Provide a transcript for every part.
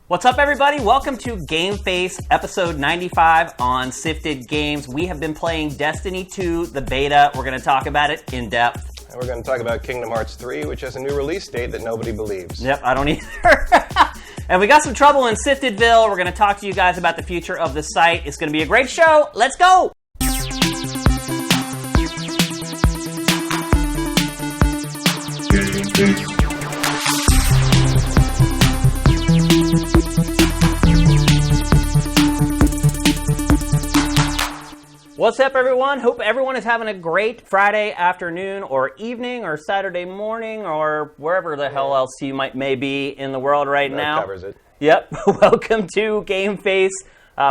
What's up, everybody? Welcome to GameFace episode 95 on SIFTD Games. We have been playing Destiny 2, the beta. We're going to talk about it in depth. And we're going to talk about Kingdom Hearts 3, which has a new release date that nobody believes. Yep, I don't either. And we got some trouble in SIFTDville. We're going to talk to you guys about the future of the site. It's going to be a great show. Let's go! What's up, everyone? Hope everyone is having a great Friday afternoon or evening or Saturday morning or wherever the hell else you may be in the world right now. That covers it. Yep. Welcome to GameFace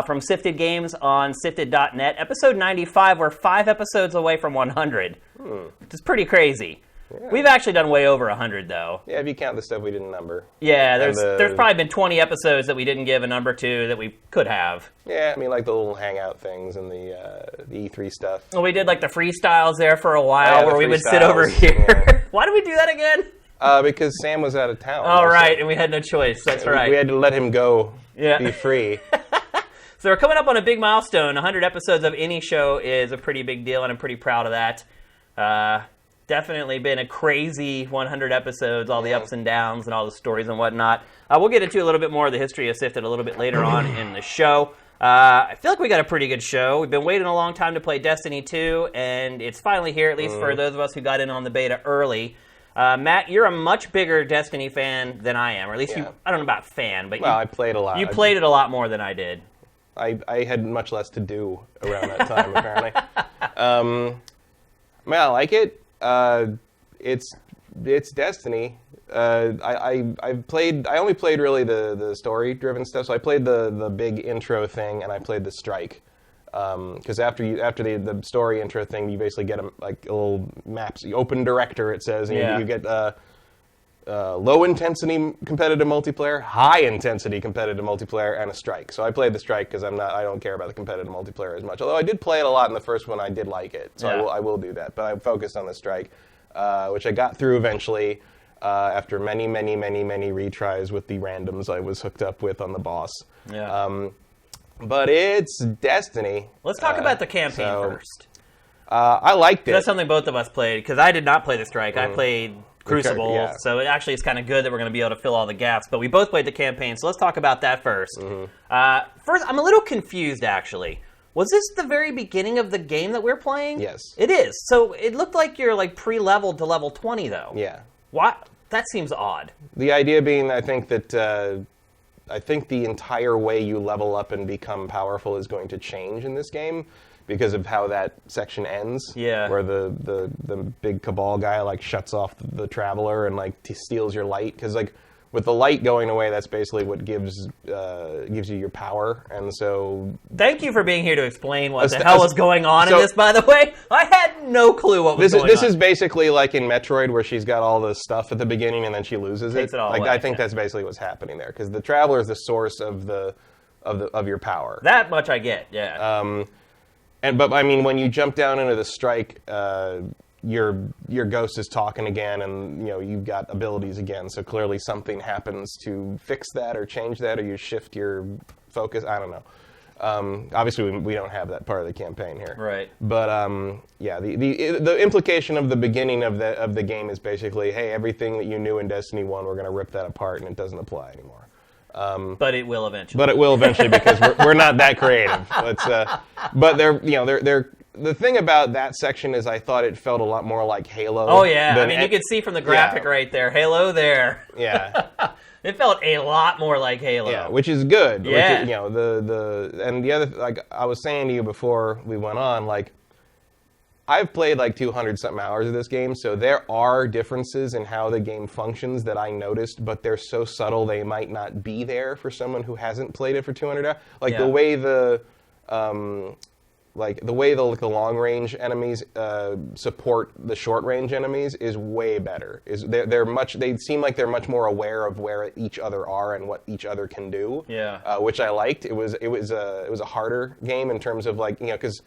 from SIFTD Games on SIFTD.net. Episode 95. We're 5 episodes away from 100, which is pretty crazy. Yeah. We've actually done way over 100, though. Yeah, if you count the stuff we didn't number. Yeah, there's probably been 20 episodes that we didn't give a number to that we could have. Yeah, I mean, like the little hangout things and the E3 stuff. Well, we did like the freestyles there for a while where we would sit over here. Yeah. Why did we do that again? Because Sam was out of town. Oh, right, and we had no choice. That's right. We had to let him go be free. So we're coming up on a big milestone. 100 episodes of any show is a pretty big deal, and I'm pretty proud of that. Definitely been a crazy 100 episodes, all the ups and downs and all the stories and whatnot. We'll get into a little bit more of the history of SIFTD a little bit later on in the show. I feel like we got a pretty good show. We've been waiting a long time to play Destiny 2, and it's finally here, at least for those of us who got in on the beta early. Matt, you're a much bigger Destiny fan than I am, or at least you, I don't know about fan, but I played a lot. You played it a lot more than I did. I had much less to do around that time, apparently. I like it. It's Destiny. I only played really the story-driven stuff. So I played the big intro thing, and I played the strike. Because after the story intro thing, you basically get a little maps, open director. It says, and you get low intensity competitive multiplayer, high intensity competitive multiplayer, and a strike. So I played the strike because I don't care about the competitive multiplayer as much. Although I did play it a lot in the first one, I did like it. So I will do that. But I focused on the strike, which I got through eventually after many retries with the randoms I was hooked up with on the boss. Yeah. But it's Destiny. Let's talk about the campaign first. I liked it. That's something both of us played, because I did not play the strike. I played Crucible, so it actually is kind of good that we're going to be able to fill all the gaps. But we both played the campaign, so let's talk about that first. First, I'm a little confused, actually. Was this the very beginning of the game that we're playing? Yes. It is. So it looked like you're like pre-leveled to level 20, though. Yeah. Why? That seems odd. The idea being, I think that the entire way you level up and become powerful is going to change in this game, because of how that section ends, where the big Cabal guy shuts off the Traveler and steals your light. Because with the light going away, that's basically what gives you your power. And so, thank you for being here to explain what the hell is going on in this. By the way, I had no clue what was going on. This is basically like in Metroid, where she's got all the stuff at the beginning and then she loses it. Takes it all away, I think that's basically what's happening there, because the Traveler is the source of your power. That much I get. Yeah. But I mean, when you jump down into the strike, your ghost is talking again, and you've got abilities again. So clearly, something happens to fix that, or change that, or you shift your focus. I don't know. Obviously, we don't have that part of the campaign here. Right. But the implication of the beginning of the game is basically, hey, everything that you knew in Destiny 1, we're going to rip that apart, and it doesn't apply anymore. But it will eventually. But it will eventually, because we're not that creative. But they're the thing about that section is I thought it felt a lot more like Halo. Oh yeah, I mean you could see from the graphic right there, Halo there. Yeah. It felt a lot more like Halo. Yeah, which is good. Yeah. Which is, and the other, I was saying to you before we went on, I've played 200-something hours of this game, so there are differences in how the game functions that I noticed, but they're so subtle they might not be there for someone who hasn't played it for 200 hours. The way the long-range enemies support the short-range enemies is way better. They seem like they're much more aware of where each other are and what each other can do. Yeah. Which I liked. It was a harder game in terms of because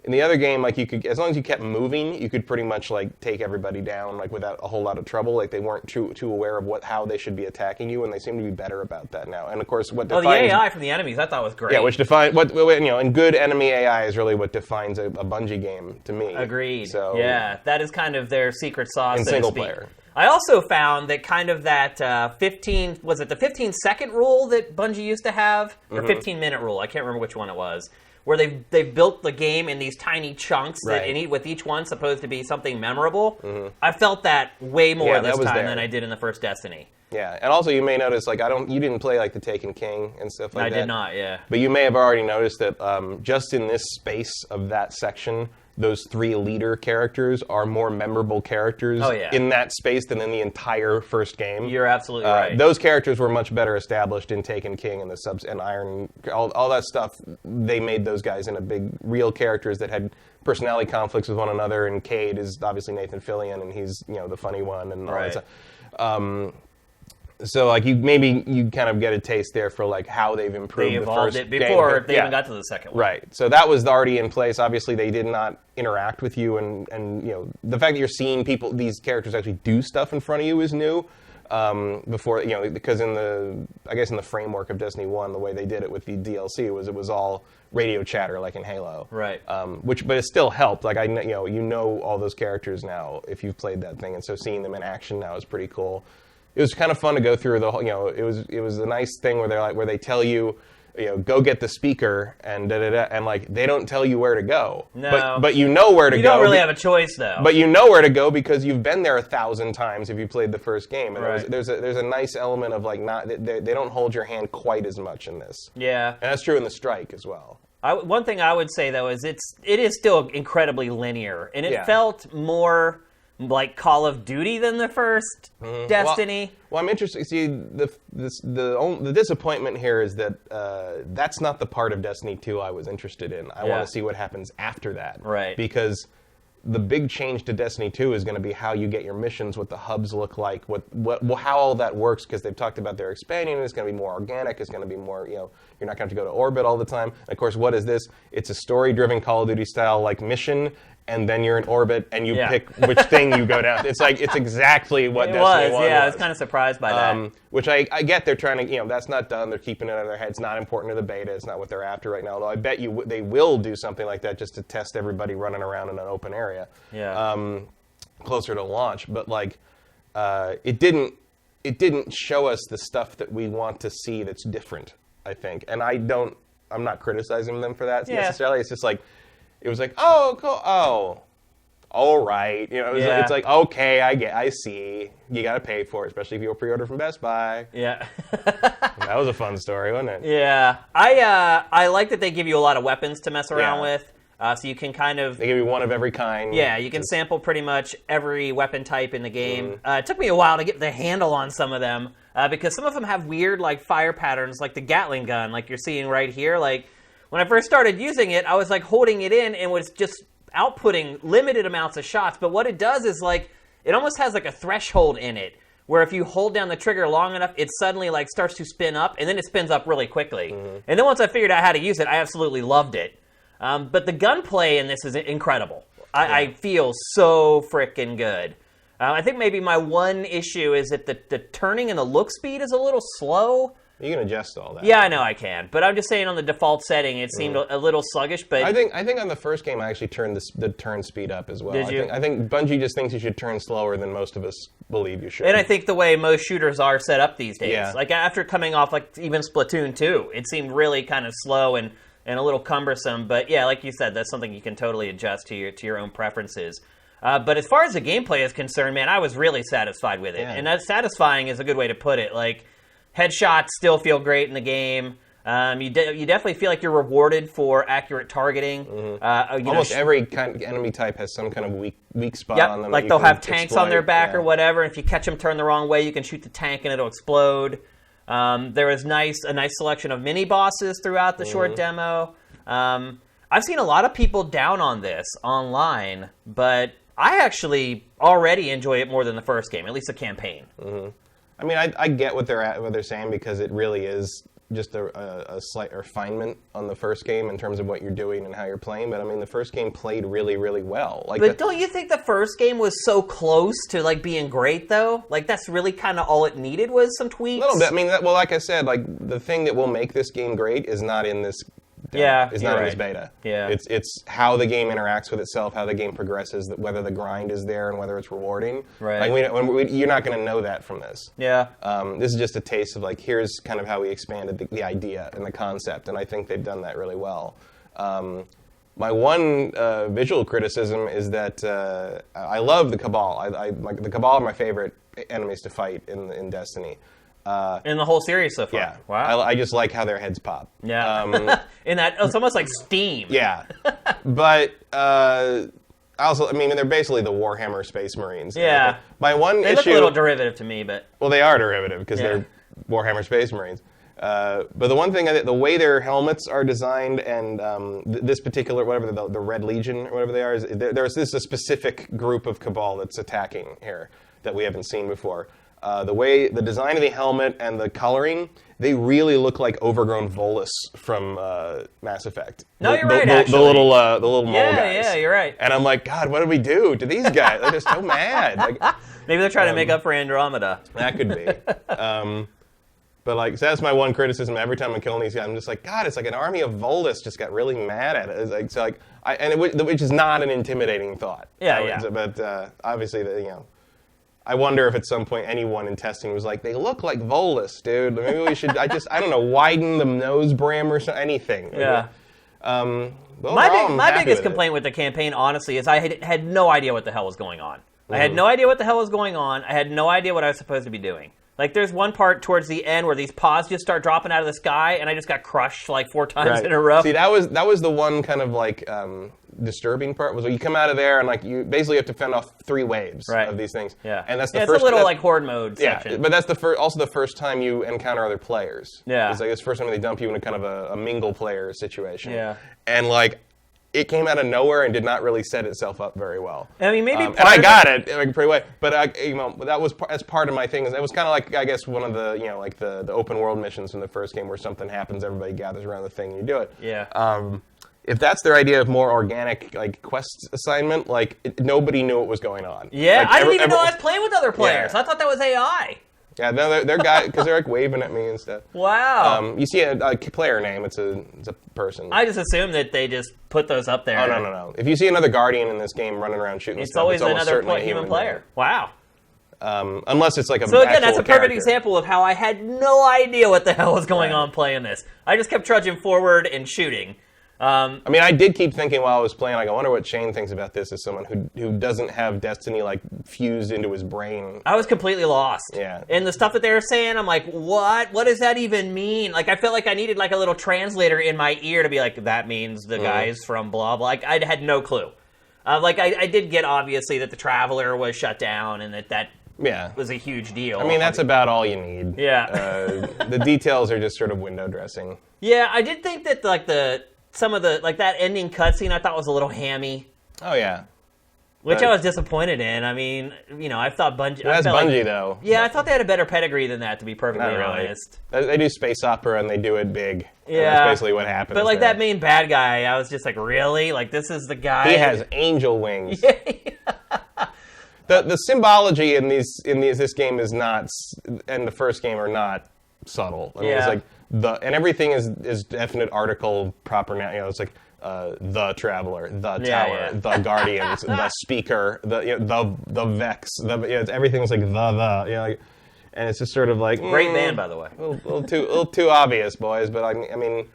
In the other game, like you could, as long as you kept moving, you could pretty much like take everybody down like without a whole lot of trouble. Like they weren't too aware of how they should be attacking you, and they seem to be better about that now. And of course, what defines the AI from the enemies I thought was great. Yeah, which defines and good enemy AI is really what defines a Bungie game to me. Agreed. So yeah, that is kind of their secret sauce. In single player. I also found that kind of that 15 was it the 15-second rule that Bungie used to have, or 15-minute rule? I can't remember which one it was. Where they've built the game in these tiny chunks that with each one supposed to be something memorable. I felt that way more this time than I did in the first Destiny. Yeah, and also you may notice like you didn't play like the Taken King and stuff like that. I did not, yeah. But you may have already noticed that just in this space of that section, those 3 leader characters are more memorable characters in that space than in the entire first game. You're absolutely right. Those characters were much better established in Taken King and the subs and Iron, all that stuff. They made those guys into big, real characters that had personality conflicts with one another. And Cade is obviously Nathan Fillion, and he's the funny one and all that stuff. So like you kind of get a taste there for like how they've improved the first it before game. they even got to the second one. Right. So that was already in place. Obviously they did not interact with you, and the fact that you're seeing these characters actually do stuff in front of you is new. Before because in the framework of Destiny 1, the way they did it with the DLC it was all radio chatter like in Halo. Right. But it still helped. Like you know all those characters now if you've played that thing, and so seeing them in action now is pretty cool. It was kind of fun to go through the whole, it was a nice thing where they tell you, go get the speaker and and like they don't tell you where to go. No. But you know where to go. You don't really have a choice though. But you know where to go because you've been there 1,000 times if you played the first game. And there's a nice element of like they don't hold your hand quite as much in this. Yeah. And that's true in the Strike as well. One thing I would say though is it is still incredibly linear, and it felt more like Call of Duty than the first Destiny. Well, I'm interested. See, the disappointment here is that that's not the part of Destiny 2 I was interested in. I want to see what happens after that. Right. Because the big change to Destiny 2 is going to be how you get your missions, what the hubs look like, how all that works, because they've talked about their expanding. It's going to be more organic. It's going to be more, you're not going to have to go to orbit all the time. And of course, what is this? It's a story-driven Call of Duty style like mission, and then you're in orbit, and you pick which thing you go down. It's exactly what Destiny 1 was. I was kind of surprised by that. Which I get they're trying to, that's not done. They're keeping it under their head. It's not important to the beta. It's not what they're after right now. Although I bet you they will do something like that just to test everybody running around in an open area. Yeah. Closer to launch, but it didn't show us the stuff that we want to see that's different, I think. And I'm not criticizing them for that necessarily. It's just it was oh, cool, oh, all right. It's like, okay, I see. You got to pay for it, especially if you pre-order from Best Buy. Yeah. That was a fun story, wasn't it? Yeah. I like that they give you a lot of weapons to mess around with. So you can kind of... They give you one of every kind. Yeah, you can sample pretty much every weapon type in the game. It took me a while to get the handle on some of them, because some of them have weird fire patterns, like the Gatling gun, like you're seeing right here. When I first started using it, I was holding it in and was just outputting limited amounts of shots. But what it does is it almost has a threshold in it, where if you hold down the trigger long enough, it suddenly starts to spin up, and then it spins up really quickly. And then once I figured out how to use it, I absolutely loved it. But the gunplay in this is incredible. I feel so frickin' good. I think maybe my one issue is that the turning and the look speed is a little slow. You can adjust all that. Yeah, I know I can. But I'm just saying on the default setting, it seemed a little sluggish. But I think on the first game, I actually turned the turn speed up as well. Did you? I think Bungie just thinks you should turn slower than most of us believe you should. And I think the way most shooters are set up these days. Yeah. After coming off even Splatoon 2, it seemed really kind of slow and a little cumbersome. But yeah, like you said, that's something you can totally adjust to your own preferences. But as far as the gameplay is concerned, man, I was really satisfied with it. Yeah. And that's satisfying is a good way to put it. Headshots still feel great in the game. You definitely feel like you're rewarded for accurate targeting. Almost every kind of enemy type has some kind of weak spot on them. They'll have tanks on their back or whatever. And if you catch them turned the wrong way, you can shoot the tank and it'll explode. There is a nice selection of mini bosses throughout the short demo. I've seen a lot of people down on this online, but I actually already enjoy it more than the first game, at least the campaign. I mean, I get what they're saying because it really is just a slight refinement on the first game in terms of what you're doing and how you're playing. But I mean, the first game played really, really well. Like, but don't you think the first game was so close to like being great though? Like that's really kind of all it needed was some tweaks. A little bit. I mean, well, like I said, like the thing that will make this game great is not in this. It's not in this beta. Yeah. It's how the game interacts with itself, how the game progresses, whether the grind is there, and whether it's rewarding. Right. Like you're not going to know that from this. Yeah. This is just a taste of like here's kind of how we expanded the idea and the concept, and I think they've done that really well. My one visual criticism is that I love the Cabal. The Cabal are my favorite enemies to fight in Destiny. In the whole series so far. Yeah. Wow. I just like how their heads pop. Yeah. In that, it's almost like steam. Yeah. But also, I mean, they're basically the Warhammer Space Marines. Yeah. My one They issue. look a little derivative to me, but. Well, they are derivative because they're Warhammer Space Marines. But the one thing, the way their helmets are designed, and this particular, whatever the Red Legion or whatever they are, this is a specific group of Cabal that's attacking here that we haven't seen before. The design of the helmet and the coloring, they really look like overgrown Volus from Mass Effect. No, you're right, actually. The little mole guys. Yeah, you're right. And I'm like, God, what did we do to these guys? They're just so mad. Like, maybe they're trying to make up for Andromeda. that could be. But like, so that's my one criticism. Every time I'm killing these guys, I'm just like, God, it's like an army of Volus just got really mad at it. It's like, so like, which is not an intimidating thought. Yeah. But obviously, I wonder if at some point anyone in testing was like, they look like Volus, dude. Maybe we should, I don't know, widen the nose brim or anything. Yeah. My biggest complaint with the campaign, honestly, is I had no idea what the hell was going on. I had no idea what the hell was going on. I had no idea what I was supposed to be doing. Like, there's one part towards the end where these paws just start dropping out of the sky, and I just got crushed like 4 times in a row. See, that was the one kind of like disturbing part. Was when you come out of there and like you basically have to fend off 3 waves of these things. Yeah, and that's the it's first. It's a little like horde mode section. Yeah, but that's also the first time you encounter other players. Yeah, it's like it's the first time they dump you in a kind of a mingle player situation. Yeah, and like. It came out of nowhere and did not really set itself up very well. I mean, maybe and I got it like, pretty well, but that was as part of my thing. It was kind of like I guess one of the like the open world missions from the first game where something happens, everybody gathers around the thing, and you do it. Yeah. If that's their idea of more organic like quest assignment, like nobody knew what was going on. Yeah, like, I didn't even know I was playing with other players. Yeah. I thought that was AI. Yeah, no, they're guys because they're like waving at me and stuff. Wow. You see a player name; it's a person. I just assumed that they just put those up there. Oh no! If you see another Guardian in this game running around shooting, it's always another human player. Wow. Unless it's like a so again, that's a perfect character. example of how I had no idea what the hell was going on playing this. I just kept trudging forward and shooting. I mean, I did keep thinking while I was playing, like, I wonder what Shane thinks about this as someone who doesn't have Destiny, like, fused into his brain. I was completely lost. Yeah. And the stuff that they were saying, I'm like, what? What does that even mean? Like, I felt like I needed, like, a little translator in my ear to be like, that means the guys from blah, blah. Like, I had no clue. I did get, obviously, that the Traveler was shut down and that was a huge deal. I mean, that's about all you need. Yeah. The details are just sort of window dressing. Yeah, I did think that, like, some of the, like, that ending cutscene I thought was a little hammy. Oh, yeah. Which I was disappointed in. I mean, I thought Bungie... That's Bungie, though. Yeah, I thought they had a better pedigree than that, to be perfectly honest. They do space opera, and they do it big. Yeah. And that's basically what happens. But, like, that main bad guy, I was just like, really? Like, this is the guy... He has angel wings. The symbology in this game is not... and the first game are not subtle. I mean, it's like... and everything is definite article proper now. It's like the Traveler, the Tower, the Guardians, the Speaker, the Vex. Everything's like like, and it's just sort of like great band, by the way. A little too obvious, boys. But I mean.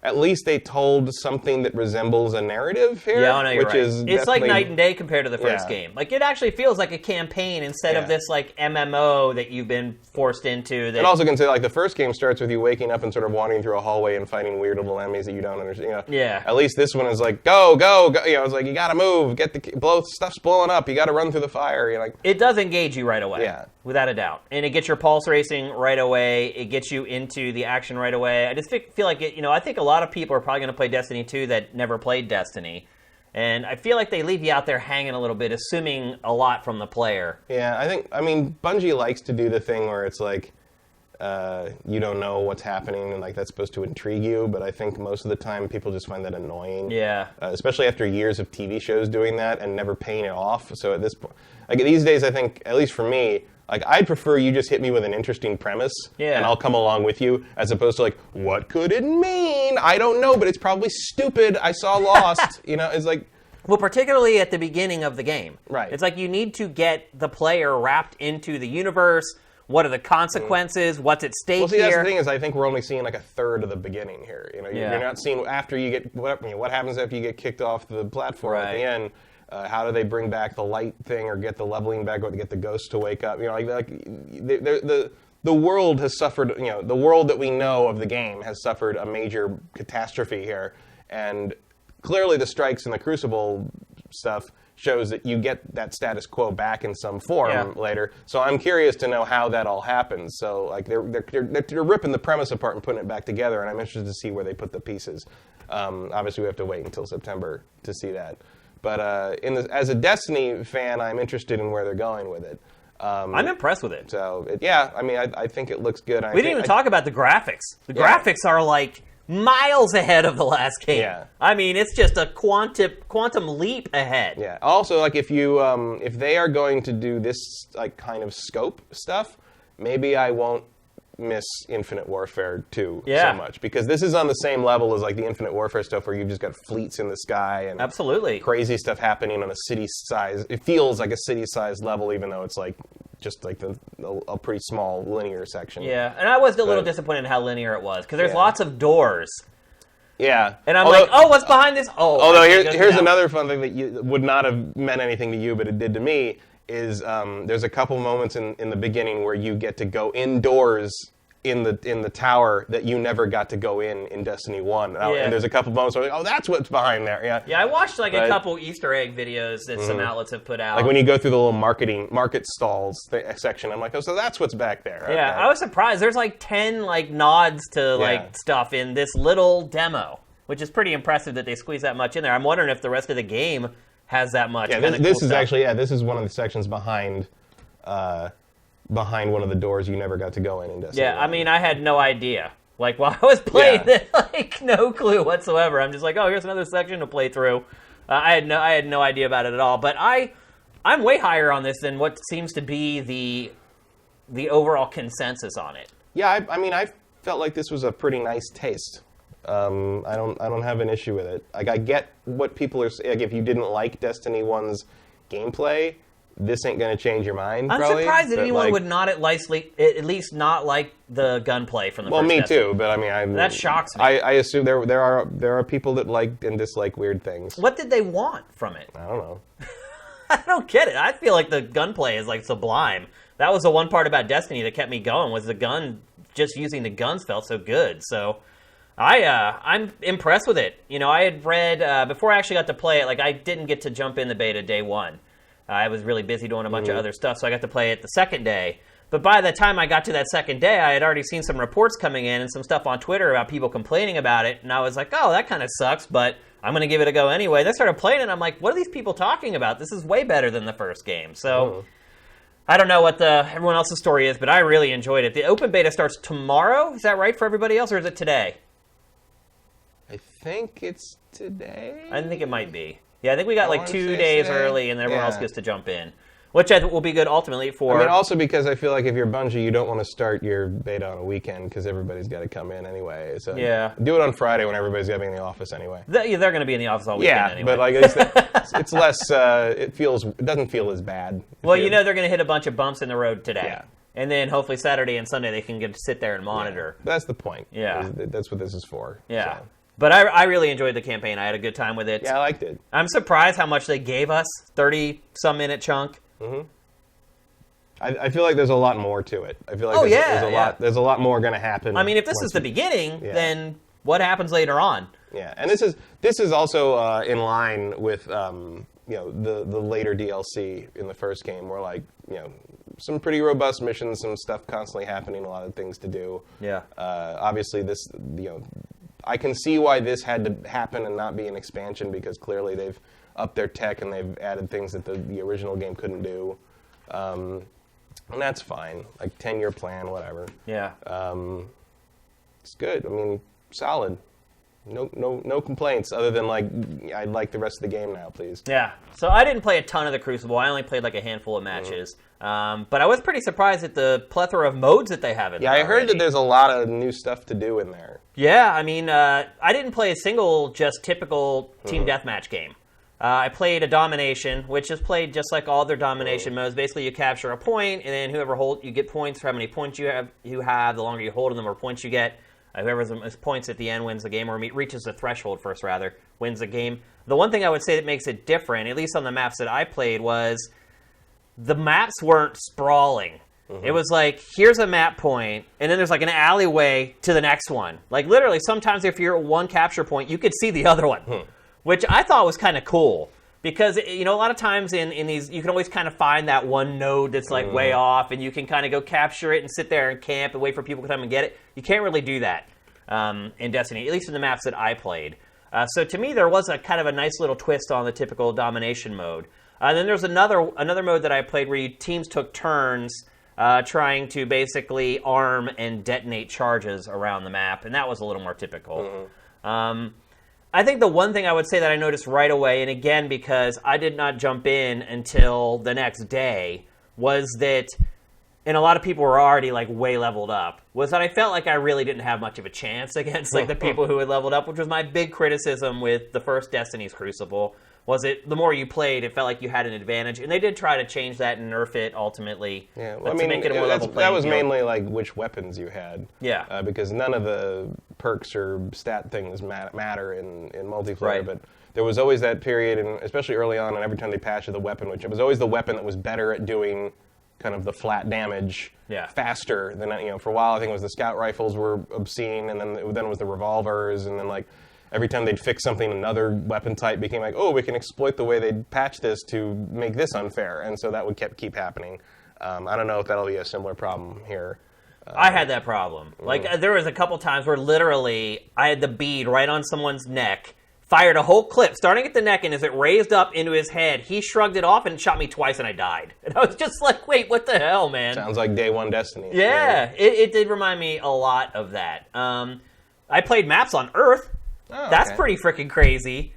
At least they told something that resembles a narrative here. Yeah, I know you're which right. is it's like night and day compared to the first game. Like, it actually feels like a campaign instead of this, like, MMO that you've been forced into. And also can say, like, the first game starts with you waking up and sort of wandering through a hallway and fighting weird little enemies that you don't understand. Yeah. At least this one is like, go. It's like, you gotta move, stuff's blowing up, you gotta run through the fire. Like, it does engage you right away. Yeah. Without a doubt. And it gets your pulse racing right away. It gets you into the action right away. I just feel like I think a lot of people are probably going to play Destiny 2 that never played Destiny. And I feel like they leave you out there hanging a little bit, assuming a lot from the player. Yeah, I mean, Bungie likes to do the thing where it's like, you don't know what's happening, and like that's supposed to intrigue you. But I think most of the time people just find that annoying. Yeah. Especially after years of TV shows doing that and never paying it off. So at this point, like these days, I think at least for me, like I'd prefer you just hit me with an interesting premise, and I'll come along with you, as opposed to like, what could it mean? I don't know, but it's probably stupid. I saw Lost. It's like. Well, particularly at the beginning of the game. Right. It's like you need to get the player wrapped into the universe. What are the consequences? What's at stake here? That's here? the thing is, I think we're only seeing like a third of the beginning here. You're not seeing after you get what happens after you get kicked off the platform at the end. How do they bring back the light thing or get the leveling back or get the ghost to wake up? The world has suffered. The world that we know of the game has suffered a major catastrophe here, and clearly the strikes and the Crucible stuff shows that you get that status quo back in some form later. So I'm curious to know how that all happens. So like they're ripping the premise apart and putting it back together, and I'm interested to see where they put the pieces. Obviously, we have to wait until September to see that. But as a Destiny fan, I'm interested in where they're going with it. I'm impressed with it. So I think it looks good. We didn't even talk about the graphics. The graphics are like miles ahead of the last game. Yeah. I mean, it's just a quantum leap ahead. Yeah. Also, like if they are going to do this like kind of scope stuff, maybe I won't miss Infinite Warfare 2 so much, because this is on the same level as like the Infinite Warfare stuff where you've just got fleets in the sky and absolutely crazy stuff happening on a city size. It feels like a city size level, even though it's like just like a pretty small linear section. Yeah, and I was a little disappointed in how linear it was, because there's lots of doors. Yeah. And I'm like, oh, what's behind this? Oh. Although here's another fun thing that would not have meant anything to you, but it did to me, is there's a couple moments in the beginning where you get to go indoors in the tower that you never got to go in Destiny 1. And there's a couple moments where I'm like, oh, that's what's behind there. Yeah, I watched like a couple Easter egg videos that some outlets have put out. Like when you go through the little market stalls section, I'm like, oh, so that's what's back there. Okay. Yeah, I was surprised. There's like 10 like nods to like stuff in this little demo, which is pretty impressive that they squeeze that much in there. I'm wondering if the rest of the game has that much. Yeah, this is actually this is one of the sections behind one of the doors you never got to go in Destiny. Yeah, I mean, I had no idea. Like, while I was playing this, like, no clue whatsoever. I'm just like, oh, here's another section to play through. I had no idea about it at all. But I'm way higher on this than what seems to be the overall consensus on it. Yeah, I mean, I felt like this was a pretty nice taste. I don't have an issue with it. Like, I get what people are saying. Like, if you didn't like Destiny 1's gameplay, this ain't going to change your mind, I'm probably. surprised that anyone would not at least not like the gunplay from the first me Destiny. too, but I mean, that shocks me. I assume there are people that like and dislike weird things. What did they want from it? I don't know. I don't get it. I feel like the gunplay is like sublime. That was the one part about Destiny that kept me going, was the gun. Just using the guns felt so good. So I'm impressed with it. I had read before I actually got to play it. Like, I didn't get to jump in the beta day one. I was really busy doing a bunch of other stuff, so I got to play it the second day. But by the time I got to that second day, I had already seen some reports coming in and some stuff on Twitter about people complaining about it, and I was like, oh, that kind of sucks, but I'm going to give it a go anyway. Then I started playing it, and I'm like, what are these people talking about? This is way better than the first game. So I don't know what everyone else's story is, but I really enjoyed it. The open beta starts tomorrow. Is that right for everybody else, or is it today? I think it's today. I think it might be. Yeah, I think we got like 2 days early, and everyone else gets to jump in, which I think will be good ultimately for. I mean, also because I feel like if you're Bungie, you don't want to start your beta on a weekend because everybody's got to come in anyway. So do it on Friday when everybody's got to be in the office anyway. They're going to be in the office all weekend anyway. But like it's less. It doesn't feel as bad. Well, they're going to hit a bunch of bumps in the road today. Yeah. And then hopefully Saturday and Sunday they can get to sit there and monitor. Yeah. That's the point. Yeah. That's what this is for. Yeah. So. But I really enjoyed the campaign. I had a good time with it. Yeah, I liked it. I'm surprised how much they gave us, 30-some minute chunk. Mm-hmm. I feel like there's a lot more to it. I feel like there's a lot more going to happen. I mean, if this is the beginning, then what happens later on? Yeah, and this is also in line with the later DLC in the first game, where like some pretty robust missions, some stuff constantly happening, a lot of things to do. Yeah. Obviously, this I can see why this had to happen and not be an expansion, because clearly they've upped their tech and they've added things that the original game couldn't do. And that's fine. Like 10-year plan, whatever. Yeah. It's good. I mean, solid. No complaints other than like I'd like the rest of the game now, please. Yeah. So I didn't play a ton of the Crucible. I only played like a handful of matches. But I was pretty surprised at the plethora of modes that they have in there. Yeah, I heard that there's a lot of new stuff to do in there. Yeah, I mean, I didn't play a single just typical team deathmatch game. I played a domination, which is played just like all their domination modes. Basically, you capture a point, and then whoever you get points for how many points you have. The longer you hold them, the more points you get. Whoever has points at the end wins the game, or reaches the threshold first, rather, wins the game. The one thing I would say that makes it different, at least on the maps that I played, was the maps weren't sprawling. It was like, here's a map point, and then there's like an alleyway to the next one. Like literally, sometimes if you're at one capture point, you could see the other one, which I thought was kind of cool. Because, a lot of times in these, you can always kind of find that one node that's like way off, and you can kind of go capture it and sit there and camp and wait for people to come and get it. You can't really do that in Destiny, at least in the maps that I played. So to me, there was a kind of a nice little twist on the typical domination mode. Then there's another mode that I played where teams took turns trying to basically arm and detonate charges around the map, and that was a little more typical. I think the one thing I would say that I noticed right away, and again because I did not jump in until the next day, was that, and a lot of people were already like way leveled up, was that I felt like I really didn't have much of a chance against like the people who had leveled up, which was my big criticism with the first Destiny's Crucible. Was it the more you played, it felt like you had an advantage, and they did try to change that and nerf it ultimately. Yeah, well, to make it a more level playing that was field. mainly like which weapons you had. Yeah, because none of the perks or stat things matter in multiplayer. Right. But there was always that period, and especially early on, and every time they patched the weapon, which it was always the weapon that was better at doing kind of the flat damage faster than for a while. I think it was the scout rifles were obscene, and then it was the revolvers, and then like. Every time they'd fix something, another weapon type became like, oh, we can exploit the way they'd patch this to make this unfair. And so that would keep happening. I don't know if that'll be a similar problem here. I had that problem. Like, there was a couple times where literally I had the bead right on someone's neck, fired a whole clip, starting at the neck, and as it raised up into his head, he shrugged it off and shot me twice, and I died. And I was just like, wait, what the hell, man? Sounds like day one Destiny. Yeah, it did remind me a lot of that. I played maps on Earth. Oh, That's pretty freaking crazy.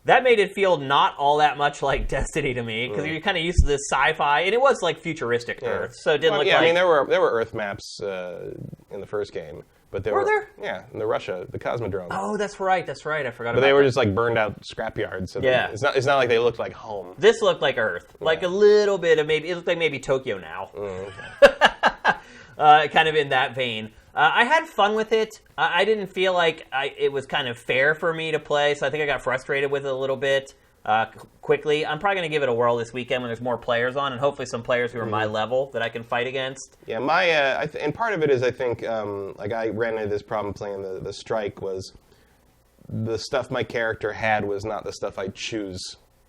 That made it feel not all that much like Destiny to me, because you're kind of used to this sci-fi, and it was like futuristic Earth, so it didn't look like... I mean, there were Earth maps in the first game, but were there? Yeah, in the Cosmodrome. Oh, that's right, I forgot about that. But they were just like burned out scrapyards, so it's not like they looked like home. This looked like Earth, like a little bit of it looked like maybe Tokyo now. Kind of in that vein. I had fun with it. I didn't feel like it was kind of fair for me to play, so I think I got frustrated with it a little bit quickly. I'm probably going to give it a whirl this weekend when there's more players on, and hopefully some players who are my level that I can fight against. Yeah, and part of it is I think, like I ran into this problem playing the Strike, was the stuff my character had was not the stuff I choose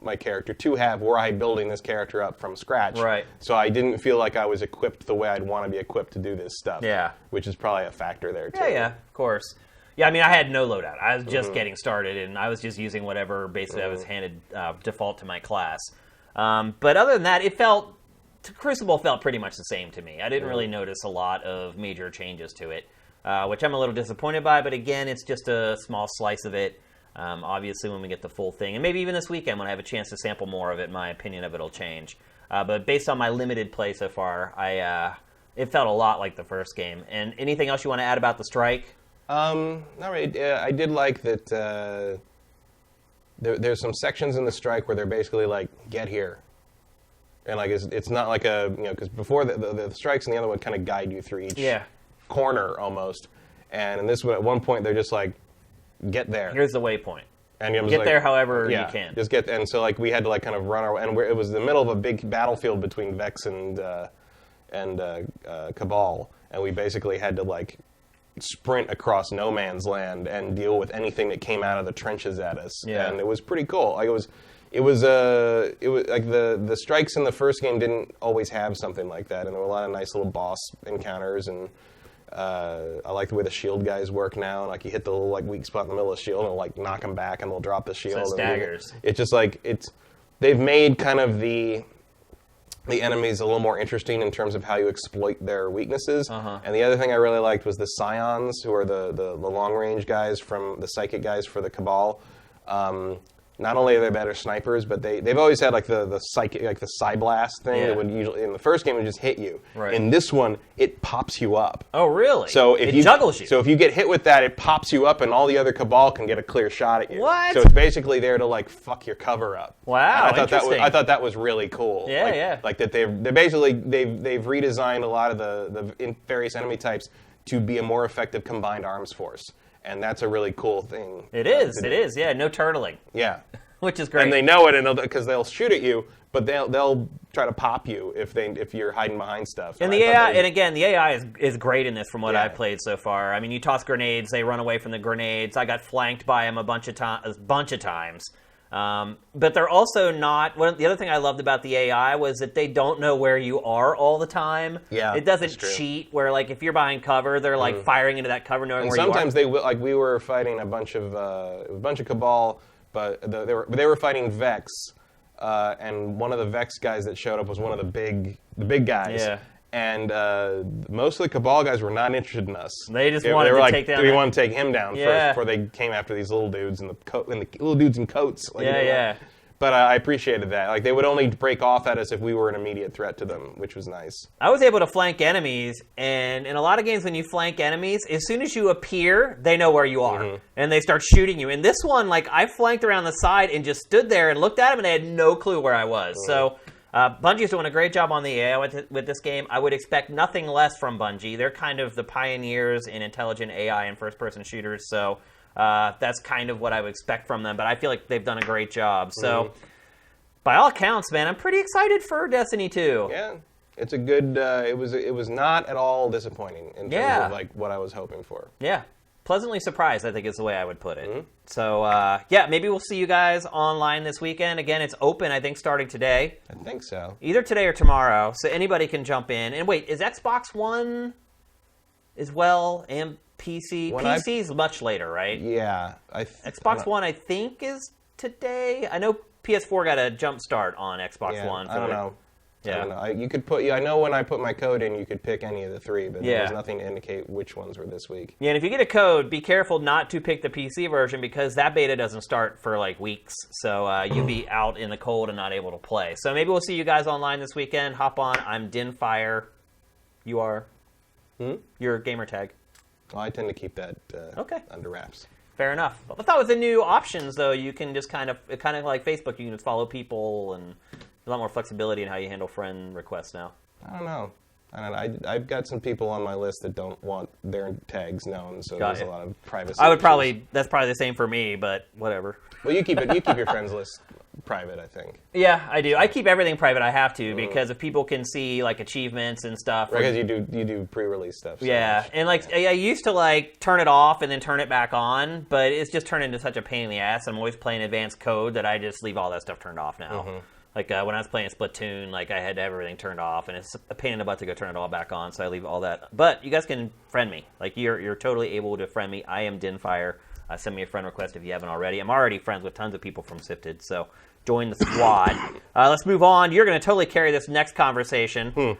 my character to have, were I building this character up from scratch. Right. So I didn't feel like I was equipped the way I'd want to be equipped to do this stuff. Yeah. Which is probably a factor there, too. Yeah, of course. Yeah, I mean, I had no loadout. I was just getting started, and I was just using whatever basically I was handed default to my class. But other than that, Crucible felt pretty much the same to me. I didn't really notice a lot of major changes to it, which I'm a little disappointed by, but again, it's just a small slice of it. Obviously, when we get the full thing, and maybe even this weekend when I have a chance to sample more of it, my opinion of it will change. But based on my limited play so far, it felt a lot like the first game. And anything else you want to add about the Strike? Not really. I did like that there's some sections in the Strike where they're basically like, get here. And like it's not like because before the Strikes and the other one kind of guide you through each corner almost. And in this one, at one point, they're just like, get there. Here's the waypoint. And you get there however you can. Just get, and so like we had to like kind of run our, and it was the middle of a big battlefield between Vex and Cabal, and we basically had to like sprint across no man's land and deal with anything that came out of the trenches at us. Yeah. And it was pretty cool. Like it was like the Strikes in the first game didn't always have something like that, and there were a lot of nice little boss encounters, and I like the way the shield guys work now. Like you hit the little like weak spot in the middle of the shield, and it'll like knock them back, and they'll drop the shield. So it staggers. It's just like they've made kind of the the enemies a little more interesting in terms of how you exploit their weaknesses. And the other thing I really liked was the Scions, who are the long-range guys from the psychic guys for the Cabal. Not only are they better snipers, but they've always had like the psychic, like the Psyblast thing that would usually in the first game would just hit you. Right. In this one, it pops you up. Oh, really? So if it juggles you. So if you get hit with that, it pops you up, and all the other Cabal can get a clear shot at you. What? So it's basically there to like fuck your cover up. Wow, and interesting. I thought that was really cool. Yeah, yeah. Like that they've redesigned a lot of the various enemy types to be a more effective combined arms force, and that's a really cool thing. It is. It is. Yeah. No turtling. Yeah. Which is great. And they know it, and because they'll shoot at you, but they'll try to pop you if you're hiding behind stuff. And the AI, and again, the AI is great in this from what Yeah. I've played so far. I mean, you toss grenades, they run away from the grenades. I got flanked by them a bunch of times. But they're also not. The other thing I loved about the AI was that they don't know where you are all the time. Yeah, it doesn't that's true. cheat. Where like if you're behind cover, they're like firing into that cover, knowing And where you are. sometimes they will. Like we were fighting a bunch of Cabal, but they were fighting Vex, and one of the Vex guys that showed up was one of the big guys. Yeah. And most of the Cabal guys were not interested in us. They just wanted to take down. We want to take him down Yeah. first before they came after these little dudes in the little dudes in coats. Like, Yeah. But I appreciated that. Like they would only break off at us if we were an immediate threat to them, which was nice. I was able to flank enemies, and in a lot of games when you flank enemies, as soon as you appear, they know where you are, and they start shooting you. In this one, like, I flanked around the side and just stood there and looked at them, and they had no clue where I was. So Bungie's doing a great job on the AI with this game. I would expect nothing less from Bungie. They're kind of the pioneers in intelligent AI and first-person shooters, so that's kind of what I would expect from them, but I feel like they've done a great job. So, by all accounts, man, I'm pretty excited for Destiny 2. Yeah, it's a good. It was not at all disappointing in terms of like what I was hoping for. Yeah, pleasantly surprised, I think is the way I would put it. So, yeah, maybe we'll see you guys online this weekend. Again, it's open, I think, starting today. I think so. Either today or tomorrow, so anybody can jump in. And wait, is Xbox One as well and PC? PC is much later, right? Yeah. Xbox One, I think, is today. I know PS4 got a jump start on Xbox One. I don't know. Yeah. I don't know. You could put. I know when I put my code in, you could pick any of the three, but there was nothing to indicate which ones were this week. Yeah, and if you get a code, be careful not to pick the PC version because that beta doesn't start for like weeks. So you'll be out in the cold and not able to play. So maybe we'll see you guys online this weekend. Hop on. I'm Dinfire. You are? Your gamer tag. Well, I tend to keep that under wraps. Fair enough. I thought with the new options, though, you can just kind of like Facebook, you can just follow people and a lot more flexibility in how you handle friend requests now. I don't know. I've got some people on my list that don't want their tags known, so there's a lot of privacy. That's probably the same for me, but whatever. Well, you keep your friends list private, I think. Yeah, I do. I keep everything private. I have to because if people can see like achievements and stuff. Because you do pre-release stuff. So yeah, and like I used to like turn it off and then turn it back on, but it's just turned into such a pain in the ass. I'm always playing advanced code that I just leave all that stuff turned off now. Like when I was playing Splatoon, like I had everything turned off, and it's a pain in the butt to go turn it all back on. So I leave all that. But you guys can friend me. Like you're totally able to friend me. I am Dinfire. Send me a friend request if you haven't already. I'm already friends with tons of people from SIFTD, so join the squad. Let's move on. You're going to totally carry this next conversation.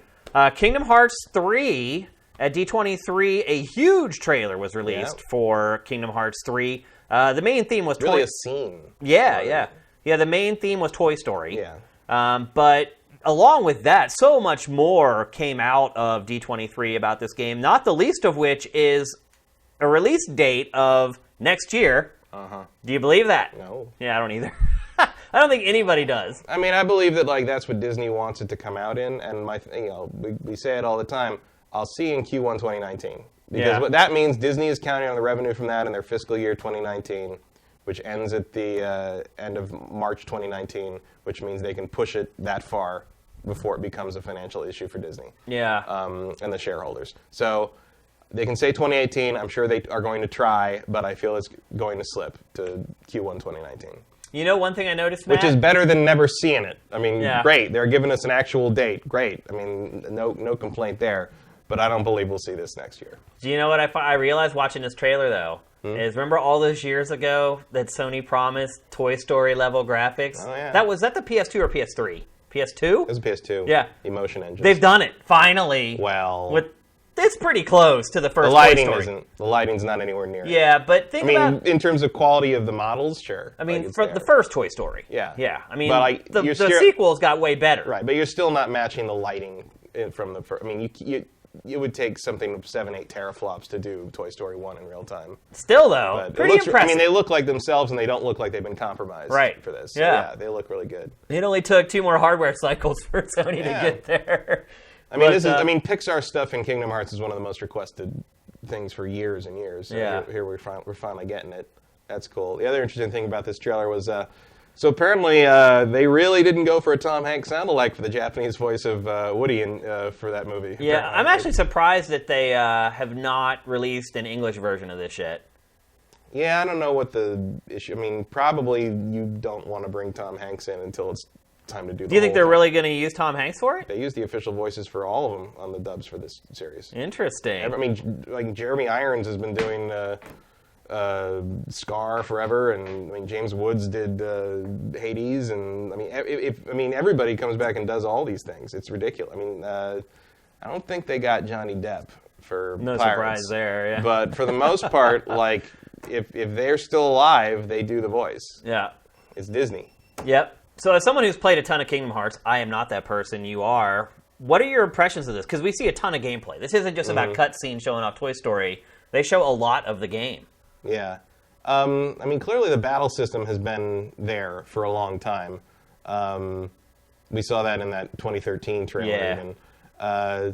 Kingdom Hearts 3 at D23. A huge trailer was released for Kingdom Hearts 3. The main theme was really a scene. Yeah. The main theme was Toy Story. Yeah. But along with that, so much more came out of D23 about this game. Not the least of which is a release date of next year. Do you believe that? No. Yeah, I don't either. I don't think anybody does. I mean, I believe that like that's what Disney wants it to come out in, and we say it all the time. I'll see in Q1 2019 because what that means, Disney is counting on the revenue from that in their fiscal year 2019, which ends at the end of March 2019, which means they can push it that far before it becomes a financial issue for Disney. Yeah. And the shareholders. So they can say 2018. I'm sure they are going to try, but I feel it's going to slip to Q1 2019. You know, one thing I noticed, Matt? Which is better than never seeing it. I mean, Yeah. great. They're giving us an actual date. Great. I mean, no complaint there. But I don't believe we'll see this next year. Do you know what I realized watching this trailer, though? Is remember all those years ago that Sony promised Toy Story level graphics? Oh, yeah. Was that the PS2 or PS3? PS2? It was a PS2. Yeah. Emotion engine. They've done it, finally. Well... It's pretty close to the first The lighting Toy Story. isn't. The lighting's not anywhere near it. Yeah, but think about... in terms of quality of the models, sure. I mean, for the first Toy Story. Yeah. Yeah. I mean, but the sequels got way better. Right, but you're still not matching the lighting from the first. I mean, it would take something of 7-8 teraflops to do Toy Story 1 in real time. Still, though, But pretty impressive. I mean, they look like themselves, and they don't look like they've been compromised for this. So, yeah, they look really good. It only took 2 more hardware cycles for Sony to get there. I mean, Pixar stuff in Kingdom Hearts is one of the most requested things for years and years. So here we're finally getting it. That's cool. The other interesting thing about this trailer was, so apparently they really didn't go for a Tom Hanks sound-alike for the Japanese voice of Woody for that movie. Yeah, apparently. I'm actually surprised that they have not released an English version of this yet. Yeah, I don't know what the issue. I mean, probably you don't want to bring Tom Hanks in until it's time to do. Do you think they're really going to use Tom Hanks for it? They use the official voices for all of them on the dubs for this series. Interesting. I mean, like Jeremy Irons has been doing Scar forever, and I mean James Woods did Hades, and I mean everybody comes back and does all these things. It's ridiculous. I mean, I don't think they got Johnny Depp for no Pirates, surprise there. Yeah. But for the most part, like if they're still alive, they do the voice. Yeah. It's Disney. Yep. So as someone who's played a ton of Kingdom Hearts, I am not that person. You are. What are your impressions of this? Because we see a ton of gameplay. This isn't just about cutscenes showing off Toy Story. They show a lot of the game. Yeah. I mean, clearly the battle system has been there for a long time. We saw that in that 2013 trailer even. I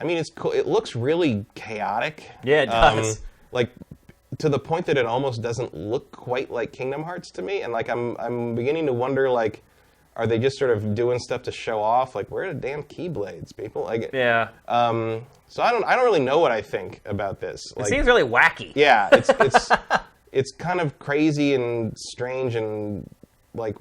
mean, it's cool. It looks really chaotic. Yeah, it does. Like, to the point that it almost doesn't look quite like Kingdom Hearts to me. And, like, I'm beginning to wonder, like, are they just sort of doing stuff to show off? Like, where are the damn Keyblades, people? Like, yeah. So I don't really know what I think about this. It seems really wacky. Yeah, it's kind of crazy and strange, and like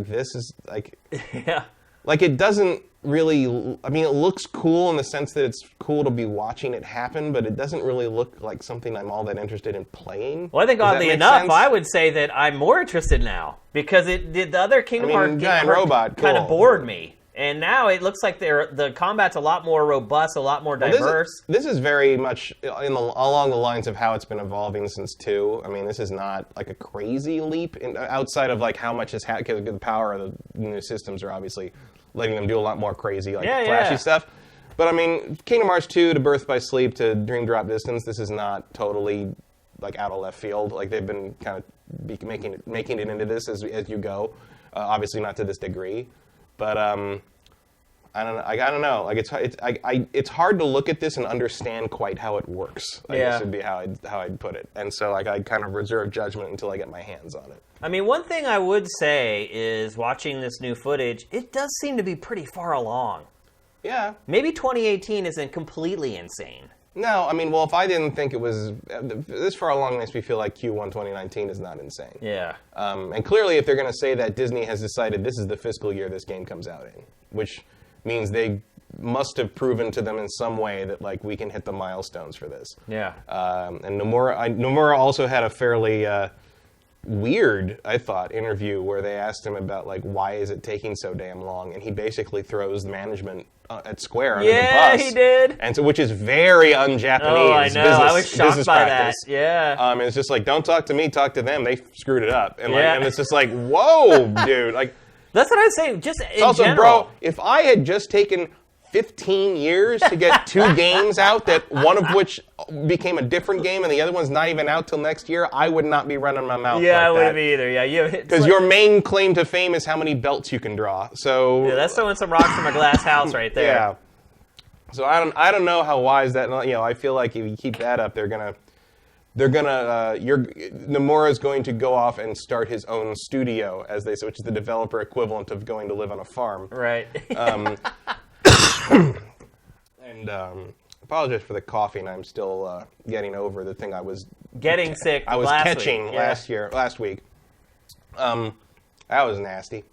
this is like yeah. Like it doesn't really. I mean, it looks cool in the sense that it's cool to be watching it happen, but it doesn't really look like something I'm all that interested in playing. Well, I think oddly enough, I would say that I'm more interested now because the other Kingdom Hearts giant robot kind of bored me. And now it looks like the combat's a lot more robust, a lot more diverse. This is very much along the lines of how it's been evolving since 2. I mean, this is not like a crazy leap outside of like how much has because the power of the new systems are obviously letting them do a lot more crazy, like flashy stuff. But I mean, Kingdom Hearts 2 to Birth by Sleep to Dream Drop Distance, this is not totally like out of left field. Like they've been kind of making it into this as you go. Obviously not to this degree. But I don't know. Like it's hard to look at this and understand quite how it works. I guess would be how I'd put it. And so like I kind of reserve judgment until I get my hands on it. I mean, one thing I would say is watching this new footage, it does seem to be pretty far along. Yeah. Maybe 2018 isn't completely insane. No, I mean, well, if I didn't think it was this far along, makes me feel like Q1 2019 is not insane. Yeah. And clearly, if they're going to say that Disney has decided this is the fiscal year this game comes out in, which means they must have proven to them in some way that like we can hit the milestones for this. Yeah. And Nomura also had a fairly weird, I thought, interview where they asked him about like why is it taking so damn long, and he basically throws management at Square under the bus. Yeah, he did. And so, which is very un-Japanese. Oh, I know. I was shocked by practice. That. Yeah. And it's just like, don't talk to me, talk to them. They screwed it up, and and it's just like, whoa, dude, like. That's what I was saying. Just in also, general. bro, if I had just taken 15 years to get 2 games out, that one of which became a different game and the other one's not even out till next year, I would not be running my mouth. Yeah, like I wouldn't be either. Yeah, because your main claim to fame is how many belts you can draw. So yeah, that's throwing some rocks from a glass house right there. Yeah. So I don't know how wise that. You know, I feel like if you keep that up, Nomura is going to go off and start his own studio, as they say, which is the developer equivalent of going to live on a farm. Right. And apologize for the coughing. I'm still getting over the thing I was getting sick. I was catching week. last week. That was nasty.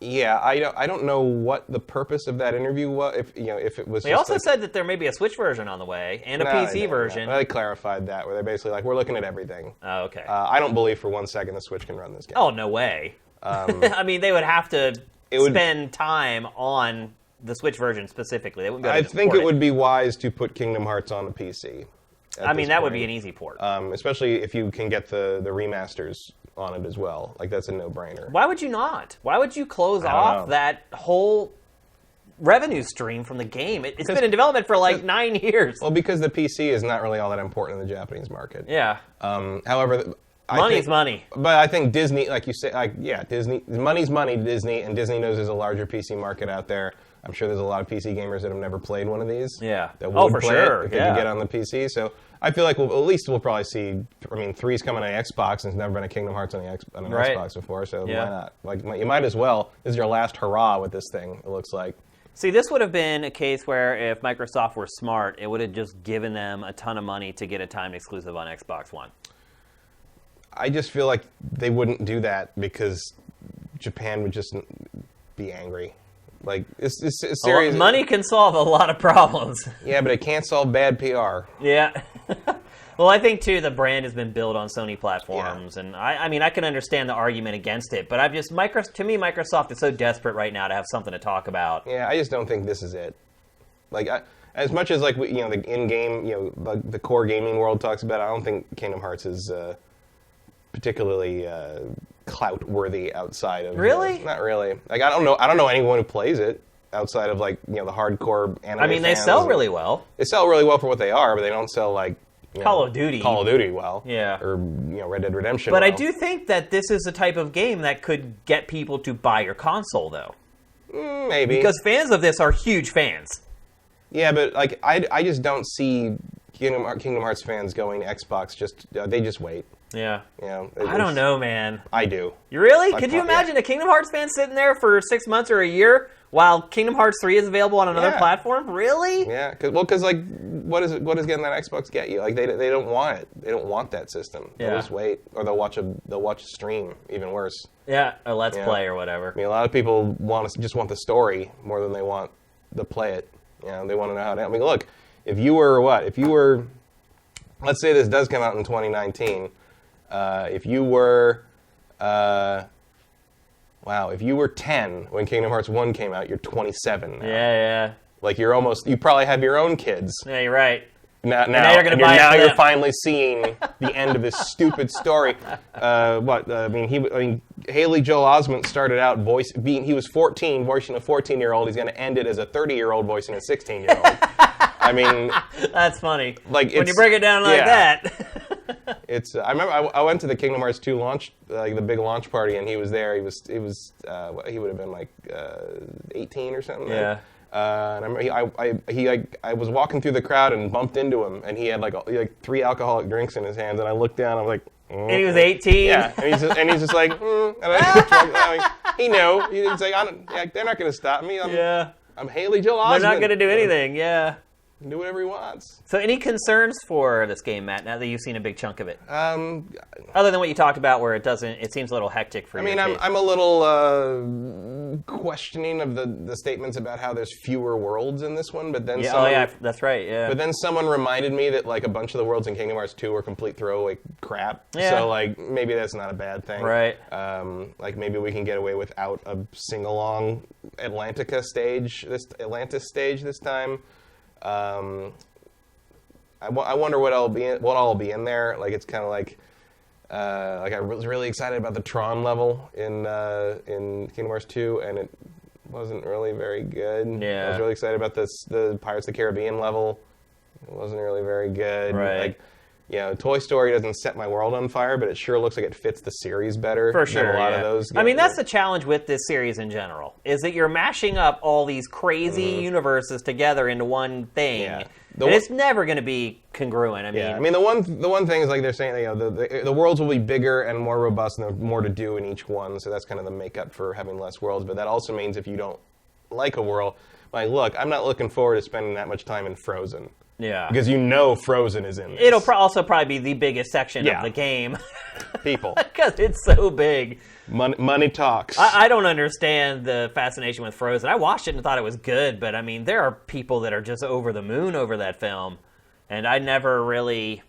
Yeah, I don't know what the purpose of that interview was. If it was. They also said that there may be a Switch version on the way and a PC version. They clarified that, where they're basically like, we're looking at everything. Oh, okay. I don't believe for 1 second the Switch can run this game. Oh, no way. I mean, they would have to spend time on the Switch version specifically. They wouldn't be able to think it would be wise to put Kingdom Hearts on the PC. I mean, that would be an easy port. Especially if you can get the remasters on it as well. Like, that's a no-brainer. Why would you not? Why would you close off that whole revenue stream from the game? It's been in development for like 9 years. Well, because the PC is not really all that important in the Japanese market. Yeah. However, money's money. But I think Disney, like you say, Disney, money's money to Disney, and Disney knows there's a larger PC market out there. I'm sure there's a lot of PC gamers that have never played one of these. Yeah. That would for play sure. it if they could get on the PC. So I feel like at least we'll probably see. I mean, 3's coming on Xbox, and there's never been a Kingdom Hearts on an Xbox before. So why not? Like, you might as well. This is your last hurrah with this thing. It looks like. See, this would have been a case where if Microsoft were smart, it would have just given them a ton of money to get a timed exclusive on Xbox One. I just feel like they wouldn't do that because Japan would just be angry. Like, it's serious. Well, money can solve a lot of problems. Yeah, but it can't solve bad PR. Yeah. Well, I think, too, the brand has been built on Sony platforms. Yeah. And, I mean, I can understand the argument against it. But to me, Microsoft is so desperate right now to have something to talk about. Yeah, I just don't think this is it. Like, as much as, like, the in-game, the core gaming world talks about it, I don't think Kingdom Hearts is particularly clout-worthy outside of... Really? Not really. Like, I don't know anyone who plays it outside of, like, the hardcore anime I mean, they sell really well. They sell really well for what they are, but they don't sell, like... Call of Duty well. Yeah. Or, Red Dead Redemption But well. I do think that this is the type of game that could get people to buy your console, though. Maybe. Because fans of this are huge fans. Yeah, but, like, I just don't see Kingdom Hearts fans going to Xbox. They just wait. Yeah. I don't know, man. I do. You really? Could you imagine a Kingdom Hearts fan sitting there for 6 months or a year while Kingdom Hearts 3 is available on another platform? Really? Yeah. Because like, what does getting that Xbox get you? Like, they don't want it. They don't want that system. Yeah. They'll just wait, or they'll watch a stream. Even worse. Yeah, a Let's Play or whatever. I mean, a lot of people just want the story more than they want to play it. They want to know how to. I mean, look, if you were, let's say this does come out in 2019. If you were 10 when Kingdom Hearts 1 came out, you're 27 now. Yeah. Like, you probably have your own kids. Yeah, you're right. Now you're finally seeing the end of this stupid story. Haley Joel Osment started out he was 14, voicing a 14-year-old. He's going to end it as a 30-year-old voicing a 16-year-old. I mean... That's funny. Like, when you break it down like that... I remember I went to the Kingdom Hearts 2 launch, the big launch party, and he was there. He would have been like 18 or something. Yeah. And I remember I was walking through the crowd and bumped into him, and he had like 3 alcoholic drinks in his hands, and I looked down, I was like, and he was 18. Yeah, and he's just like, and he knew. He's like, they're not going to stop me. I'm Haley Joel Osment. They're not going to do anything. Yeah. Do whatever he wants. So any concerns for this game, Matt, now that you've seen a big chunk of it? Other than what you talked about where it seems a little hectic for you. I mean, I'm a little questioning of the statements about how there's fewer worlds in this one, but then that's right, yeah. But then someone reminded me that like a bunch of the worlds in Kingdom Hearts 2 were complete throwaway crap. Yeah. So like maybe that's not a bad thing. Right. Like maybe we can get away without a sing-along Atlantis stage this time. I wonder what all will be in there. Like it's kind of like I was really excited about the Tron level in Kingdom Hearts 2, and it wasn't really very good. Yeah. I was really excited about the Pirates of the Caribbean level. It wasn't really very good. Right. Like, Toy Story doesn't set my world on fire, but it sure looks like it fits the series better. For sure, than a lot of those. I mean, that's the challenge with this series in general, is that you're mashing up all these crazy universes together into one thing. Yeah. And it's never going to be congruent. I mean, the one thing is like they're saying, the worlds will be bigger and more robust, and there's more to do in each one. So that's kind of the makeup for having less worlds. But that also means if you don't like a world, like, look, I'm not looking forward to spending that much time in Frozen. Yeah. Because you know Frozen is in this. It'll also probably be the biggest section Yeah. of the game. People. Because it's so big. Money talks. I don't understand the fascination with Frozen. I watched it and thought it was good, but I mean, there are people that are just over the moon over that film, and I never really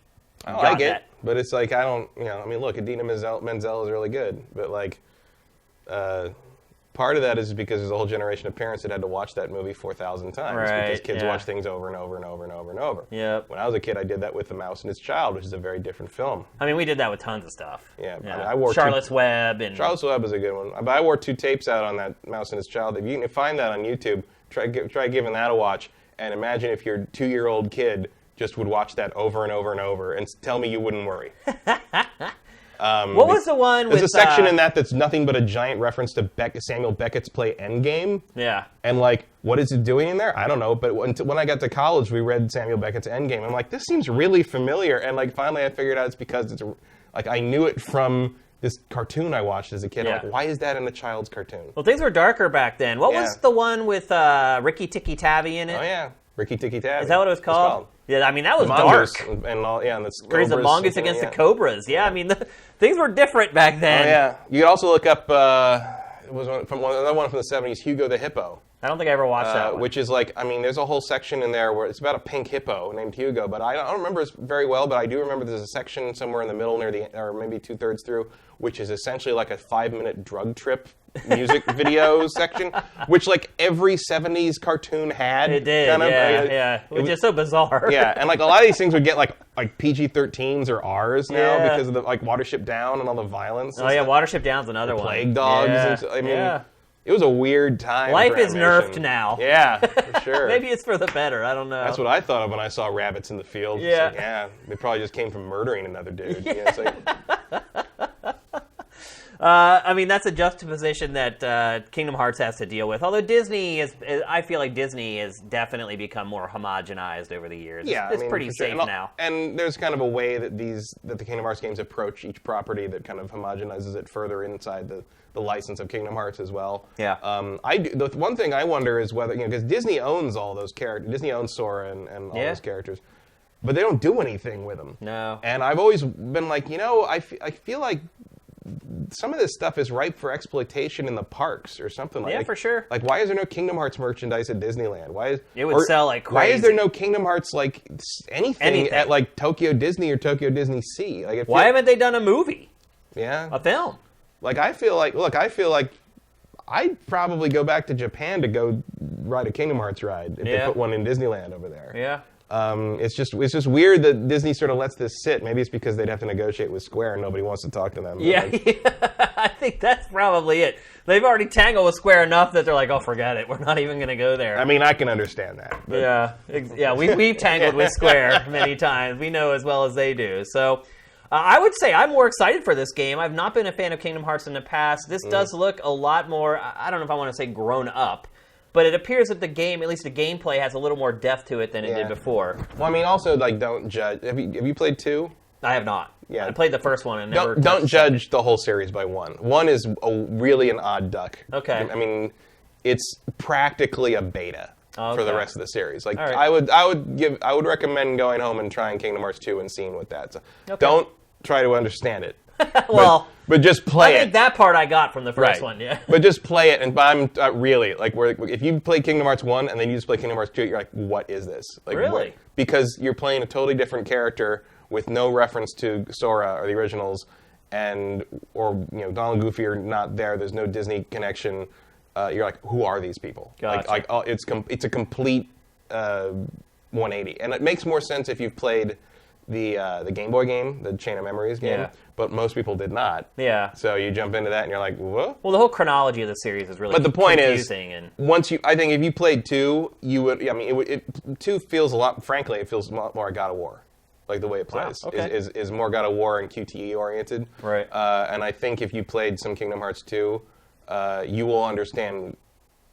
I got like it, that. but it's like, I don't, I mean, look, Idina Menzel is really good, but like, part of that is because there's a whole generation of parents that had to watch that movie 4,000 times because kids watch things over and over and over and over and over. Yep. When I was a kid, I did that with The Mouse and Its Child, which is a very different film. I mean, we did that with tons of stuff. Yeah. I mean, I wore Charlotte's Web and Charlotte's Web is a good one. But I wore 2 tapes out on that Mouse and Its Child. If you can find that on YouTube, try giving that a watch, and imagine if your 2-year-old kid just would watch that over and over and over and tell me you wouldn't worry. What was the one with... There's a section in that that's nothing but a giant reference to Samuel Beckett's play Endgame. Yeah. And, like, what is it doing in there? I don't know. But when I got to college, we read Samuel Beckett's Endgame. I'm like, this seems really familiar. And, like, finally I figured out it's because it's... Like, I knew it from this cartoon I watched as a kid. Yeah. I'm like, why is that in a child's cartoon? Well, things were darker back then. What was the one with Ricky Tikki Tavi in it? Oh, yeah. Ricky Tikki Tavi. Is that what it was called? Yeah, I mean, that was dark. And all, yeah, and the Crazy the mongoose against the cobras. Yeah, I mean, things were different back then. Oh, yeah. You could also look up, it was another one from the 70s, Hugo the Hippo. I don't think I ever watched that one. Which is like, I mean, there's a whole section in there where it's about a pink hippo named Hugo, but I don't remember it very well, but I do remember there's a section somewhere in the middle near the, or maybe 2/3 through, which is essentially like a 5-minute drug trip music video section, which like every 70s cartoon had. It did, kind of, yeah. Which is so bizarre. Yeah, and like a lot of these things would get like PG-13s or Rs now because of the like Watership Down and all the violence. Oh yeah, Watership Down's another one. Plague Dogs. Yeah. And, I mean, it was a weird time. Life for is animation. nerfed now. Yeah, for sure. Maybe it's for the better. I don't know. That's what I thought of when I saw rabbits in the field. Yeah. Like, yeah, they probably just came from murdering another dude. Yeah. It's like, I mean, that's a juxtaposition that Kingdom Hearts has to deal with. Although Disney I feel like Disney has definitely become more homogenized over the years. yeah, it's pretty safe now. And there's kind of a way that the Kingdom Hearts games approach each property that kind of homogenizes it further inside the license of Kingdom Hearts as well. Yeah. The one thing I wonder is whether, because Disney owns all those characters. Disney owns Sora and all those characters. But they don't do anything with them. No. And I've always been like, I feel like some of this stuff is ripe for exploitation in the parks or something like that. Yeah, for sure. Like, why is there no Kingdom Hearts merchandise at Disneyland? It would sell like crazy. Why is there no Kingdom Hearts, like, anything at, like, Tokyo Disney or Tokyo Disney Sea? Like, why haven't they done a movie? Yeah. A film? Like, I feel like I'd probably go back to Japan to go ride a Kingdom Hearts ride if they put one in Disneyland over there. Yeah. It's just weird that Disney sort of lets this sit. Maybe it's because they'd have to negotiate with Square and nobody wants to talk to them. Yeah, I think that's probably it. They've already tangled with Square enough that they're like, oh, forget it. We're not even going to go there. I mean, I can understand that. But. Yeah, we've tangled with Square many times. We know as well as they do. So I would say I'm more excited for this game. I've not been a fan of Kingdom Hearts in the past. This does look a lot more, I don't know if I want to say grown up, but it appears that the game, at least the gameplay, has a little more depth to it than it did before. Well, I mean, also, like, don't judge. Have you played 2? I have not. Yeah. I played the first one and never. Don't judge the whole series by 1. 1 is really an odd duck. Okay. I mean, it's practically a beta for the rest of the series. Like, right. I would recommend going home and trying Kingdom Hearts 2 and seeing what that's. Don't try to understand it. Well, but just play it. I think that part I got from the first one, yeah. But just play it, and I'm really, like, if you play Kingdom Hearts 1 and then you just play Kingdom Hearts 2, you're like, what is this? Like, really? Because you're playing a totally different character with no reference to Sora or the originals, or Donald and Goofy are not there. There's no Disney connection. You're like, who are these people? Gotcha. It's a complete 180, and it makes more sense if you've played the Game Boy game, the Chain of Memories game, but most people did not. Yeah. So you jump into that and you're like, what? Well, the whole chronology of the series is really But the point confusing. is, I think if you played 2, you would. I mean, 2 feels a lot. Frankly, it feels a lot more God of War, like the way it plays is more God of War and QTE oriented. Right. And I think if you played some Kingdom Hearts 2, you will understand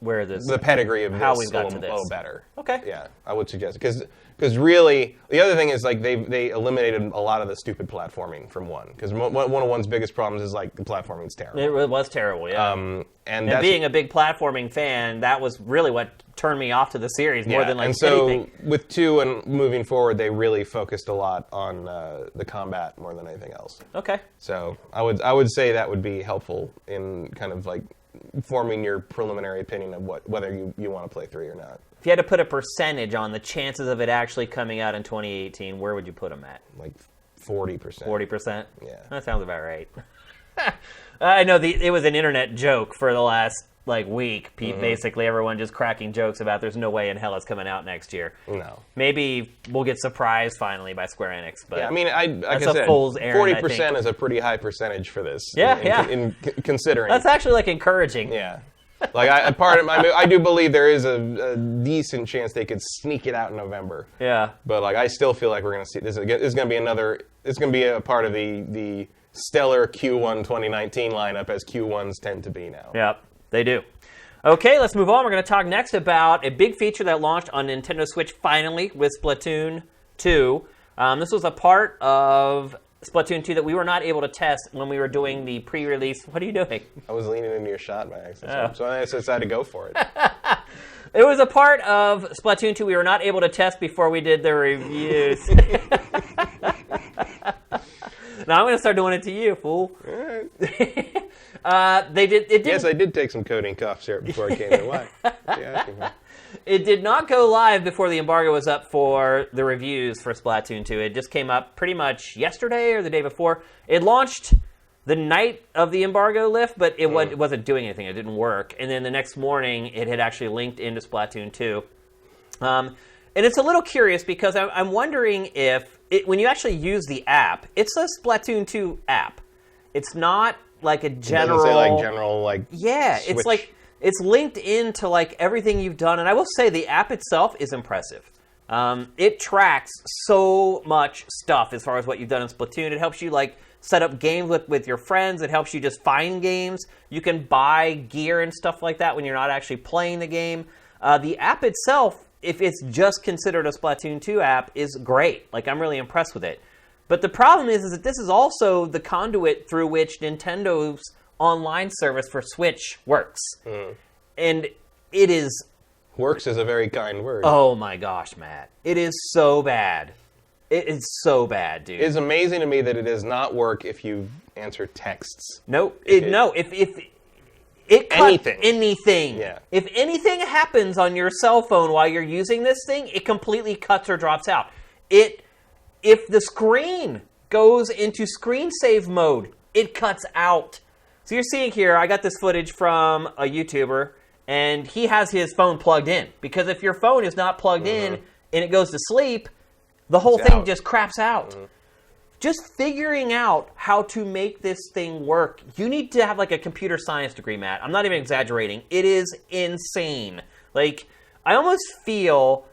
where this the pedigree of how this we've got a to this. little better. Okay. Yeah, I would suggest because really the other thing is like they eliminated a lot of the stupid platforming from 1 because one of 1's biggest problems is like the platforming is terrible. It was terrible, yeah. And being a big platforming fan, that was really what turned me off to the series more than like and so anything. with 2 and moving forward, they really focused a lot on the combat more than anything else. Okay. So I would say that would be helpful in kind of like forming your preliminary opinion of whether you want to play 3 or not. If you had to put a percentage on the chances of it actually coming out in 2018, where would you put them at? Like 40%. 40%? Yeah. That sounds about right. I know it was an internet joke for the last week. Basically, everyone just cracking jokes about there's no way in hell it's coming out next year. No. Maybe we'll get surprised finally by Square Enix. But yeah, I mean, like that's I said, fool's errand, 40% is a pretty high percentage for this. Yeah, in considering. That's actually encouraging. Yeah. Like I do believe there is a decent chance they could sneak it out in November. Yeah. But I still feel like we're going to see this is going to be another. It's going to be a part of the stellar Q1 2019 lineup as Q1s tend to be now. Yep, they do. Okay, let's move on. We're going to talk next about a big feature that launched on Nintendo Switch finally with Splatoon 2. This was a part of Splatoon 2 that we were not able to test when we were doing the pre-release. What are you doing? I was leaning into your shot by accident, so I decided to go for it. It was a part of Splatoon 2 we were not able to test before we did the reviews. Now I'm going to start doing it to you, fool. All right. Yes, I did take some codeine cough syrup before I came in. Why? Yeah, it did not go live before the embargo was up for the reviews for Splatoon 2. It just came up pretty much yesterday or the day before. It launched the night of the embargo lift, but it wasn't doing anything. It didn't work. And then the next morning, it had actually linked into Splatoon 2. And it's a little curious because I'm wondering if, when you actually use the app, it's a Splatoon 2 app. It's not like a general... It doesn't say general, Yeah, Switch. It's linked into everything you've done. And I will say the app itself is impressive. It tracks so much stuff as far as what you've done in Splatoon. It helps you set up games with your friends. It helps you just find games. You can buy gear and stuff like that when you're not actually playing the game. The app itself, if it's just considered a Splatoon 2 app, is great. I'm really impressed with it. But the problem is that this is also the conduit through which Nintendo's online service for Switch works. And it is... Works is a very kind word. Oh my gosh, Matt. It is so bad. It is so bad, dude. It's amazing to me that it does not work if you answer texts. Nope. If it cuts anything. Yeah. If anything happens on your cell phone while you're using this thing, it completely cuts or drops out. If the screen goes into screen save mode, it cuts out. So you're seeing here, I got this footage from a YouTuber, and he has his phone plugged in. Because if your phone is not plugged in and it goes to sleep, the whole thing just craps out. Just figuring out how to make this thing work. You need to have a computer science degree, Matt. I'm not even exaggerating. It is insane. I almost feel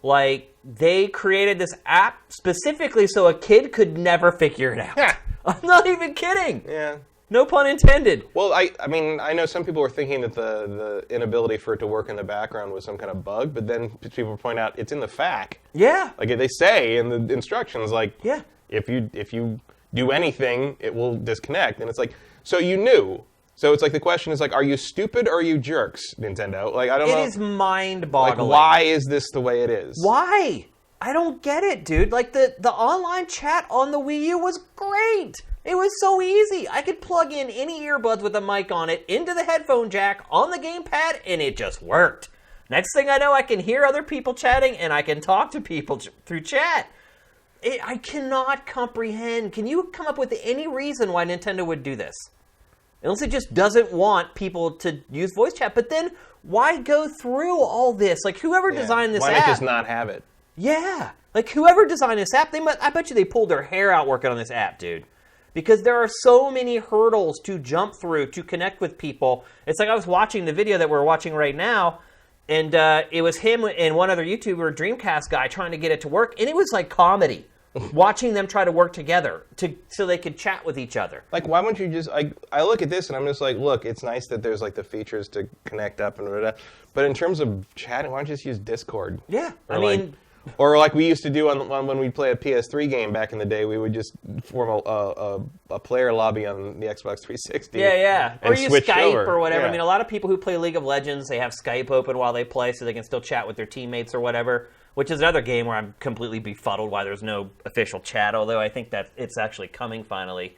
like they created this app specifically so a kid could never figure it out. I'm not even kidding. Yeah. No pun intended. Well, I mean, I know some people were thinking that the inability for it to work in the background was some kind of bug, but then people point out it's in the FAQ. Yeah. They say in the instructions, yeah. if you do anything, it will disconnect. And it's so you knew. So it's the question is are you stupid or are you jerks, Nintendo? I don't know. It is mind-boggling. Why is this the way it is? Why? I don't get it, dude. The online chat on the Wii U was great. It was so easy. I could plug in any earbuds with a mic on it into the headphone jack on the gamepad, and it just worked. Next thing I know, I can hear other people chatting, and I can talk to people through chat. I cannot comprehend. Can you come up with any reason why Nintendo would do this? Unless it just doesn't want people to use voice chat. But then, why go through all this? Whoever designed this app... Why not just not have it? Yeah. Whoever designed this app, I bet you they pulled their hair out working on this app, dude. Because there are so many hurdles to jump through to connect with people. It's I was watching the video that we're watching right now, and it was him and one other YouTuber, Dreamcast guy, trying to get it to work, and it was like comedy. watching them try to work together so they could chat with each other. Like, why wouldn't you just, like, I look at this and I'm just like, look, it's nice that there's, like, the features to connect up and whatever, but in terms of chatting, why don't you just use Discord? Yeah, Or I mean... Or like we used to do when we'd play a PS3 game back in the day, we would just form a player lobby on the Xbox 360. Yeah. Or use Skype over. or whatever. Yeah. I mean, a lot of people who play League of Legends, they have Skype open while they play so they can still chat with their teammates or whatever, which is another game where I'm completely befuddled why there's no official chat, although I think that it's actually coming finally.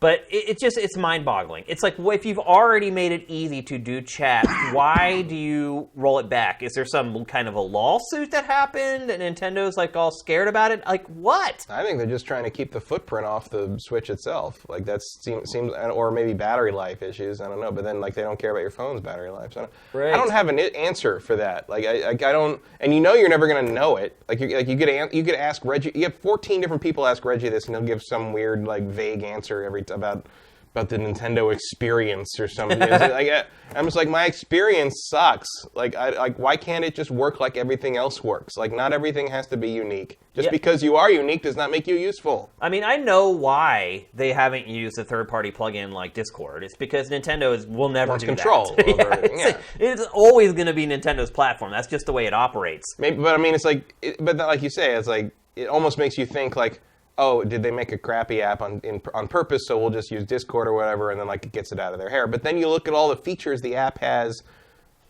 But it's mind-boggling. It's like, if you've already made it easy to do chat, why do you roll it back? Is there some kind of a lawsuit that happened and Nintendo's like all scared about it? Like, what? I think they're just trying to keep the footprint off the Switch itself. Like, that seems, or maybe battery life issues. I don't know. But then, like, they don't care about your phone's battery life. So I don't have an answer for that. Like, I don't, and you know you're never going to know it. Like, you could ask Reggie. You have 14 different people ask Reggie this, and he'll give some weird, like, vague answer about the Nintendo experience or something. I'm just like, my experience sucks. Like, why can't it just work like everything else works? Like, not everything has to be unique. Just because you are unique does not make you useful. I mean, I know why they haven't used a third-party plugin like Discord. It's because Nintendo will never wants do control that. over everything. It's always going to be Nintendo's platform. That's just the way it operates. Maybe, but I mean, it's like, like you say, it's like, it almost makes you think like, oh, did they make a crappy app on purpose, so we'll just use Discord or whatever, and then like it gets it out of their hair. But then you look at all the features the app has,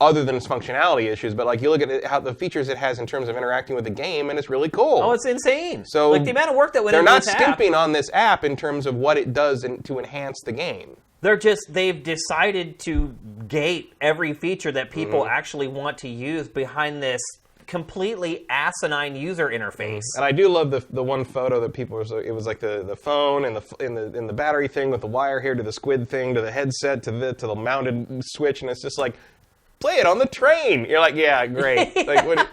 other than its functionality issues, but like you look at how the features it has in terms of interacting with the game, and it's really cool. Oh, it's insane. So like the amount of work that went into this app. They're not skimping on this app in terms of what it does to enhance the game. They've decided to gate every feature that people actually want to use behind this completely asinine user interface. And I do love the one photo that people it was like the phone and the battery thing with the wire here to the squid thing to the headset to the mounted Switch, and it's just like, play it on the train. You're like, yeah, great. Like,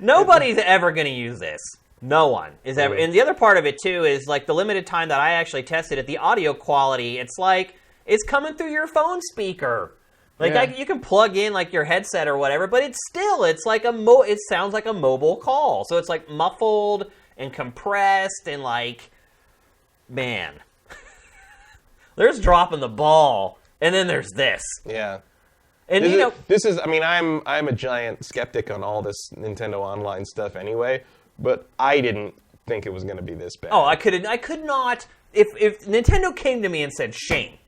nobody's ever going to use this. No one is ever. And the other part of it too is like the limited time that I actually tested it, the audio quality. It's like it's coming through your phone speaker. Like you can plug in like your headset or whatever, but it's like it sounds like a mobile call. So it's like muffled and compressed and like, man, there's dropping the ball, and then there's this. Yeah. And this is. I mean, I'm a giant skeptic on all this Nintendo Online stuff anyway, but I didn't think it was going to be this bad. Oh, I could not. If Nintendo came to me and said, Shane,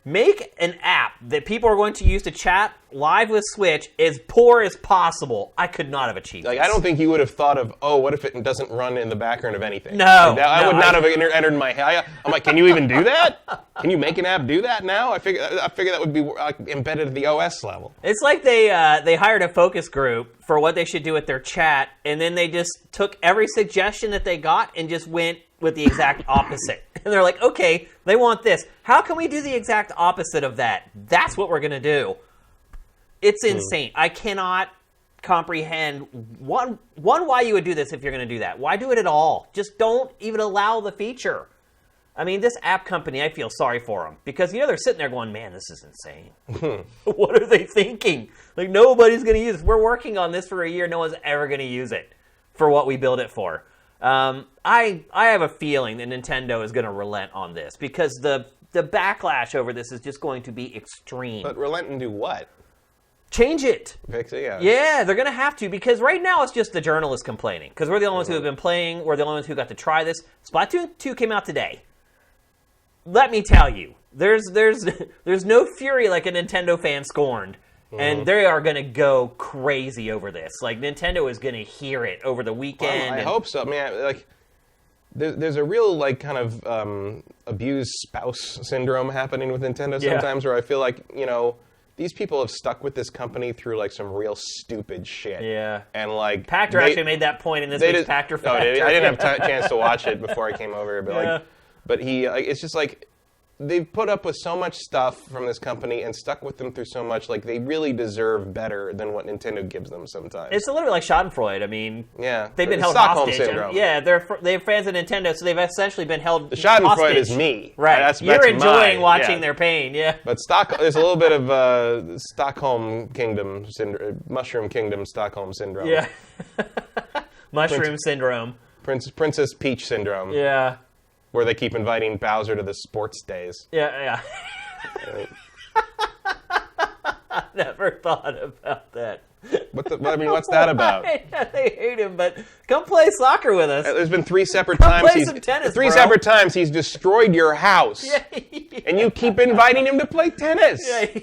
make an app that people are going to use to chat live with Switch as poor as possible, I could not have achieved Like, this. I don't think you would have thought of, oh, what if it doesn't run in the background of anything? No. I would not have entered in my head. I'm like, can you even do that? Can you make an app do that now? I figure that would be embedded at the OS level. It's like they hired a focus group for what they should do with their chat, and then they just took every suggestion that they got and just went with the exact opposite. And they're like, okay, they want this. How can we do the exact opposite of that? That's what we're going to do. It's insane. I cannot comprehend, one, why you would do this if you're going to do that. Why do it at all? Just don't even allow the feature. I mean, this app company, I feel sorry for them. Because, they're sitting there going, man, this is insane. What are they thinking? Like, nobody's going to use this. We're working on this for a year. No one's ever going to use it for what we build it for. I have a feeling that Nintendo is going to relent on this because the backlash over this is just going to be extreme. But relent and do what? Change it. Fix it, yeah. Yeah, they're going to have to because right now it's just the journalists complaining because we're the only ones who have been playing. We're the only ones who got to try this. Splatoon 2 came out today. Let me tell you, there's no fury like a Nintendo fan scorned. And they are going to go crazy over this. Like, Nintendo is going to hear it over the weekend. Well, I hope so. I mean, there's a real, like, kind of abused spouse syndrome happening with Nintendo sometimes where I feel like, these people have stuck with this company through, like, some real stupid shit. Yeah. And, like... Pactor actually made that point in this week's Pactor Factor. I didn't have a chance to watch it before I came over, but, but he... it's just, like... They've put up with so much stuff from this company and stuck with them through so much. Like, they really deserve better than what Nintendo gives them sometimes. It's a little bit like Schadenfreude. I mean, they've been held Stockholm hostage. Syndrome. They're fans of Nintendo, so they've essentially been held The Schadenfreude hostage. is me. Right. You're enjoying watching their pain, But there's a little bit of Stockholm Kingdom syndrome, Mushroom Kingdom Stockholm Syndrome. Yeah. Mushroom Syndrome. Princess Peach syndrome. Yeah. Where they keep inviting Bowser to the sports days. Yeah. I never thought about that. What's that about? They hate him, but come play soccer with us. There's been 3 separate times play some tennis, bro. separate times he's destroyed your house. Yeah. And you keep inviting him to play tennis. Yeah.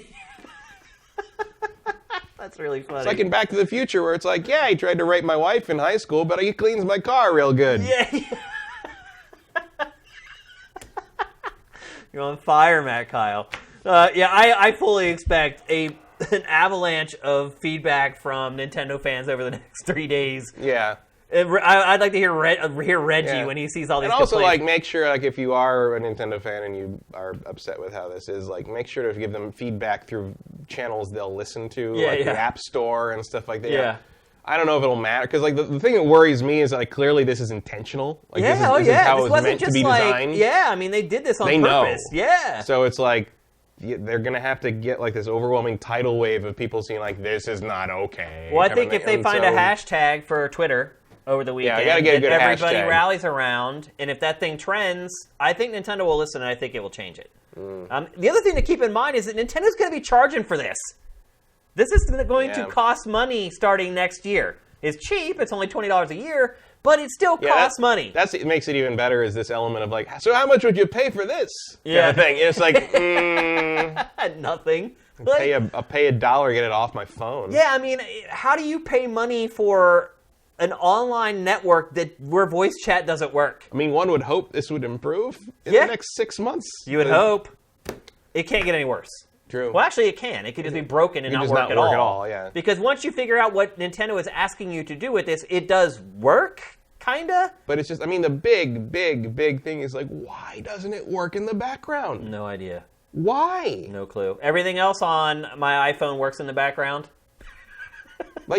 That's really funny. It's like in Back to the Future where it's like, yeah, he tried to rape my wife in high school, but he cleans my car real good. Yeah. You're on fire, Matt Kyle. I fully expect an avalanche of feedback from Nintendo fans over the next 3 days. Yeah. I'd like to hear Reggie when he sees all these complaints. And also, complaints. make sure, if you are a Nintendo fan and you are upset with how this is, make sure to give them feedback through channels they'll listen to, the App Store and stuff like that. Yeah. I don't know if it'll matter, because the thing that worries me is clearly this is intentional. This is how it was meant to be designed. Yeah, I mean, they did this on purpose. Know. Yeah. So it's they're going to have to get this overwhelming tidal wave of people seeing this is not okay. Well, I think if they find a hashtag for Twitter over the weekend, gotta get a good everybody hashtag. rallies around, and if that thing trends, I think Nintendo will listen, and I think it will change it. The other thing to keep in mind is that Nintendo's going to be charging for this. This is going to cost money starting next year. It's cheap. It's only $20 a year, but it still costs money. It makes it even better is this element of so how much would you pay for this kind of thing? It's nothing. I'll pay $1, get it off my phone. Yeah, I mean, how do you pay money for an online network where voice chat doesn't work? I mean, one would hope this would improve in the next 6 months. You would hope. It can't get any worse. True. Well, actually, it can. It could just be broken and not work at all. Yeah. Because once you figure out what Nintendo is asking you to do with this, it does work, kinda. But it's just, the big thing is why doesn't it work in the background? No idea. Why? No clue. Everything else on my iPhone works in the background.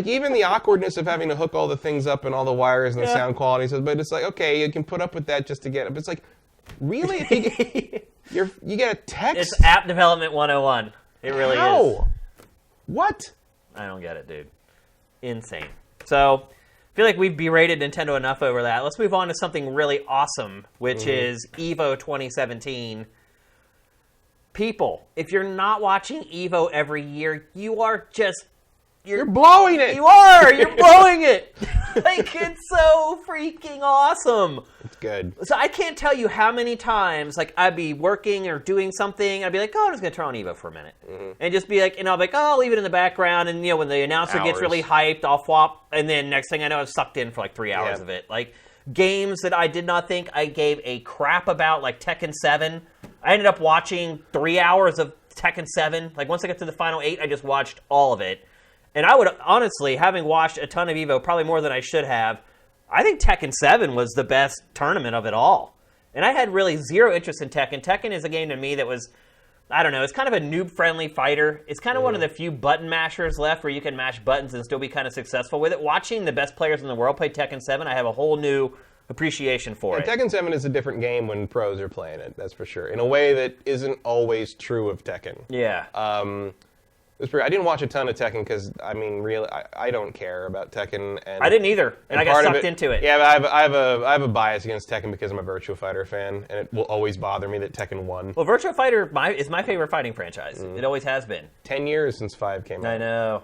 Even the awkwardness of having to hook all the things up and all the wires and the sound quality. But it's okay, you can put up with that just to get it. But it's really? If you get a text? It's app development 101. It really is. What? I don't get it, dude. Insane. So, I feel like we've berated Nintendo enough over that. Let's move on to something really awesome, which is EVO 2017. People, if you're not watching EVO every year, you are just... You're blowing it! You are! You're blowing it! It's so freaking awesome! It's good. So I can't tell you how many times, I'd be working or doing something, I'd be I'm just going to turn on EVO for a minute. And just be and I'll be I'll leave it in the background, and, when the announcer gets really hyped, I'll flop, and then next thing I know, I've sucked in for 3 hours of it. Games that I did not think I gave a crap about, like Tekken 7. I ended up watching 3 hours of Tekken 7. Once I got to the final 8, I just watched all of it. And I would, honestly, having watched a ton of EVO, probably more than I should have, I think Tekken 7 was the best tournament of it all. And I had really zero interest in Tekken. Tekken is a game to me that was, I don't know, it's kind of a noob-friendly fighter. It's kind of one of the few button mashers left where you can mash buttons and still be kind of successful with it. Watching the best players in the world play Tekken 7, I have a whole new appreciation for it. Tekken 7 is a different game when pros are playing it, that's for sure. In a way that isn't always true of Tekken. Yeah. I didn't watch a ton of Tekken because, really, I don't care about Tekken. And I didn't either, and I got sucked into it. Yeah, but I have a bias against Tekken because I'm a Virtua Fighter fan, and it will always bother me that Tekken won. Well, Virtua Fighter is my favorite fighting franchise. It always has been. 10 years since 5 came out. I know.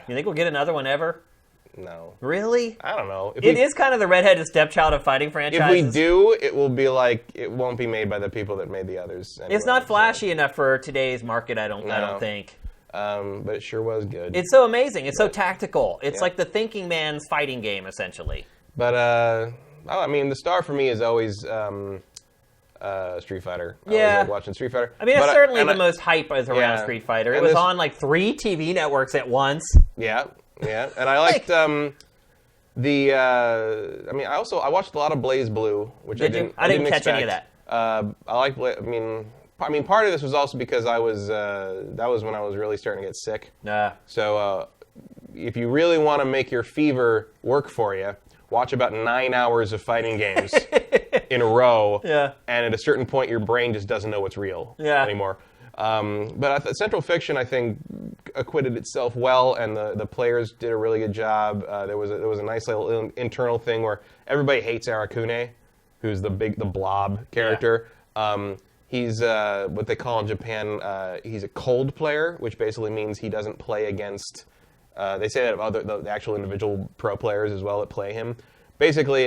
You think we'll get another one ever? No. Really? I don't know. It is kind of the redheaded stepchild of fighting franchises. If we do, it will be it won't be made by the people that made the others. Anyway, it's not flashy enough for today's market, I don't think. But it sure was good. It's so amazing. It's so tactical. It's like the thinking man's fighting game, essentially. But, the star for me is always Street Fighter. I always like watching Street Fighter. It's certainly the most hype is around Street Fighter. It was on 3 TV networks at once. Yeah. And I liked I watched a lot of Blaze Blue, which I didn't catch any of that. Part of this was also because that was when I was really starting to get sick. So if you really want to make your fever work for you, watch about 9 hours of fighting games in a row. Yeah. And at a certain point, your brain just doesn't know what's real anymore. But Central Fiction, I think, acquitted itself well, and the players did a really good job. There was a nice little internal thing where everybody hates Arakune, who's the blob character. Yeah. He's what they call in Japan. He's a cold player, which basically means he doesn't play against. They say that of the actual individual pro players as well that play him. Basically,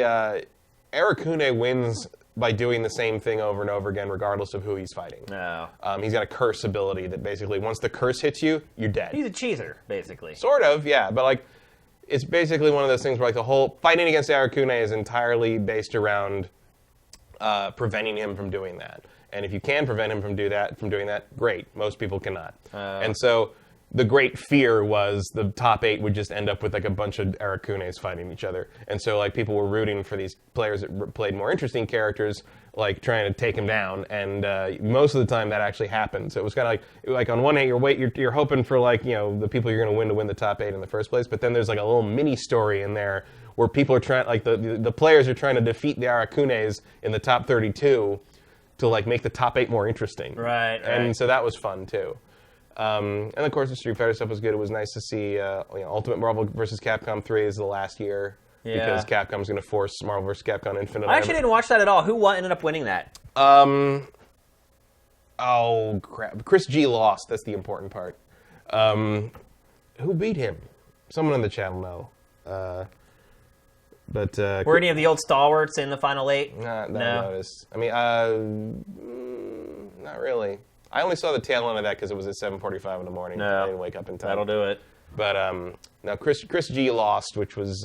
Arakune wins by doing the same thing over and over again, regardless of who he's fighting. No. He's got a curse ability that basically, once the curse hits you, you're dead. He's a cheeser, basically. Sort of, yeah. But like, it's basically one of those things where like the whole fighting against Arakune is entirely based around preventing him from doing that. And if you can prevent him from doing that, great. Most people cannot. And so the great fear was the top 8 would just end up with like a bunch of Arakunes fighting each other. And so like people were rooting for these players that played more interesting characters, like trying to take him down. And most of the time that actually happened. So it was kind of like on one hand you're hoping for like, you know, the people you're going to win the top 8 in the first place. But then there's like a little mini story in there where people are trying, like the players are trying to defeat the Arakunes in the top 32 to like make the top 8 more interesting. Right. And so that was fun too. And of course the Street Fighter stuff was good. It was nice to see Ultimate Marvel vs. Capcom 3 is the last year because Capcom's going to force Marvel vs. Capcom Infinite. I actually didn't watch that at all. Who ended up winning that? Oh crap! Chris G lost. That's the important part. Who beat him? Someone in the chat will know. But were any of the old stalwarts in the final 8? Not that I noticed. I mean, not really. I only saw the tail end of that because it was at 7:45 in the morning. No, I didn't wake up in time. That'll do it. But no, Chris G lost, which was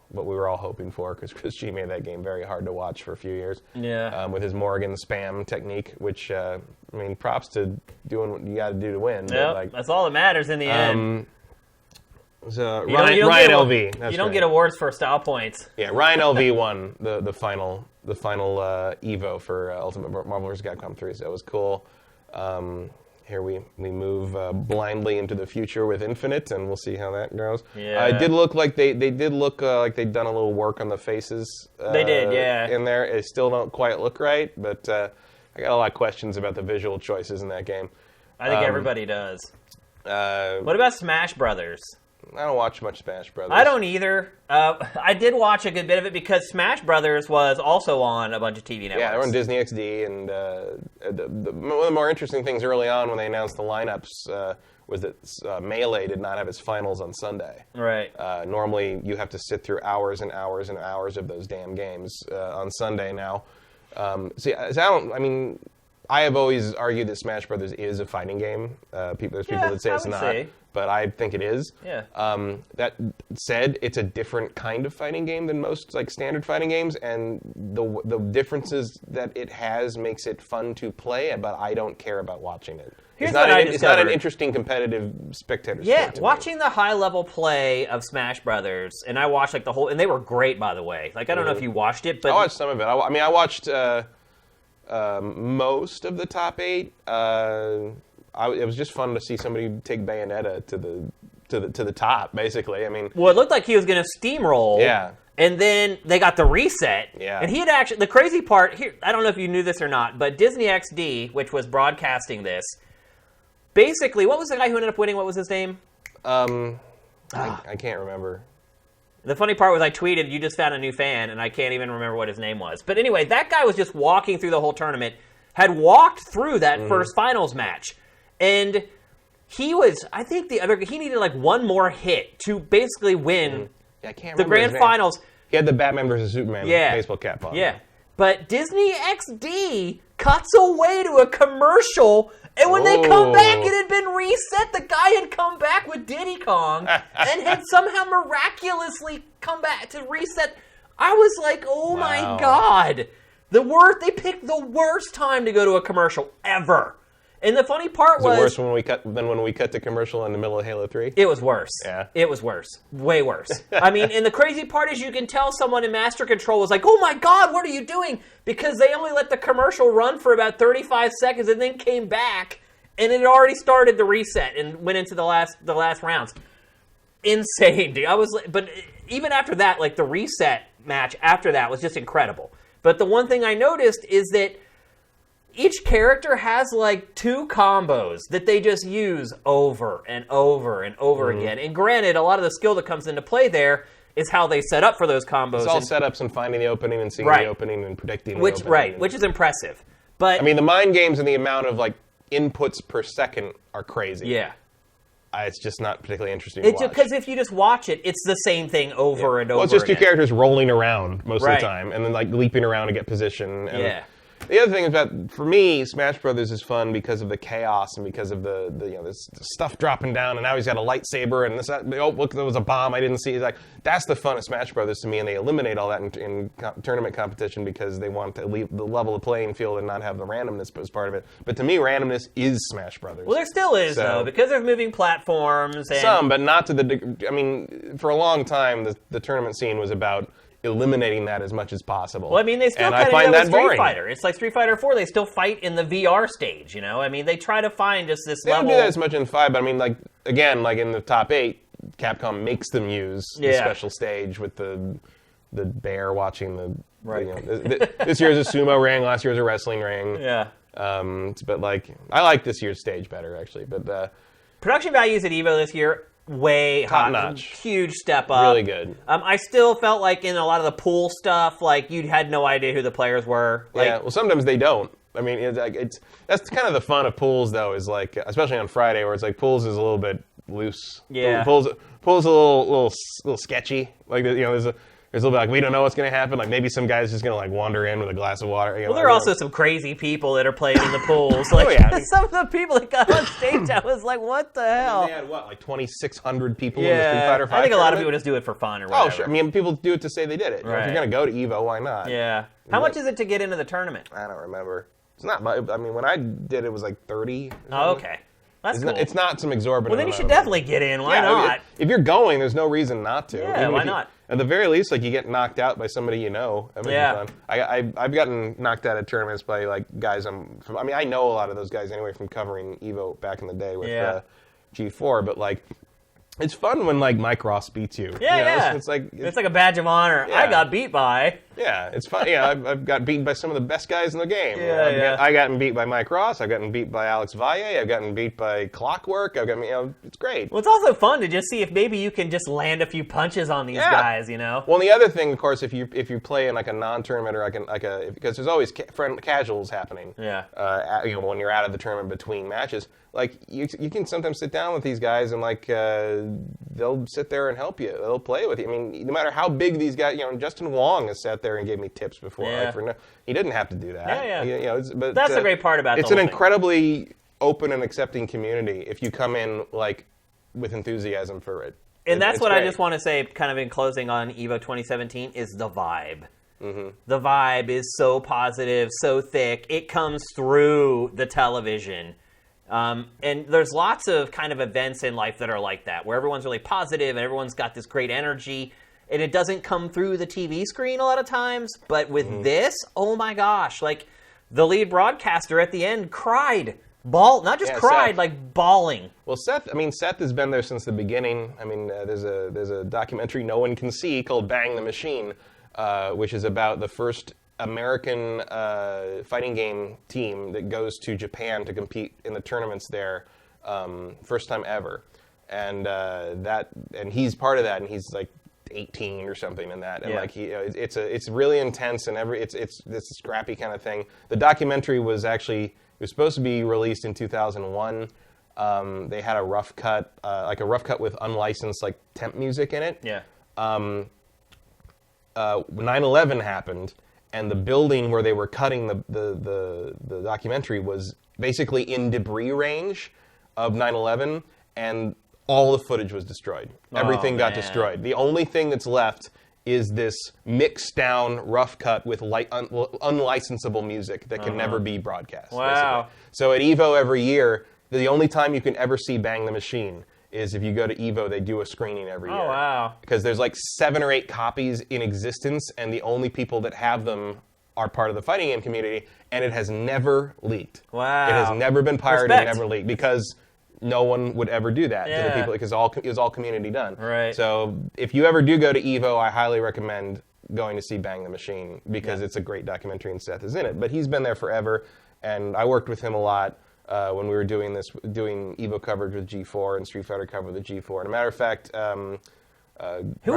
what we were all hoping for, because Chris G made that game very hard to watch for a few years. Yeah. With his Morgan spam technique, which I mean, props to doing what you got to do to win. Yeah, like, that's all that matters in the end. So Ryan LV. You don't get awards for style points. Yeah, Ryan LV won the final Evo for Ultimate Marvel vs. Capcom 3. So it was cool. Here we move blindly into the future with Infinite, and we'll see how that goes. Yeah. It did look like they did look like they'd done a little work on the faces. They did, yeah. In there, it still don't quite look right, but I got a lot of questions about the visual choices in that game. I think everybody does. What about Smash Brothers? I don't watch much Smash Brothers. I don't either. I did watch a good bit of it because Smash Brothers was also on a bunch of TV networks. Yeah, they were on Disney XD, and one of the more interesting things early on when they announced the lineups was that Melee did not have its finals on Sunday. Right. Normally, you have to sit through hours and hours and hours of those damn games on Sunday now. I have always argued that Smash Brothers is a fighting game. There's people that say it's not, but I think it is. Yeah. That said, it's a different kind of fighting game than most like standard fighting games, and the differences that it has makes it fun to play. But I don't care about watching it. It's not an interesting competitive spectator. Yeah, sport to watching the high level play of Smash Brothers, and I watched like the whole, and they were great, by the way. Like I don't know if you watched it, but I watched some of it. I watched most of the top 8. It was just fun to see somebody take Bayonetta to the top, basically. I mean, well, it looked like he was going to steamroll. Yeah. And then they got the reset. Yeah. And he had actually, the crazy part here, I don't know if you knew this or not, but Disney XD, which was broadcasting this, basically, what was the guy who ended up winning? What was his name? I can't remember. The funny part was I tweeted, you just found a new fan, and I can't even remember what his name was. But anyway, that guy was just walking through the whole tournament, had walked through that first finals match. And he was, I think he needed like one more hit to basically win I can't the remember grand finals. He had the Batman vs. Superman baseball cap on. Yeah. But Disney XD cuts away to a commercial, and when they come back, it had been reset. The guy had come back with Diddy Kong and had somehow miraculously come back to reset. I was like, oh my God. They picked the worst time to go to a commercial ever. And the funny part was... worse when we cut to commercial in the middle of Halo 3? It was worse. Yeah. It was worse. Way worse. I mean, and the crazy part is you can tell someone in Master Control was like, oh my God, what are you doing? Because they only let the commercial run for about 35 seconds and then came back, and it had already started the reset and went into the last rounds. Insane, dude. But even after that, like the reset match after that was just incredible. But the one thing I noticed is that each character has like 2 combos that they just use over and over and over again. And granted, a lot of the skill that comes into play there is how they set up for those combos. It's all setups and finding the opening and seeing the opening and predicting the opening. Right, which is impressive. But I mean, the mind games and the amount of like inputs per second are crazy. Yeah. It's just not particularly interesting to watch. Because if you just watch it, it's the same thing over and over. Well, it's just again. 2 characters rolling around most of the time, and then like leaping around to get position. And the other thing is that for me, Smash Brothers is fun because of the chaos and because of the this stuff dropping down, and now he's got a lightsaber, and this. Oh, look, there was a bomb I didn't see. It's like that's the fun of Smash Brothers to me, and they eliminate all that in tournament competition because they want to leave the level the playing field and not have the randomness as part of it. But to me, randomness is Smash Brothers. Well, there still is though, because there's moving platforms. And some, but not to the. I mean, for a long time, the tournament scene was about eliminating that as much as possible. Well, I mean, they still kind of do that with Street Fighter. It's like Street Fighter 4. They still fight in the VR stage, you know? I mean, they try to find just this level. They don't do that as much in 5, but I mean, like, again, like in the top 8, Capcom makes them use the special stage with the bear watching the... Right. You know, this year's a sumo ring, last year's a wrestling ring. Yeah. But, like, I like this year's stage better, actually. But production values at EVO this year... way top hot, notch, huge step up, really good. I still felt like in a lot of the pool stuff, like you had no idea who the players were. Like, yeah, well, sometimes they don't. I mean, that's kind of the fun of pools, though, is like, especially on Friday, where it's like pools is a little bit loose. Yeah, pools a little sketchy. Like, you know, there's a little bit like, we don't know what's going to happen. Like, maybe some guy's just going to, like, wander in with a glass of water. You know, well, there are also some crazy people that are playing in the pools. Like, some of the people that got on stage, I was like, what the hell? I mean, they had, like 2,600 people in the Street Fighter 5 I think a lot of tournament? people just do it for fun or whatever. Oh, sure. I mean, people do it to say they did it. You know, if you're going to go to EVO, why not? Yeah. How much is it to get into the tournament? I don't remember. It's not much. I mean, when I did it was like 30. Oh, okay. That's cool. It's not some exorbitant. Well, then you should definitely get in. Why not? If you're going, there's no reason not to. Yeah, why not? At the very least, like, you get knocked out by somebody you know. That makes it fun. I've gotten knocked out at tournaments by like guys I mean, I know a lot of those guys anyway from covering EVO back in the day with G4, but like, it's fun when like Mike Ross beats you. Yeah, It's like a badge of honor. I got beat by. Yeah, it's fun. Yeah, I've got beaten by some of the best guys in the game. I gotten beat by Mike Ross. I've gotten beat by Alex Valle. I've gotten beat by Clockwork. It's great. Well, it's also fun to just see if maybe you can just land a few punches on these guys, you know? Well, and the other thing, of course, if you play in like a non-tournament or because there's always casuals happening. Yeah. When you're out of the tournament between matches, like you can sometimes sit down with these guys and like they'll sit there and help you. They'll play with you. I mean, no matter how big these guys, Justin Wong has sat there and gave me tips before. Yeah. He didn't have to do that. Yeah. But that's the great part about it's the whole an incredibly open and accepting community if you come in like with enthusiasm for it. And that's what I just want to say, kind of in closing on EVO 2017, is the vibe. Mm-hmm. The vibe is so positive, so thick. It comes through the television. And there's lots of kind of events in life that are like that, where everyone's really positive and everyone's got this great energy. And it doesn't come through the TV screen a lot of times. But with this, oh my gosh, like the lead broadcaster at the end cried. Not just cried, Seth. Like bawling. Well, Seth has been there since the beginning. I mean, there's a documentary no one can see called Bang the Machine, which is about the first American fighting game team that goes to Japan to compete in the tournaments there, first time ever. And he's part of that, and he's like 18 or something in that, and like it's really intense, and it's this scrappy kind of thing. The documentary was supposed to be released in 2001. They had a rough cut, with unlicensed like temp music in it. Yeah. 9/11 happened, and the building where they were cutting the documentary was basically in debris range of 9/11, and all the footage was destroyed. Everything got destroyed. The only thing that's left is this mixed down rough cut with unlicensable music that can never be broadcast. Wow. Basically. So at EVO every year, the only time you can ever see Bang the Machine is if you go to EVO, they do a screening every year. Oh, wow. Because there's like 7 or 8 copies in existence, and the only people that have them are part of the fighting game community, and it has never leaked. Wow. It has never been pirated and never leaked, because no one would ever do that to the people, because it was all community done. Right. So if you ever do go to EVO, I highly recommend going to see Bang the Machine, because it's a great documentary and Seth is in it. But he's been there forever. and I worked with him a lot when we were doing Evo coverage with G4 and Street Fighter coverage with G4. And a matter of fact, who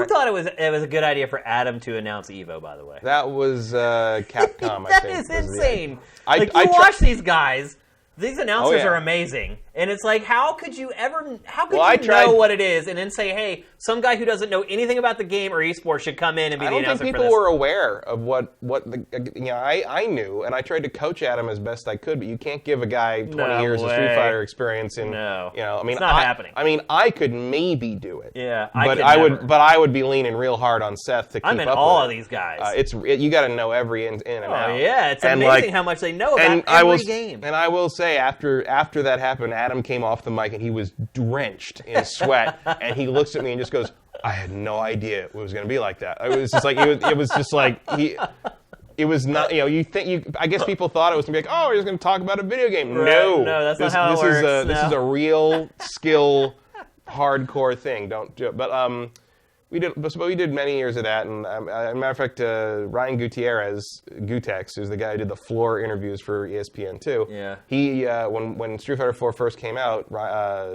thought it was a good idea for Adam to announce Evo? By the way, that was Capcom. I think that is insane. I watch these guys. These announcers yeah. are amazing, and it's like, how could you tried- know what it is, and then say, hey, some guy who doesn't know anything about the game or esports should come in and be the announcer for this? I don't think people were aware of what I knew, and I tried to coach Adam as best I could, but you can't give a guy 20 years of Street Fighter experience and it's not happening. I mean, I could maybe do it. Yeah, but I would be leaning real hard on Seth to keep up with it. I'm in awe of these guys. You got to know every in and out. Oh yeah, it's amazing how much they know about every game. And I will say, after that happened, Adam came off the mic and he was drenched in sweat, and he looks at me and just goes, "I had no idea it was going to be like that." It was just like it was not. I guess people thought it was going to be like, "Oh, we're just going to talk about a video game." Right. No, that's not how it works. This is a real skill, hardcore thing. Don't do it. But we did many years of that, and as a matter of fact, Ryan Gutierrez, Gutex, who's the guy who did the floor interviews for ESPN2. Yeah. He when Street Fighter 4 first came out,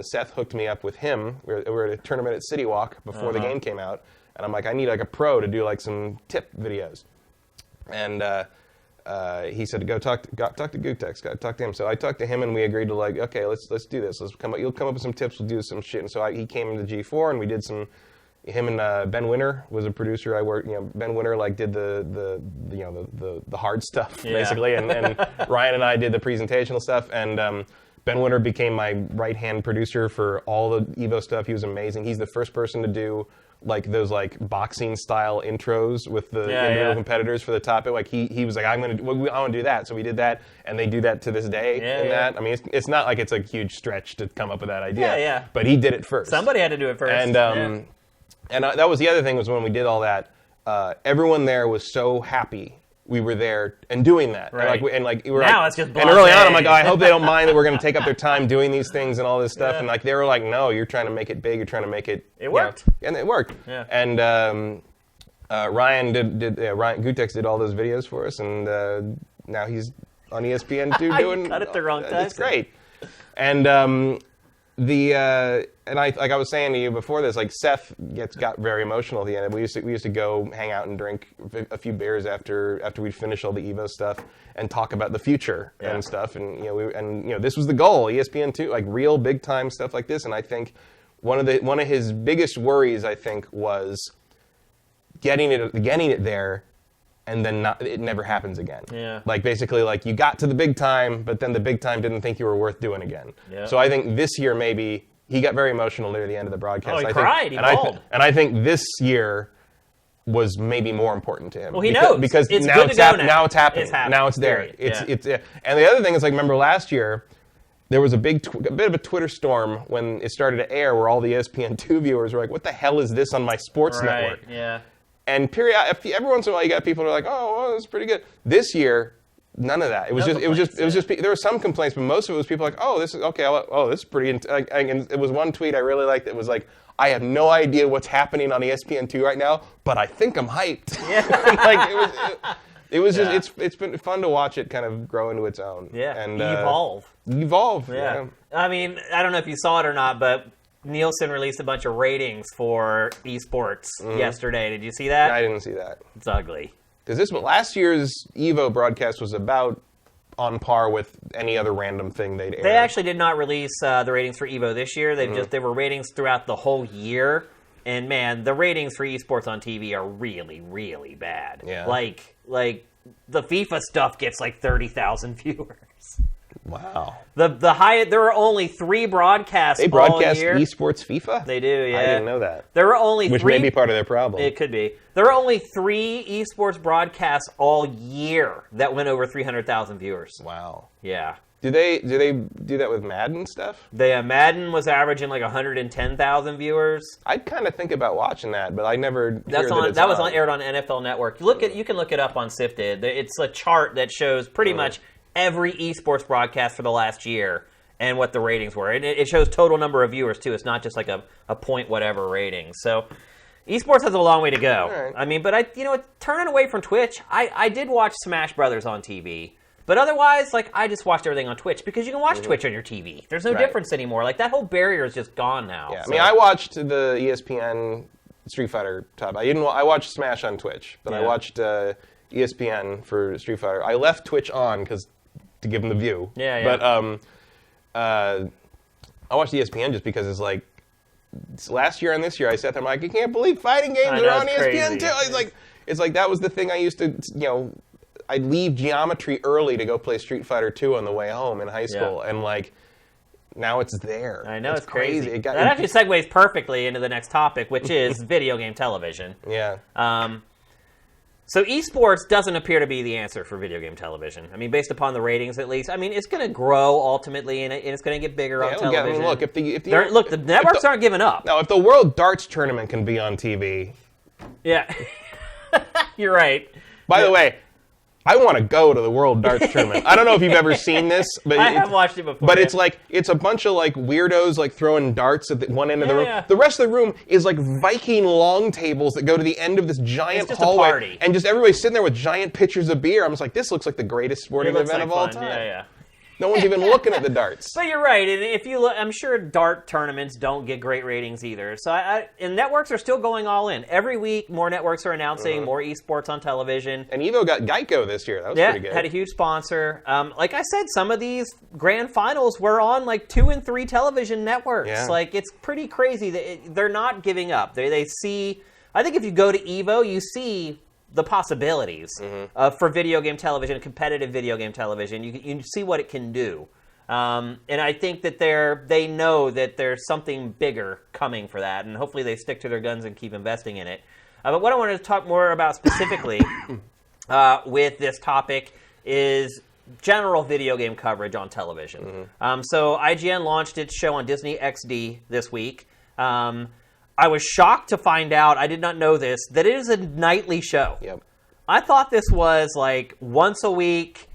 Seth hooked me up with him. We were at a tournament at City Walk before the game came out, and I'm like, I need like a pro to do like some tip videos, and he said, go talk to Gutex, go talk to him. So I talked to him, and we agreed to like, okay, let's do this. You'll come up with some tips. We'll do some shit. And so he came into G4, and we did some. Him and Ben Winter was a producer. I worked. Ben Winter like did the hard stuff basically, and Ryan and I did the presentational stuff. And Ben Winter became my right-hand producer for all the Evo stuff. He was amazing. He's the first person to do like those like boxing style intros with the individual competitors for the topic. Like he was like, I want to do that. So we did that, and they do that to this day. That. I mean, it's not like it's a huge stretch to come up with that idea. Yeah. But he did it first. Somebody had to do it first. And and that was the other thing, was when we did all that, everyone there was so happy we were there and doing that. Right. And we were now like, it's just and early on I'm like, oh, I hope they don't mind that we're going to take up their time doing these things and all this stuff. And like they were like, no, you're trying to make it big. You're trying to make it. It worked. And it worked. Yeah. And Ryan Ryan Gutex did all those videos for us, and now he's on ESPN2 doing. Cut it the wrong time. It's great. And and I was saying to you before this, like Seth got very emotional at the end. We used to go hang out and drink a few beers after we'd finish all the Evo stuff and talk about the future and stuff. And this was the goal, ESPN2, like real big time stuff like this. And I think one of his biggest worries, I think, was getting it there. And then it never happens again. Yeah. Like basically, like you got to the big time, but then the big time didn't think you were worth doing again. Yeah. So I think this year maybe he got very emotional near the end of the broadcast. Oh, he cried. He bawled. And I think this year was maybe more important to him. Well, he knows because it's now good it's to go happening. now. Now it's happening. It's happening. Now it's there. Period. And the other thing is, like, remember last year, there was a bit of a Twitter storm when it started to air, where all the ESPN2 viewers were like, "What the hell is this on my sports network?" Yeah. And every once in a while, you got people who are like, "Oh, well, that's pretty good." This year, none of that. It was just. There were some complaints, but most of it was people like, "Oh, this is okay. Oh, this is pretty." And it was one tweet I really liked. It was like, "I have no idea what's happening on ESPN2 right now, but I think I'm hyped." Yeah. Like it was just. It's been fun to watch it kind of grow into its own. Yeah. And evolve. Yeah. I mean, I don't know if you saw it or not, but Nielsen released a bunch of ratings for esports yesterday. Did you see that? I didn't see that. It's ugly. Because last year's Evo broadcast was about on par with any other random thing they'd aired. They actually did not release the ratings for Evo this year. They were ratings throughout the whole year. And man, the ratings for esports on TV are really, really bad. Yeah. Like the FIFA stuff gets like 30,000 viewers. Wow. The highest. There are only 3 broadcasts. They broadcast all year. esports FIFA? They do, yeah. I didn't know that. There were only Which 3. may be part of their problem. It could be. There are only 3 esports broadcasts all year that went over 300,000 viewers. Wow. Yeah. Do they do that with Madden stuff? Madden was averaging like 110,000 viewers. I'd kind of think about watching that, but I never. That was aired on NFL Network. You can look it up on SIFTD. It's a chart that shows pretty much every esports broadcast for the last year and what the ratings were. And it shows total number of viewers too. It's not just like a point whatever rating. So esports has a long way to go. Right. I mean, but turning away from Twitch, I did watch Smash Brothers on TV. But otherwise, like, I just watched everything on Twitch because you can watch Twitch on your TV. There's no difference anymore. Like, that whole barrier is just gone now. Yeah, so. I mean, I watched the ESPN Street Fighter top. I watched Smash on Twitch, but I watched ESPN for Street Fighter. I left Twitch on to give them the view. Yeah. But I watched ESPN just because it's like last year and this year I sat there. I'm like, I can't believe fighting games are on ESPN too. It's like that was the thing I used to, I'd leave geometry early to go play Street Fighter 2 on the way home in high school, and like now it's there. I know, it's crazy. That actually segues perfectly into the next topic, which is video game television. Yeah. So esports doesn't appear to be the answer for video game television. I mean, based upon the ratings, at least. I mean, it's going to grow ultimately, and it's going to get bigger on television. Look, if the networks aren't giving up. No, if the World Darts Tournament can be on TV. Yeah. You're right. By the way, I want to go to the World Darts Tournament. I don't know if you've ever seen this, but I have watched it before. But it's a bunch of like weirdos like throwing darts at one end of the room. Yeah. The rest of the room is like Viking long tables that go to the end of this giant hallway, a party. And just everybody's sitting there with giant pitchers of beer. I'm just like, this looks like the greatest sporting event of all time. Yeah. No one's even looking at the darts. But you're right, and if you look, I'm sure dart tournaments don't get great ratings either. So and networks are still going all in. Every week, more networks are announcing more esports on television. And Evo got Geico this year. That was pretty good. Had a huge sponsor. Like I said, some of these grand finals were on like 2 and 3 television networks. Yeah. Like, it's pretty crazy that they're not giving up. They see. I think if you go to Evo, you see the possibilities for video game television, competitive video game television. You see what it can do. And I think that they know that there's something bigger coming for that, and hopefully they stick to their guns and keep investing in it. But what I wanted to talk more about specifically with this topic is general video game coverage on television. So IGN launched its show on Disney XD this week. I was shocked to find out, I did not know this, that it is a nightly show. Yep. I thought this was like once a week.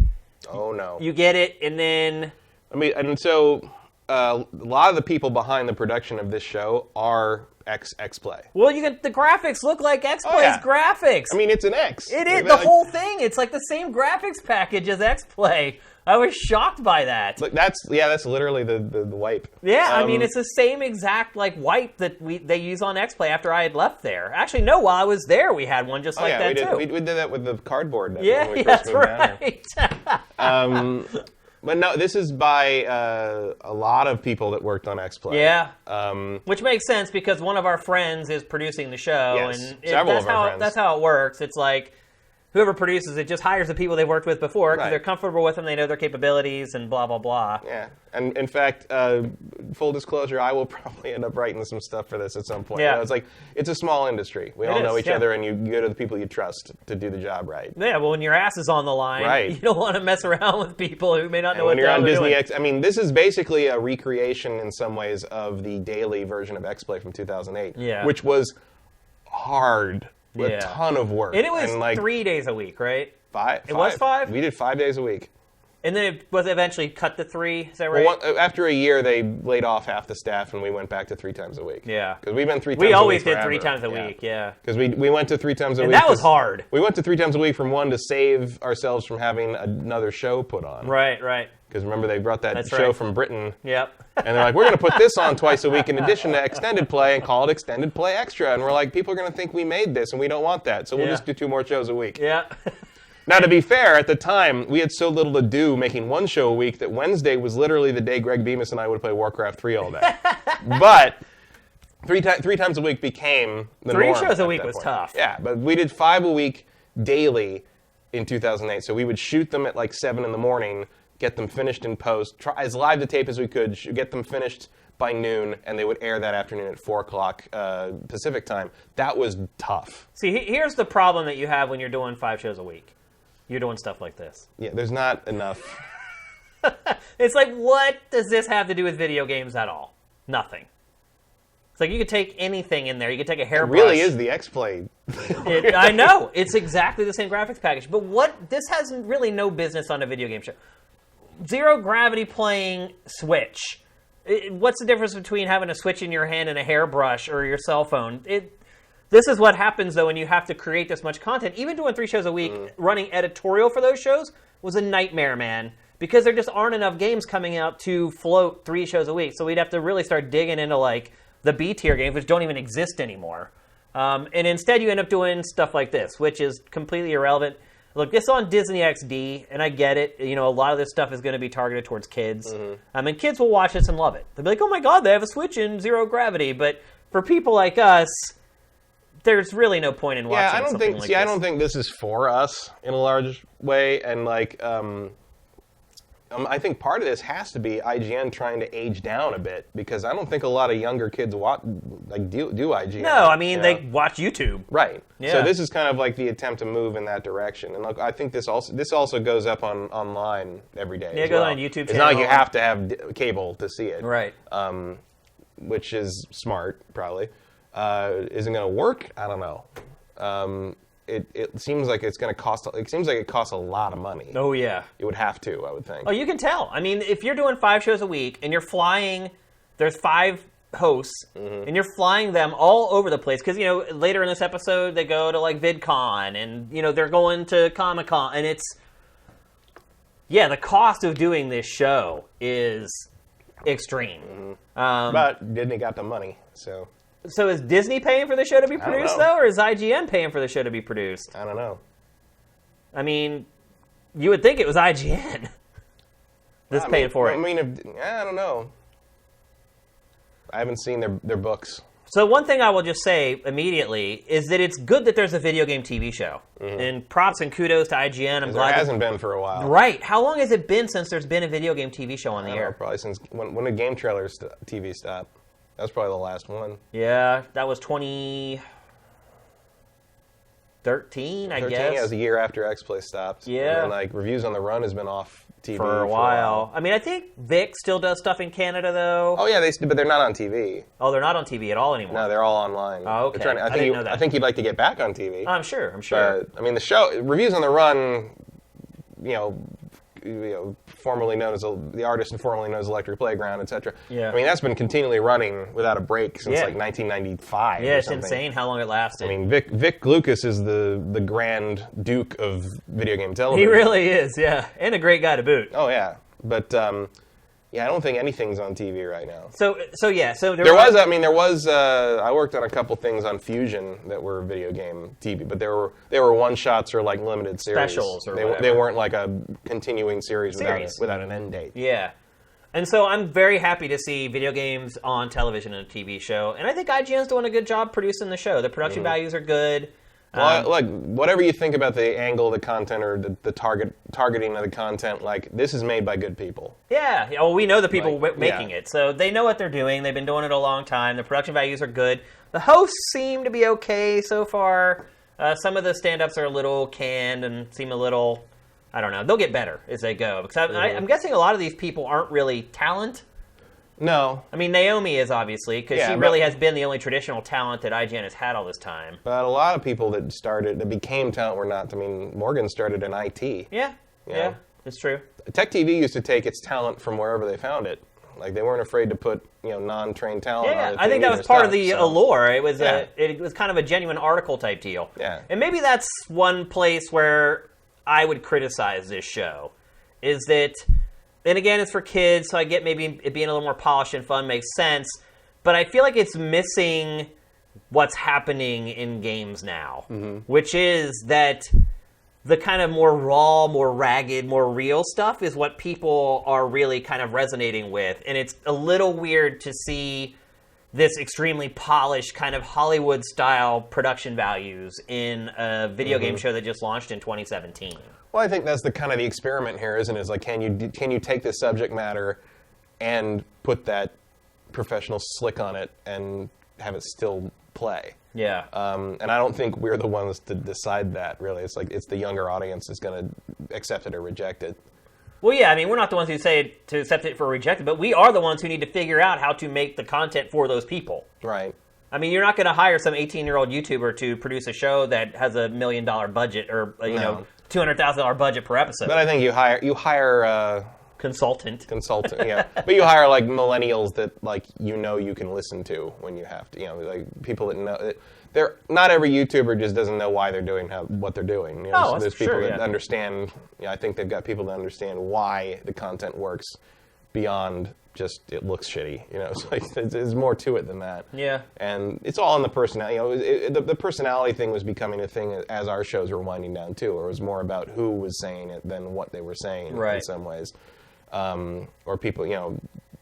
Oh, no. You get it, and then... I mean, and so a lot of the people behind the production of this show are X-Play. Well, the graphics look like X-Play's graphics. I mean, it's an X. It is, the whole thing. It's like the same graphics package as X-Play. I was shocked by that. Look, that's literally the wipe. Yeah, I mean, it's the same exact like wipe that they use on X-Play after I had left there. Actually, no, while I was there, we had one just like that too. We did that with the cardboard. When we first moved down. But no, this is by a lot of people that worked on X-Play. Yeah, which makes sense because one of our friends is producing the show, and that's how it works. It's like whoever produces it just hires the people they've worked with before because they're comfortable with them, they know their capabilities, and blah, blah, blah. Yeah, and in fact, full disclosure, I will probably end up writing some stuff for this at some point. Yeah. It's a small industry. We all know each other, and you go to the people you trust to do the job right. Yeah, well, when your ass is on the line, you don't want to mess around with people who may not know what they're doing. When you're on Disney X, I mean, this is basically a recreation in some ways of the daily version of X-Play from 2008, which was hard. A ton of work. And it was 3 days a week, right? Five. It was 5? We did 5 days a week. And then it was eventually cut to 3, is that right? Well, after a year, they laid off half the staff, and we went back to 3 times a week. Yeah. Because we've been 3 times a week. We always did 3 times a week, Because we went to 3 times a week. And that was hard. We went to 3 times a week from one to save ourselves from having another show put on. Right. Because remember, they brought that show from Britain. Yep. And they're like, we're going to put this on twice a week in addition to Extended Play and call it Extended Play Extra. And we're like, people are going to think we made this, and we don't want that. So we'll just do 2 more shows a week. Yeah. Now, to be fair, at the time, we had so little to do making 1 show a week that Wednesday was literally the day Greg Bemis and I would play Warcraft 3 all day. But 3 times a week became the norm. 3 shows a week was tough. Yeah, but we did 5 a week daily in 2008. So we would shoot them at like 7 in the morning, get them finished in post, try as live to tape as we could, get them finished by noon, and they would air that afternoon at 4 o'clock Pacific time. That was tough. See, here's the problem that you have when you're doing 5 shows a week. You're doing stuff like this. Yeah, there's not enough. It's like, what does this have to do with video games at all? Nothing. It's like you could take anything in there. You could take a hairbrush. It really is the X-Play. I know. It's exactly the same graphics package. But this has really no business on a video game show. Zero gravity playing Switch. What's the difference between having a Switch in your hand and a hairbrush or your cell phone? This is what happens, though, when you have to create this much content. Even doing 3 shows a week, running editorial for those shows was a nightmare, man, because there just aren't enough games coming out to float 3 shows a week. So we'd have to really start digging into, like, the B-tier games, which don't even exist anymore. And instead you end up doing stuff like this, which is completely irrelevant. Look, it's on Disney XD, and I get it. You know, a lot of this stuff is going to be targeted towards kids. And kids will watch this and love it. They'll be like, oh my god, they have a Switch in Zero Gravity. But for people like us, there's really no point in watching something like this. I don't think this is for us in a large way. And, like, I think part of this has to be IGN trying to age down a bit, because I don't think a lot of younger kids do IGN. No, I mean, they watch YouTube. Right. Yeah. So this is kind of like the attempt to move in that direction. And look, I think this also goes up online every day. Yeah, it goes on a YouTube channel. It's not like you have to have cable to see it. Right. Which is smart, probably. Isn't going to work? I don't know. It seems like it's going to cost. It seems like it costs a lot of money. Oh yeah, it would have to. I would think. Oh, you can tell. I mean, if you're doing 5 shows a week and you're flying, there's 5 hosts, and you're flying them all over the place. Because later in this episode they go to like VidCon, and they're going to Comic-Con, and it's the cost of doing this show is extreme. But Disney got the money, so. So is Disney paying for the show to be produced, though, or is IGN paying for the show to be produced? I don't know. I mean, you would think it was IGN that's paying for it. I mean, I don't know. I haven't seen their books. So one thing I will just say immediately is that it's good that there's a video game TV show. And props and kudos to IGN. I'm glad there hasn't been for a while. Right. How long has it been since there's been a video game TV show on the air? Probably since when did Game Trailers TV stop? That was probably the last one. Yeah, that was 2013, I guess. Yeah, it was a year after X-Play stopped. Yeah. And then, Reviews on the Run has been off TV for a while. I mean, I think Vic still does stuff in Canada, though. Oh, yeah, but they're not on TV. Oh, they're not on TV at all anymore? No, they're all online. Oh, okay. I didn't know that. I think you'd like to get back on TV. I'm sure. But, I mean, the show, Reviews on the Run, formerly known as the artist and formerly known as Electric Playground, etc. Yeah. I mean, that's been continually running without a break since like 1995. Yeah, it's insane how long it lasted. I mean, Vic Lucas is the Grand Duke of video game television. He really is, yeah, and a great guy to boot. Oh yeah, but I don't think anything's on TV right now. So there was. I worked on a couple things on Fusion that were video game TV, but they were one shots or like limited series. Specials or whatever. They weren't like a continuing series. Without an end date. Yeah, and so I'm very happy to see video games on television in a TV show, and I think IGN's doing a good job producing the show. The production values are good. Well, like whatever you think about the angle of the content or the targeting of the content, like this is made by good people. Yeah, well, we know the people making it, so they know what they're doing. They've been doing it a long time. The production values are good. The hosts seem to be okay so far. Some of the stand-ups are a little canned and seem a little, I don't know. They'll get better as they go. Because I'm guessing a lot of these people aren't really talent. No. I mean, Naomi is obviously, because she really has been the only traditional talent that IGN has had all this time. But a lot of people that became talent were not. I mean, Morgan started in IT. Yeah, it's true. Tech TV used to take its talent from wherever they found it. Like, they weren't afraid to put, non-trained talent on it. I think that was part of the allure. It was it was kind of a genuine article type deal. Yeah. And maybe that's one place where I would criticize this show, is that... And again, it's for kids, so I get maybe it being a little more polished and fun makes sense. But I feel like it's missing what's happening in games now, which is that the kind of more raw, more ragged, more real stuff is what people are really kind of resonating with. And it's a little weird to see this extremely polished kind of Hollywood-style production values in a video game show that just launched in 2017. Well, I think that's the kind of the experiment here, isn't it? It's like, can you take this subject matter and put that professional slick on it and have it still play? Yeah. And I don't think we're the ones to decide that, really. It's like it's the younger audience that's going to accept it or reject it. Well, yeah, I mean, we're not the ones who say to accept it or reject it, but we are the ones who need to figure out how to make the content for those people. Right. I mean, you're not going to hire some 18-year-old YouTuber to produce a show that has $1 million budget or, $200,000 budget per episode. But I think you hire consultant, yeah. But you hire like millennials that you can listen to when you have to. Like people that know not every YouTuber just doesn't know why they're doing what they're doing. You know, there's people that understand. I think they've got people that understand why the content works beyond just it looks shitty. You know, it's like there's more to it than that. Yeah. And it's all in the personality. You know, the personality thing was becoming a thing as our shows were winding down too. Or it was more about who was saying it than what they were saying in some ways. Or people, you know,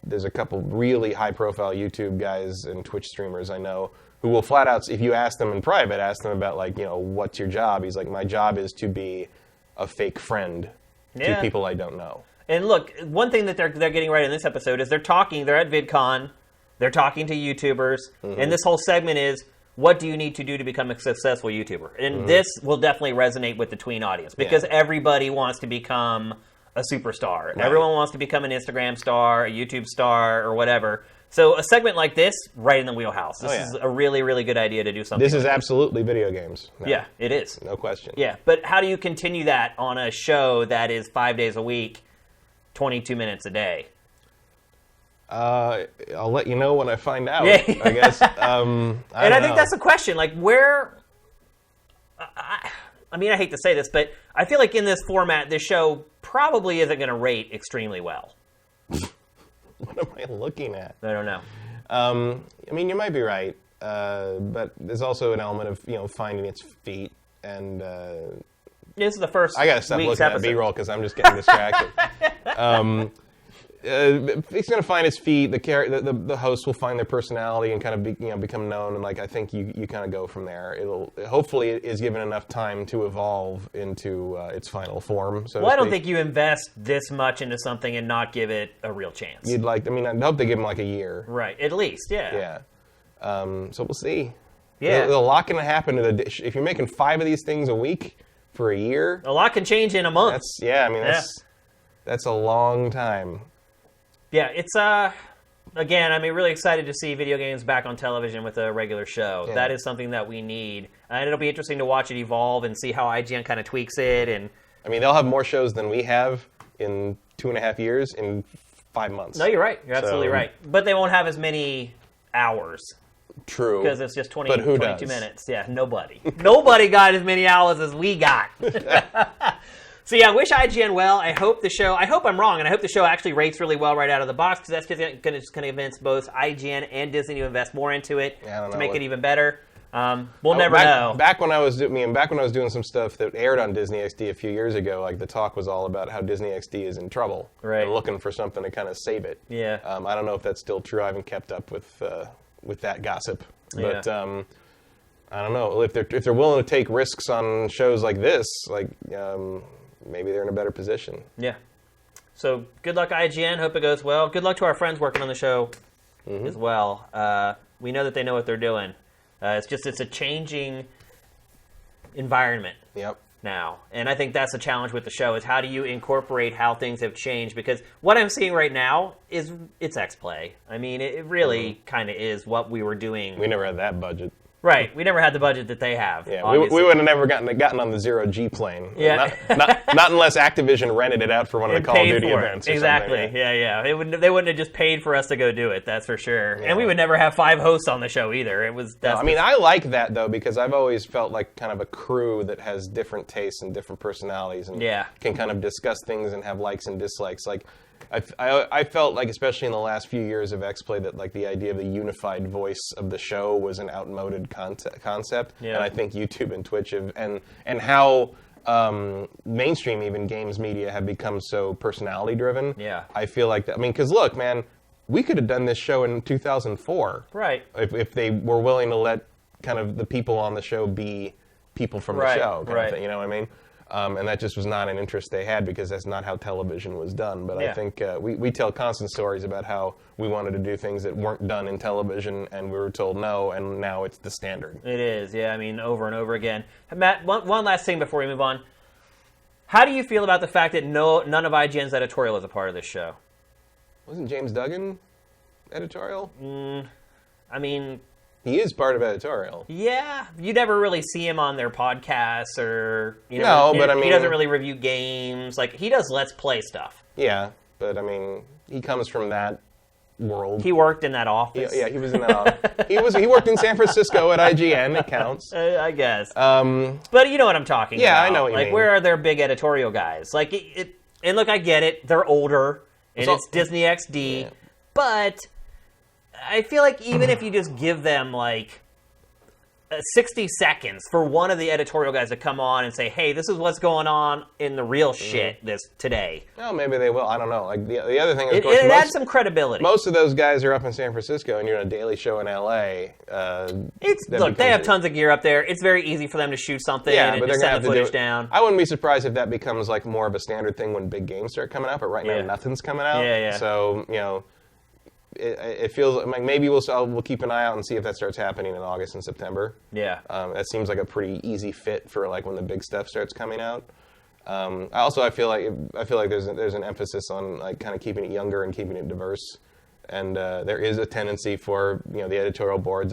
there's a couple really high-profile YouTube guys and Twitch streamers I know who will flat out, if you ask them in private, ask them about, like, you know, what's your job? He's like, my job is to be a fake friend to people I don't know. And look, one thing that they're getting right in this episode is they're at VidCon, they're talking to YouTubers, and this whole segment is, what do you need to do to become a successful YouTuber? And this will definitely resonate with the tween audience, because everybody wants to become a superstar. Right. Everyone wants to become an Instagram star, a YouTube star, or whatever. So a segment like this, right in the wheelhouse. This is a really, really good idea to do something. This is absolutely video games. No. Yeah, it is. No question. Yeah, but how do you continue that on a show that is 5 days a week, 22 minutes a day? I'll let you know when I find out, I guess. I think that's the question. Like, where... I mean, I hate to say this, but I feel like in this format, this show probably isn't going to rate extremely well. What am I looking at? I don't know. I mean, you might be right, but there's also an element of, you know, finding its feet, and this is the first. I gotta stop looking at B-roll because I'm just getting distracted. It's gonna find its feet. The host will find their personality and kind of become known, and like I think you kind of go from there. It'll hopefully it is given enough time to evolve into its final form. So I don't think you invest this much into something and not give it a real chance. I'd hope they give them like a year. Right, at least, yeah. So we'll see. Yeah. There's a lot can happen if you're making 5 of these things a week for a year. A lot can change in a month. That's a long time. Yeah, it's again, I'm really excited to see video games back on television with a regular show. Yeah. That is something that we need, and it'll be interesting to watch it evolve and see how IGN kind of tweaks it. And I mean, they'll have more shows than we have in 2.5 years in 5 months. No, you're right. You're absolutely right. But they won't have as many hours. True. Because it's just 22 minutes. Yeah, nobody. Nobody got as many hours as we got. So yeah, I wish IGN well. I hope I'm wrong, and I hope the show actually rates really well right out of the box, because that's going to convince both IGN and Disney to invest more into it to make it even better. We'll never know. Back when I was doing some stuff that aired on Disney XD a few years ago, like the talk was all about how Disney XD is in trouble and looking for something to kind of save it. Yeah. I don't know if that's still true. I haven't kept up with that gossip, but I don't know if they're willing to take risks on shows like this, like. Maybe they're in a better position. Yeah. So good luck, IGN. Hope it goes well. Good luck to our friends working on the show as well. We know that they know what they're doing. It's a changing environment now. And I think that's the challenge with the show, is how do you incorporate how things have changed? Because what I'm seeing right now it's X-Play. I mean, it really kind of is what we were doing. We never had that budget. Right, we never had the budget that they have. Yeah, we would have never gotten on the zero-G plane. Yeah, not unless Activision rented it out for one of the Call of Duty events. Exactly. Yeah. They wouldn't have just paid for us to go do it. That's for sure. Yeah. And we would never have 5 hosts on the show either. I like that though, because I've always felt like kind of a crew that has different tastes and different personalities, and can kind of discuss things and have likes and dislikes. Like, I felt like, especially in the last few years of X-Play, that like the idea of the unified voice of the show was an outmoded concept. Yeah. And I think YouTube and Twitch and how mainstream even games media have become so personality driven. Yeah. I feel like that. I mean, because look, man, we could have done this show in 2004. Right. If they were willing to let kind of the people on the show be people from the show, kind of thing, you know what I mean? And that just was not an interest they had, because that's not how television was done. But I think we tell constant stories about how we wanted to do things that weren't done in television, and we were told no, and now it's the standard. It is, yeah. I mean, over and over again. Matt, one last thing before we move on. How do you feel about the fact that none of IGN's editorial is a part of this show? Wasn't James Duggan editorial? I mean... He is part of editorial. Yeah, you never really see him on their podcasts, or he doesn't really review games. Like, he does Let's Play stuff. Yeah, but I mean, he comes from that world. He worked in that office. Yeah, he was in that office. He worked in San Francisco at IGN. It counts. I guess. But you know what I'm talking about. Yeah, I know what you mean. Where are their big editorial guys? Like, and look, I get it. They're older, and it's Disney XD. Yeah. But I feel like even if you just give them, like, 60 seconds for one of the editorial guys to come on and say, hey, this is what's going on in the real shit today. Well, maybe they will. I don't know. Like the other thing is, it adds some credibility. Most of those guys are up in San Francisco, and you're in a daily show in L.A. Look, they have tons of gear up there. It's very easy for them to shoot something and just send the footage down. I wouldn't be surprised if that becomes like more of a standard thing when big games start coming out, but right now nothing's coming out. Yeah. So, you know, it feels like maybe we'll keep an eye out and see if that starts happening in August and September. Yeah. That seems like a pretty easy fit for like when the big stuff starts coming out. I feel like there's an emphasis on like kind of keeping it younger and keeping it diverse, and there is a tendency for the editorial boards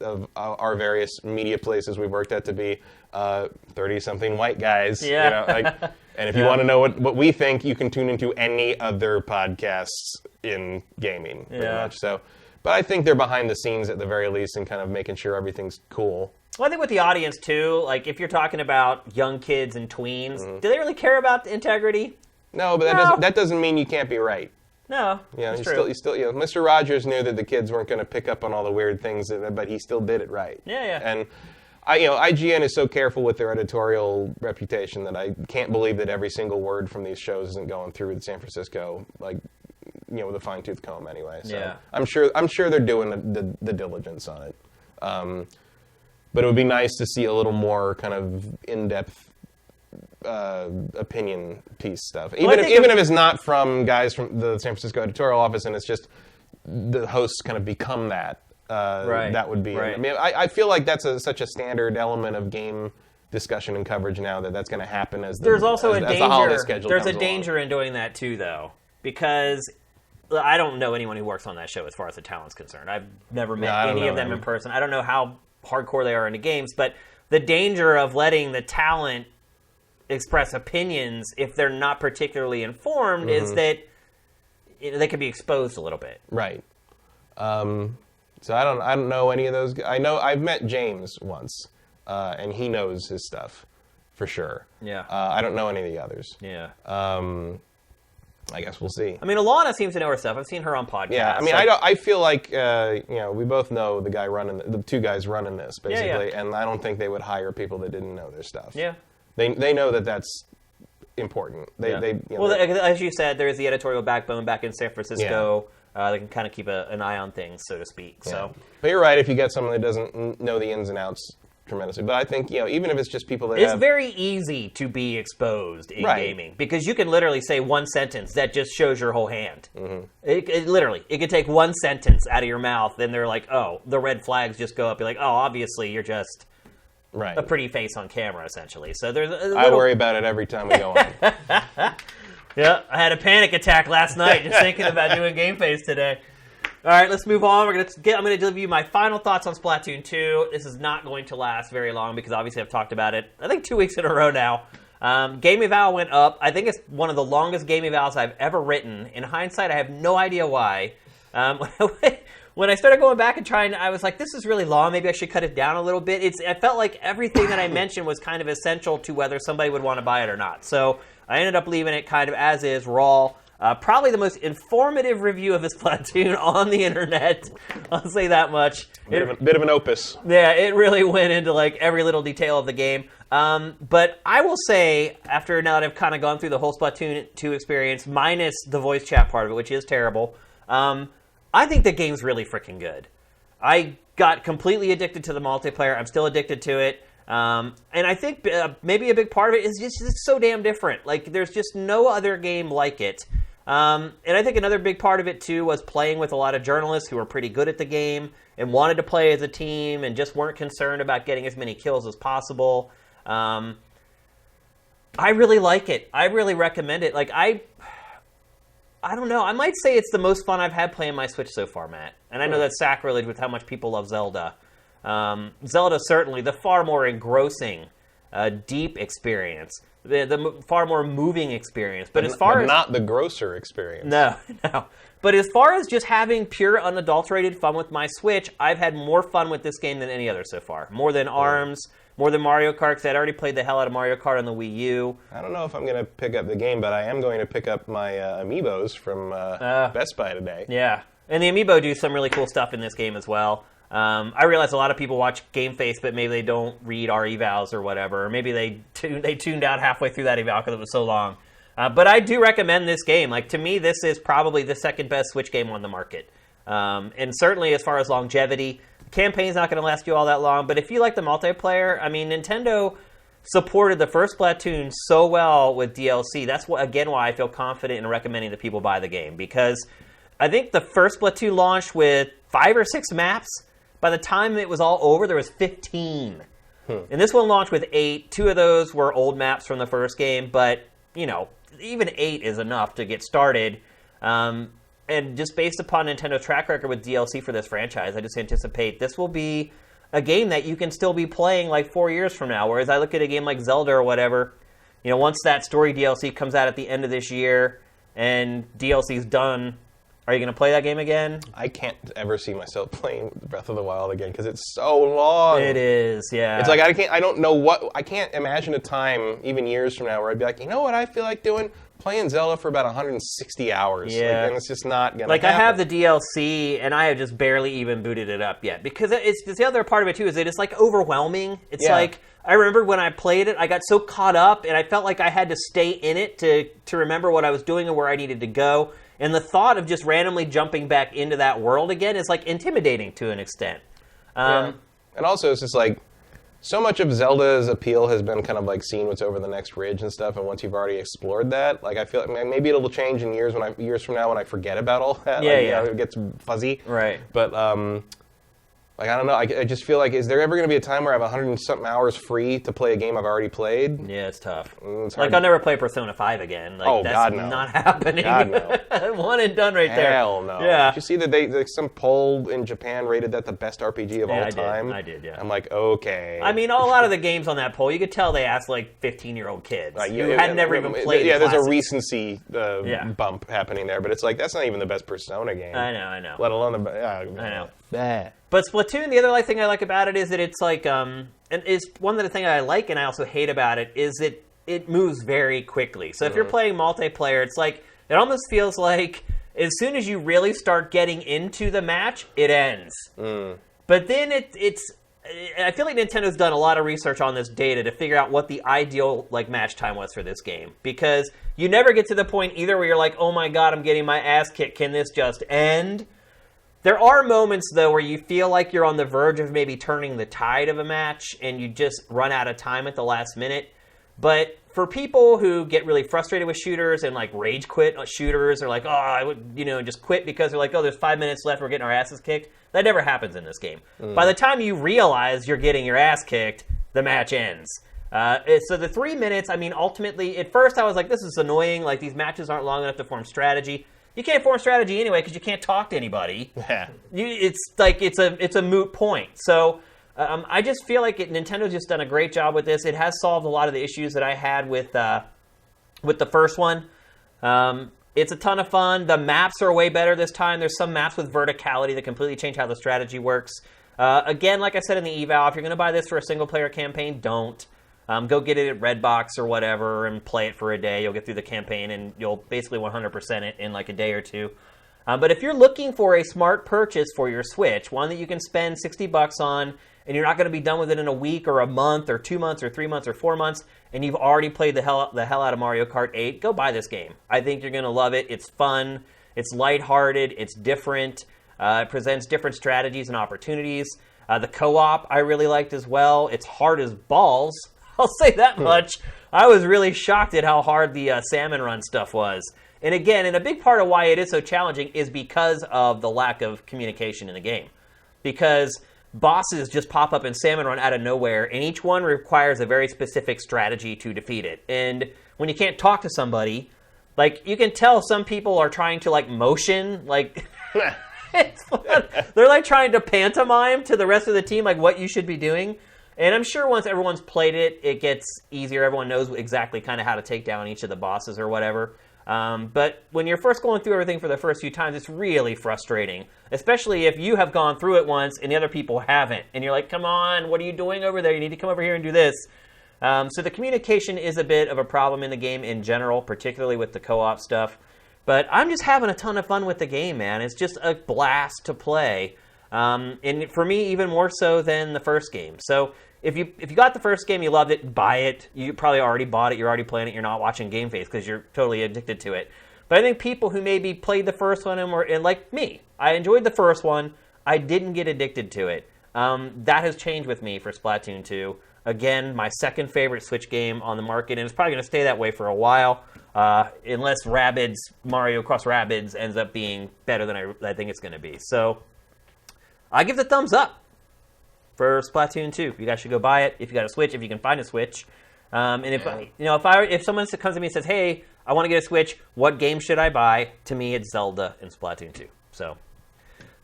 of our various media places we've worked at to be 30-something white guys. Yeah. And if you want to know what we think, you can tune into any other podcasts in gaming, pretty much. So, but I think they're behind the scenes at the very least and kind of making sure everything's cool. Well, I think with the audience, too, like, if you're talking about young kids and tweens, do they really care about integrity? No, but that doesn't mean you can't be right. No, that's true. Mr. Rogers knew that the kids weren't going to pick up on all the weird things, but he still did it right. Yeah. And IGN is so careful with their editorial reputation that I can't believe that every single word from these shows isn't going through San Francisco, like, with a fine-tooth comb anyway. So yeah. I'm sure they're doing the diligence on it. But it would be nice to see a little more kind of in-depth opinion piece stuff. Even if it's not from guys from the San Francisco editorial office and it's just the hosts kind of become that. That would be. Right. I mean, I feel like that's such a standard element of game discussion and coverage now that's going to happen as the holiday schedule. There's a danger in doing that too, though, because I don't know anyone who works on that show as far as the talent's concerned. I've never met any of them in person. I don't know how hardcore they are into games, but the danger of letting the talent express opinions if they're not particularly informed is that they could be exposed a little bit. Right. So I don't know any of those. I know I've met James once, and he knows his stuff for sure. Yeah. I don't know any of the others. Yeah. I guess we'll see. I mean, Alana seems to know her stuff. I've seen her on podcasts. Yeah. I mean, I feel like we both know the two guys running this basically, and I don't think they would hire people that didn't know their stuff. Yeah. They know that that's important. As you said, there is the editorial backbone back in San Francisco. Yeah. They can kind of keep an eye on things, so to speak. Yeah. So, but you're right. If you get someone that doesn't know the ins and outs tremendously, but I think even if it's just people that it's very easy to be exposed in gaming because you can literally say one sentence that just shows your whole hand. Mm-hmm. It could take one sentence out of your mouth, and they're like, oh, the red flags just go up. You're like, oh, obviously you're just a pretty face on camera, essentially. So there's I worry about it every time we go on. Yeah, I had a panic attack last night just thinking about doing GameFace today. All right, let's move on. I'm going to give you my final thoughts on Splatoon 2. This is not going to last very long because obviously I've talked about it, I think 2 weeks in a row now. Game eval went up. I think it's one of the longest game evals I've ever written. In hindsight, I have no idea why. When I started going back and trying, I was like, this is really long. Maybe I should cut it down a little bit. I felt like everything that I mentioned was kind of essential to whether somebody would want to buy it or not. So I ended up leaving it kind of as is, raw. Probably the most informative review of this Splatoon on the internet. I'll say that much. Bit of an opus. Yeah, it really went into like every little detail of the game. But I will say, after now that I've kind of gone through the whole Splatoon 2 experience, minus the voice chat part of it, which is terrible, I think the game's really freaking good. I got completely addicted to the multiplayer. I'm still addicted to it. And I think maybe a big part of it is just it's so damn different. Like, there's just no other game like it. And I think another big part of it, too, was playing with a lot of journalists who were pretty good at the game and wanted to play as a team and just weren't concerned about getting as many kills as possible. I really like it. I really recommend it. Like, I don't know. I might say it's the most fun I've had playing my Switch so far, Matt. And I know that's sacrilege with how much people love Zelda. Zelda, certainly, the far more engrossing, deep experience. far more moving experience. But as far as not the grosser experience. No. But as far as just having pure unadulterated fun with my Switch, I've had more fun with this game than any other so far. More than ARMS, more than Mario Kart, because I'd already played the hell out of Mario Kart on the Wii U. I don't know if I'm going to pick up the game, but I am going to pick up my Amiibos from Best Buy today. Yeah. And the Amiibo do some really cool stuff in this game as well. I realize a lot of people watch GameFace, but maybe they don't read our evals or whatever. Or maybe they tuned out halfway through that eval because it was so long. But I do recommend this game. Like, to me, this is probably the second best Switch game on the market. And certainly as far as longevity, the campaign's not going to last you all that long. But if you like the multiplayer, I mean, Nintendo supported the first Splatoon so well with DLC. That's why I feel confident in recommending that people buy the game. Because I think the first Splatoon launched with 5 or 6 maps. By the time it was all over, there was 15. And this one launched with 8. 2 of those were old maps from the first game. But, you know, even 8 is enough to get started. And just based upon Nintendo's track record with DLC for this franchise, I just anticipate this will be a game that you can still be playing like 4 years from now. Whereas I look at a game like Zelda or whatever, you know, once that story DLC comes out at the end of this year and DLC's done, are you going to play that game again? I can't ever see myself playing Breath of the Wild again because it's so long. It is, yeah. It's like I can't imagine a time, even years from now, where I'd be like, you know what I feel like doing? Playing Zelda for about 160 hours. Yeah. And it's just not going to happen. happen. I have the DLC, and I have just barely even booted it up yet. Because it's the other part of it, too, is that it's, like, overwhelming. It's like, I remember when I played it, I got so caught up, and I felt like I had to stay in it to remember what I was doing and where I needed to go. And the thought of just randomly jumping back into that world again is, like, intimidating to an extent. And also, it's just, like, so much of Zelda's appeal has been kind of, like, seeing what's over the next ridge and stuff, and once you've already explored that, like, I feel like maybe it'll change in years from now when I forget about all that. Yeah, like, you know, it gets fuzzy. Right. But, like, I don't know. I just feel like, is there ever going to be a time where I have 100-something hours free to play a game I've already played? Yeah, it's tough. It's like, I'll never play Persona 5 again. Like, that's God, no. not happening. God, no. One and done right there. Hell no. Yeah. Did you see that some poll in Japan rated that the best RPG of all time? I did, yeah. I'm like, okay. I mean, a lot of the games on that poll, you could tell they asked, like, 15-year-old kids who had never even played Yeah, there's classics. a recency bump happening there, but it's like, that's not even the best Persona game. I know. Let alone the... I know. Bah. But Splatoon, the other thing I like about it is that it's like, and is one of the things I like and I also hate about it is it moves very quickly. So if you're playing multiplayer, it's like, it almost feels like as soon as you really start getting into the match, it ends. But then I feel like Nintendo's done a lot of research on this data to figure out what the ideal like match time was for this game. Because you never get to the point either where you're like, oh my god, I'm getting my ass kicked, can this just end? There are moments, though, where you feel like you're on the verge of maybe turning the tide of a match and you just run out of time at the last minute. But for people who get really frustrated with shooters and, like, rage quit shooters or, like, I would, just quit because they're like, there's 5 minutes left, we're getting our asses kicked. That never happens in this game. By the time you realize you're getting your ass kicked, the match ends. So the 3 minutes, I mean, ultimately, at first I was like, this is annoying. Like, these matches aren't long enough to form strategy. You can't form strategy anyway because you can't talk to anybody. Yeah. It's like it's a moot point. So I just feel like Nintendo's just done a great job with this. It has solved a lot of the issues that I had with the first one. It's a ton of fun. The maps are way better this time. There's some maps with verticality that completely change how the strategy works. Again, like I said in the eval, if you're going to buy this for a single-player campaign, don't. Go get it at Redbox or whatever and play it for a day. You'll get through the campaign and you'll basically 100% it in like a day or two. But if you're looking for a smart purchase for your Switch, one that you can spend $60 on and you're not going to be done with it in a week or a month or 2 months or 3 months or 4 months, and you've already played the hell out of Mario Kart 8, go buy this game. I think you're going to love it. It's fun. It's lighthearted. It's different. It presents different strategies and opportunities. The co-op I really liked as well. It's hard as balls. I'll say that much. I was really shocked at how hard the salmon run stuff was. And again, and a big part of why it is so challenging is because of the lack of communication in the game. Because bosses just pop up in salmon run out of nowhere, and each one requires a very specific strategy to defeat it. And when you can't talk to somebody, like, you can tell some people are trying to, like, motion, like... It's fun. They're like trying to pantomime to the rest of the team like what you should be doing. And I'm sure once everyone's played it, it gets easier. Everyone knows exactly kind of how to take down each of the bosses or whatever. But when you're first going through everything for the first few times, it's really frustrating, especially if you have gone through it once and the other people haven't. And you're like, come on, what are you doing over there? You need to come over here and do this. So the communication is a bit of a problem in the game in general, particularly with the co-op stuff. But I'm just having a ton of fun with the game, man. It's just a blast to play. And for me, even more so than the first game. So if you got the first game, you loved it, buy it. You probably already bought it. You're already playing it. You're not watching GameFace because you're totally addicted to it. But I think people who maybe played the first one and like me, I enjoyed the first one. I didn't get addicted to it. That has changed with me for Splatoon 2. Again, my second favorite Switch game on the market, and it's probably going to stay that way for a while, unless Mario Cross Rabbids ends up being better than I think it's going to be. So I give the thumbs up for Splatoon 2. You guys should go buy it if you got a Switch, if you can find a Switch. And if someone comes to me and says, "Hey, I want to get a Switch. What game should I buy?" To me, it's Zelda and Splatoon 2. So,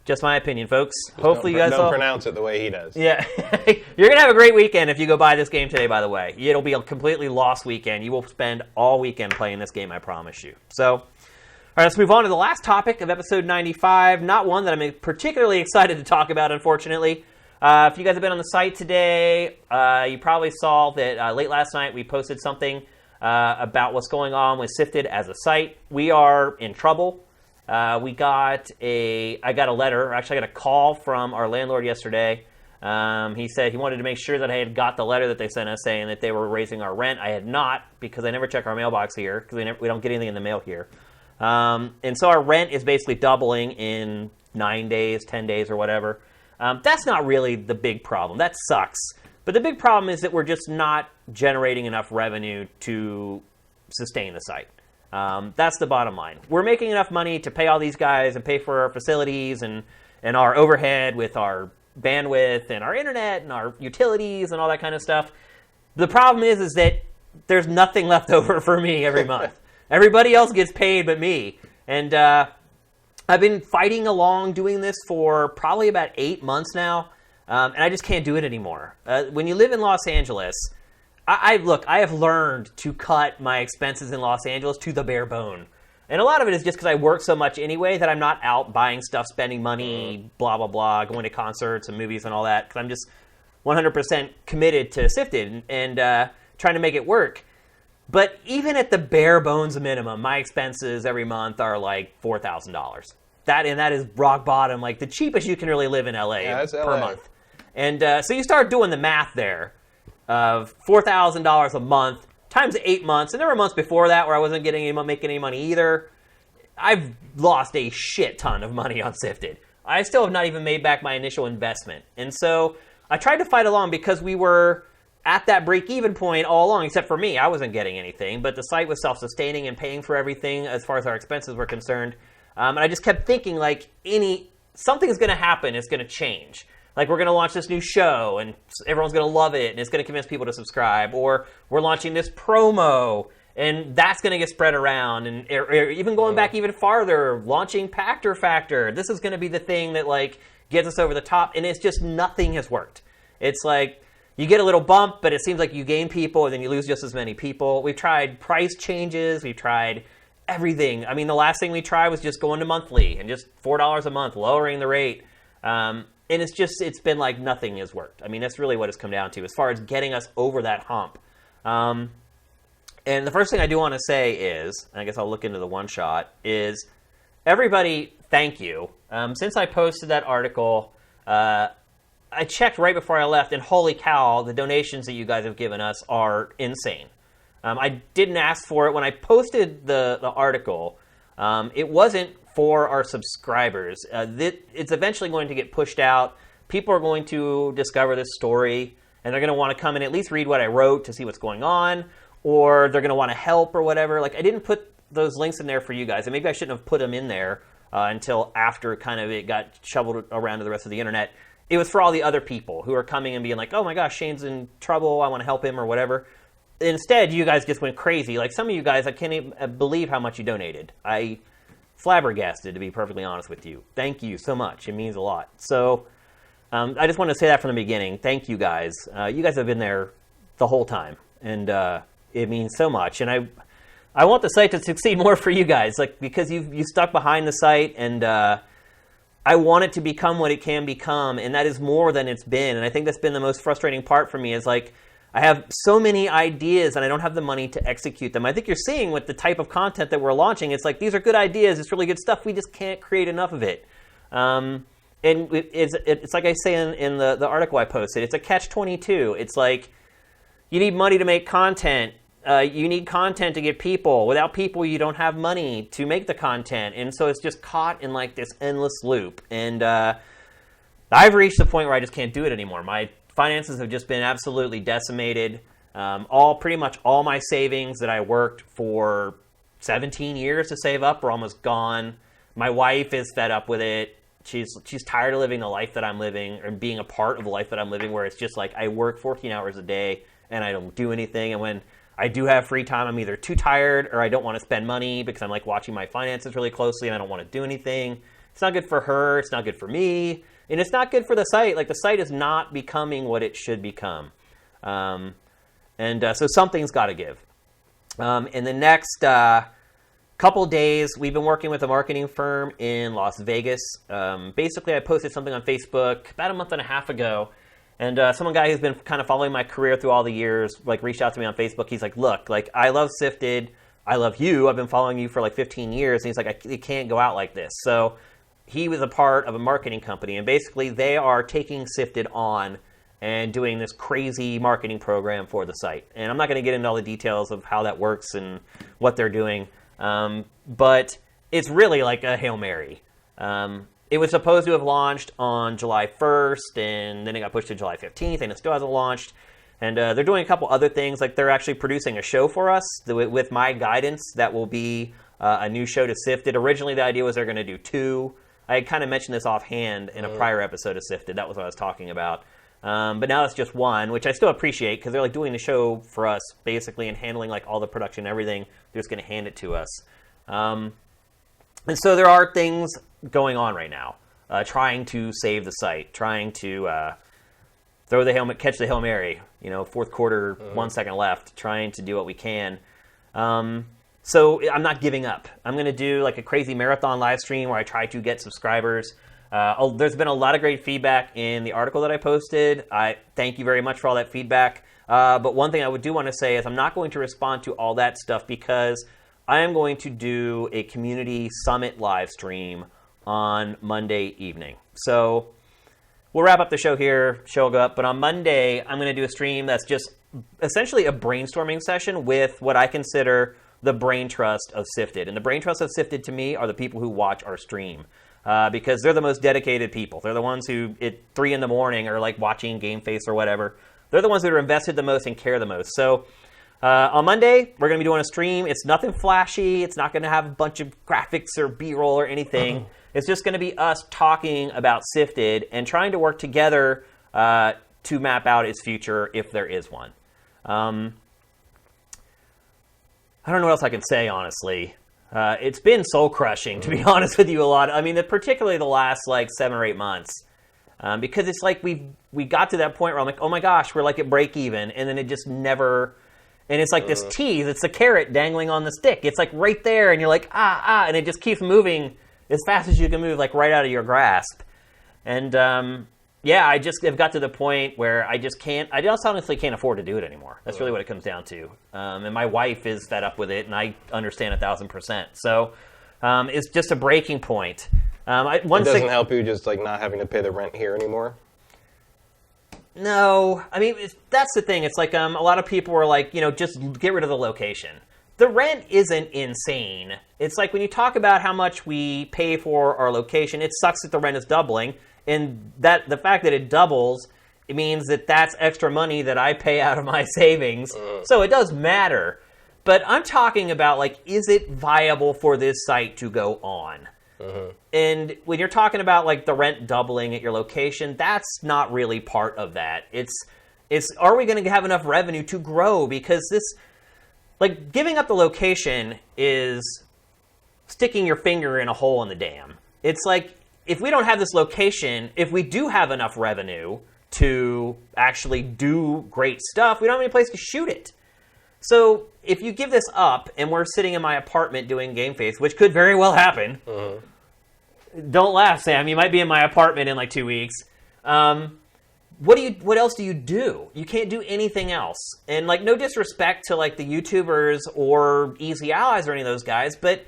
just my opinion, folks. Hopefully, you guys don't pronounce it the way he does. Yeah, you're gonna have a great weekend if you go buy this game today. By the way, it'll be a completely lost weekend. You will spend all weekend playing this game. I promise you. So. All right, let's move on to the last topic of episode 95. Not one that I'm particularly excited to talk about, unfortunately. If you guys have been on the site today, you probably saw that late last night we posted something about what's going on with SIFTD as a site. We are in trouble. I got a letter, actually I got a call from our landlord yesterday. He said he wanted to make sure that I had got the letter that they sent us saying that they were raising our rent. I had not, because I never check our mailbox here, because we don't get anything in the mail here. And so our rent is basically doubling in 9 days, 10 days, or whatever. That's not really the big problem. That sucks. But the big problem is that we're just not generating enough revenue to sustain the site. That's the bottom line. We're making enough money to pay all these guys and pay for our facilities and our overhead with our bandwidth and our internet and our utilities and all that kind of stuff. The problem is that there's nothing left over for me every month. Everybody else gets paid but me. And I've been fighting along doing this for probably about 8 months now, and I just can't do it anymore. When you live in Los Angeles, I have learned to cut my expenses in Los Angeles to the bare bone. And a lot of it is just because I work so much anyway that I'm not out buying stuff, spending money, blah, blah, blah, going to concerts and movies and all that, because I'm just 100% committed to SIFTD and trying to make it work. But even at the bare bones minimum, my expenses every month are like $4,000. That is rock bottom, like the cheapest you can really live in LA per month. And so you start doing the math there of $4,000 a month times 8 months. And there were months before that where I wasn't making any money either. I've lost a shit ton of money on SIFTD. I still have not even made back my initial investment. And so I tried to fight along because we were at that break-even point all along, except for me. I wasn't getting anything, but the site was self-sustaining and paying for everything as far as our expenses were concerned. And I just kept thinking, like, something's going to happen. It's going to change. Like, we're going to launch this new show, and everyone's going to love it, and it's going to convince people to subscribe. Or we're launching this promo, and that's going to get spread around. And or even going back even farther, launching Pactor Factor. This is going to be the thing that, like, gets us over the top. And it's just nothing has worked. It's like you get a little bump, but it seems like you gain people, and then you lose just as many people. We've tried price changes. We've tried everything. I mean, the last thing we tried was just going to monthly and just $4 a month, lowering the rate. And it's been like nothing has worked. I mean, that's really what it's come down to as far as getting us over that hump. And the first thing I do want to say is, and I guess I'll look into the one shot, is everybody, thank you. Since I posted that article, I checked right before I left, and holy cow, the donations that you guys have given us are insane. I didn't ask for it. When I posted the article, it wasn't for our subscribers. It's eventually going to get pushed out. People are going to discover this story, and they're going to want to come and at least read what I wrote to see what's going on, or they're going to want to help or whatever. Like, I didn't put those links in there for you guys, and maybe I shouldn't have put them in there until after kind of it got shoveled around to the rest of the internet. It was for all the other people who are coming and being like, oh my gosh, Shane's in trouble, I want to help him or whatever. Instead, you guys just went crazy. Like, some of you guys, I can't even believe how much you donated. I flabbergasted, to be perfectly honest with you. Thank you so much. It means a lot. So I just want to say that from the beginning. Thank you guys. You guys have been there the whole time, and it means so much. And I want the site to succeed more for you guys, like because you stuck behind the site, and I want it to become what it can become, and that is more than it's been. And I think that's been the most frustrating part for me is like I have so many ideas and I don't have the money to execute them. I think you're seeing with the type of content that we're launching, it's like these are good ideas, it's really good stuff, we just can't create enough of it. And it's like I say in the article I posted, it's a catch-22. It's like you need money to make content. You need content to get people. Without people, you don't have money to make the content. And so it's just caught in like this endless loop. And I've reached the point where I just can't do it anymore. My finances have just been absolutely decimated. Pretty much all my savings that I worked for 17 years to save up are almost gone. My wife is fed up with it. She's tired of living the life that I'm living, or being a part of the life that I'm living, where it's just like I work 14 hours a day and I don't do anything. And when I do have free time, I'm either too tired or I don't want to spend money because I'm like watching my finances really closely and I don't want to do anything. It's not good for her. It's not good for me. And it's not good for the site. Like the site is not becoming what it should become. So something's got to give. In the next couple days, we've been working with a marketing firm in Las Vegas. Basically, I posted something on Facebook about a month and a half ago. And some guy who's been kind of following my career through all the years, like reached out to me on Facebook. He's like, look, like I love SIFTD. I love you. I've been following you for like 15 years. And he's like, it can't go out like this. So he was a part of a marketing company. And basically they are taking SIFTD on and doing this crazy marketing program for the site. And I'm not going to get into all the details of how that works and what they're doing. But it's really like a Hail Mary. It was supposed to have launched on July 1st, and then it got pushed to July 15th, and it still hasn't launched. And they're doing a couple other things, like they're actually producing a show for us with my guidance that will be a new show to SIFTD. Originally, the idea was they're going to do 2. I had kind of mentioned this offhand in a prior episode of SIFTD. That was what I was talking about. But now it's just 1, which I still appreciate because they're like doing the show for us, basically, and handling like all the production and everything. They're just going to hand it to us. And so there are things going on right now, trying to save the site, trying to catch the Hail Mary, fourth quarter, 1 second left, trying to do what we can. So I'm not giving up. I'm going to do like a crazy marathon live stream where I try to get subscribers. There's been a lot of great feedback in the article that I posted. I thank you very much for all that feedback. But one thing I do want to say is I'm not going to respond to all that stuff because I am going to do a community summit live stream on Monday evening. So we'll wrap up the show here, show will go up, but on Monday I'm going to do a stream that's just essentially a brainstorming session with what I consider the brain trust of SIFTD. And the brain trust of SIFTD to me are the people who watch our stream because they're the most dedicated people. They're the ones who at 3 a.m. are like watching GameFace or whatever. They're the ones that are invested the most and care the most. So on Monday, we're going to be doing a stream. It's nothing flashy. It's not going to have a bunch of graphics or B-roll or anything. It's just going to be us talking about SIFTD and trying to work together to map out its future if there is one. I don't know what else I can say, honestly. It's been soul-crushing, to be honest with you, a lot. I mean, particularly the last, 7 or 8 months. Because it's like we got to that point where I'm like, oh my gosh, we're like at break even. And then it just never... And it's like this tease. It's the carrot dangling on the stick. It's like right there, and you're like, and it just keeps moving as fast as you can move, like right out of your grasp. And I just have got to the point where I just honestly can't afford to do it anymore. That's really what it comes down to. And my wife is fed up with it, and I understand 1,000%. So it's just a breaking point. It doesn't help you just not having to pay the rent here anymore? No, I mean, that's the thing. It's like a lot of people were like, just get rid of the location. The rent isn't insane. It's like when you talk about how much we pay for our location, it sucks that the rent is doubling. And that the fact that it doubles, it means that that's extra money that I pay out of my savings. So it does matter. But I'm talking about, is it viable for this site to go on? And when you're talking about the rent doubling at your location, that's not really part of that. It's are we going to have enough revenue to grow? Because this, giving up the location is sticking your finger in a hole in the dam. It's like if we don't have this location, if we do have enough revenue to actually do great stuff, we don't have any place to shoot it. So if you give this up, and we're sitting in my apartment doing GameFace, which could very well happen. Don't laugh, Sam. You might be in my apartment in like 2 weeks. What else do? You can't do anything else. And like, no disrespect to like the YouTubers or Easy Allies or any of those guys, but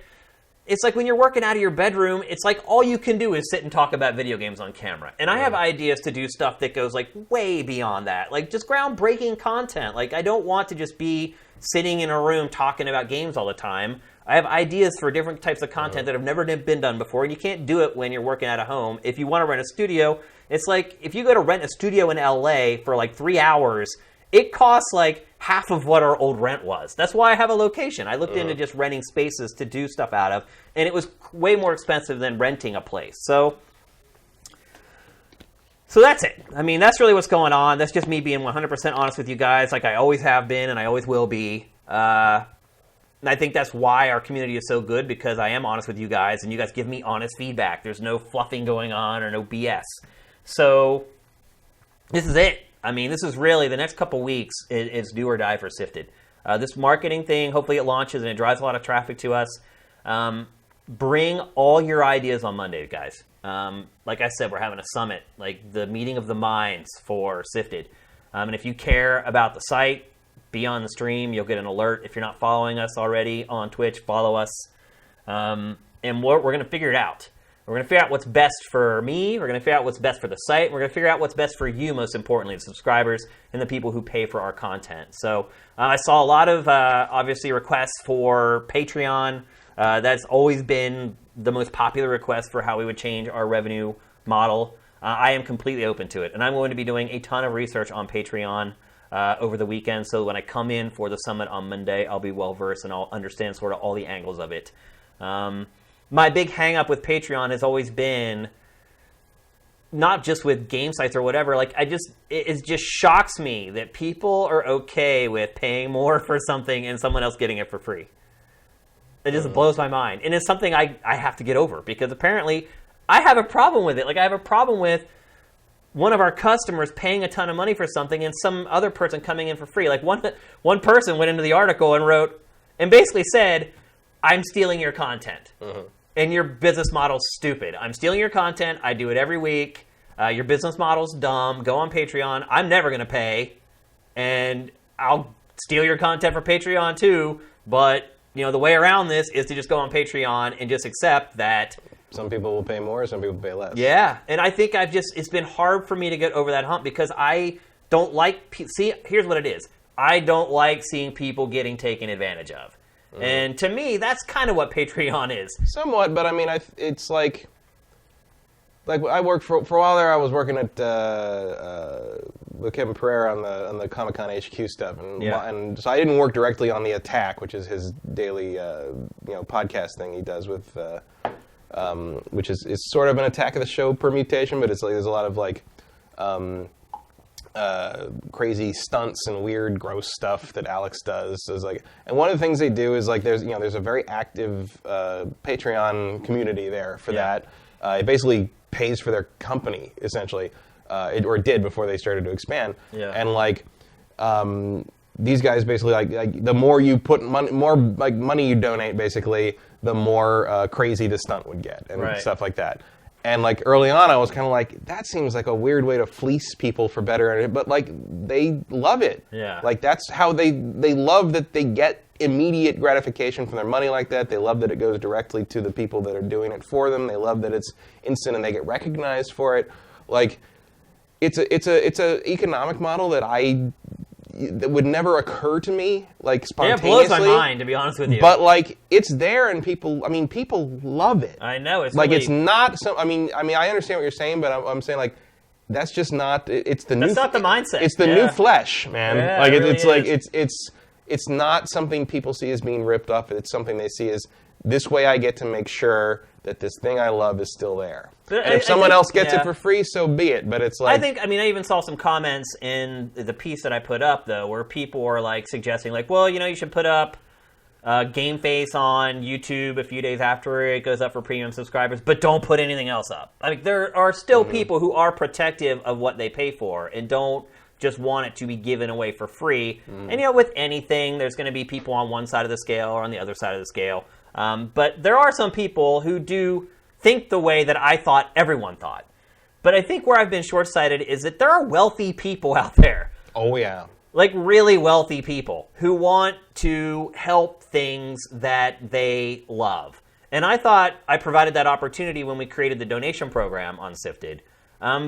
it's like when you're working out of your bedroom, it's like all you can do is sit and talk about video games on camera. And I have ideas to do stuff that goes like way beyond that. Like just groundbreaking content. Like I don't want to just be sitting in a room talking about games all the time. I have ideas for different types of content that have never been done before, and you can't do it when you're working at a home. If you want to rent a studio, it's like if you go to rent a studio in LA for like 3 hours, it costs like half of what our old rent was. That's why I have a location. I looked into just renting spaces to do stuff out of, and it was way more expensive than renting a place. So that's it. I mean, that's really what's going on. That's just me being 100% honest with you guys, like I always have been and I always will be. And I think that's why our community is so good, because I am honest with you guys, and you guys give me honest feedback. There's no fluffing going on or no BS. So this is it. I mean, this is really, the next couple weeks is do or die for SIFTD. This marketing thing, hopefully it launches and it drives a lot of traffic to us. Bring all your ideas on Monday, guys. Like I said, we're having a summit, like the meeting of the minds for SIFTD. And if you care about the site, be on the stream. You'll get an alert. If you're not following us already on Twitch, follow us. And we're going to figure it out. We're going to figure out what's best for me. We're going to figure out what's best for the site. We're going to figure out what's best for you, most importantly, the subscribers and the people who pay for our content. So I saw a lot of, obviously, requests for Patreon. That's always been the most popular request for how we would change our revenue model. I am completely open to it. And I'm going to be doing a ton of research on Patreon over the weekend, so when I come in for the summit on Monday, I'll be well-versed and I'll understand sort of all the angles of it. My big hang-up with Patreon has always been, not just with game sites or whatever, like it just shocks me that people are okay with paying more for something and someone else getting it for free. It just blows my mind. And it's something I have to get over, because apparently I have a problem with it. Like I have a problem with one of our customers paying a ton of money for something and some other person coming in for free. Like one person went into the article and wrote, and basically said, I'm stealing your content. And your business model's stupid. I'm stealing your content. I do it every week. Your business model's dumb. Go on Patreon. I'm never going to pay. And I'll steal your content for Patreon too. But, you know, the way around this is to just go on Patreon and just accept that some people will pay more, some people pay less. Yeah, and I think it's been hard for me to get over that hump, because I don't like, see, here's what it is. I don't like seeing people getting taken advantage of. And to me, that's kind of what Patreon is. Somewhat, but I mean, it's like I worked for a while there. I was working at with Kevin Pereira on the Comic-Con HQ stuff, and so I didn't work directly on the Attack, which is his daily podcast thing he does with. Which is sort of an Attack of the Show permutation, but it's like there's a lot of like crazy stunts and weird, gross stuff that Alex does. So it's like, and one of the things they do is like there's a very active Patreon community there for that. It basically pays for their company essentially, or it did before they started to expand. Yeah. And like. These guys basically like the more you put money you donate, basically, the more crazy the stunt would get and stuff like that. And like early on, I was kind of like, that seems like a weird way to fleece people for better, but like they love it. Yeah. Like that's how they love that they get immediate gratification from their money like that. They love that it goes directly to the people that are doing it for them. They love that it's instant and they get recognized for it. Like it's a economic model that would never occur to me, like spontaneously. Yeah, it blows my mind, to be honest with you. But like, it's there, and people love it. I know it's like really... it's not. I mean, I understand what you're saying, but I'm saying like, that's just not. It's the that's not the mindset. It's the new flesh, man. Yeah, like it really it's like it's not something people see as being ripped off. It's something they see as this way. I get to make sure that this thing I love is still there. And if someone else gets it for free, so be it. But it's like... I even saw some comments in the piece that I put up, though, where people were like suggesting, like, well, you should put up GameFace on YouTube a few days after it goes up for premium subscribers, but don't put anything else up. I mean, there are still people who are protective of what they pay for and don't just want it to be given away for free. And, with anything, there's going to be people on one side of the scale or on the other side of the scale. But there are some people who do think the way that I thought everyone thought. But I think where I've been short-sighted is that there are wealthy people out there. Oh, yeah. Like really wealthy people who want to help things that they love. And I thought I provided that opportunity when we created the donation program on SIFTD.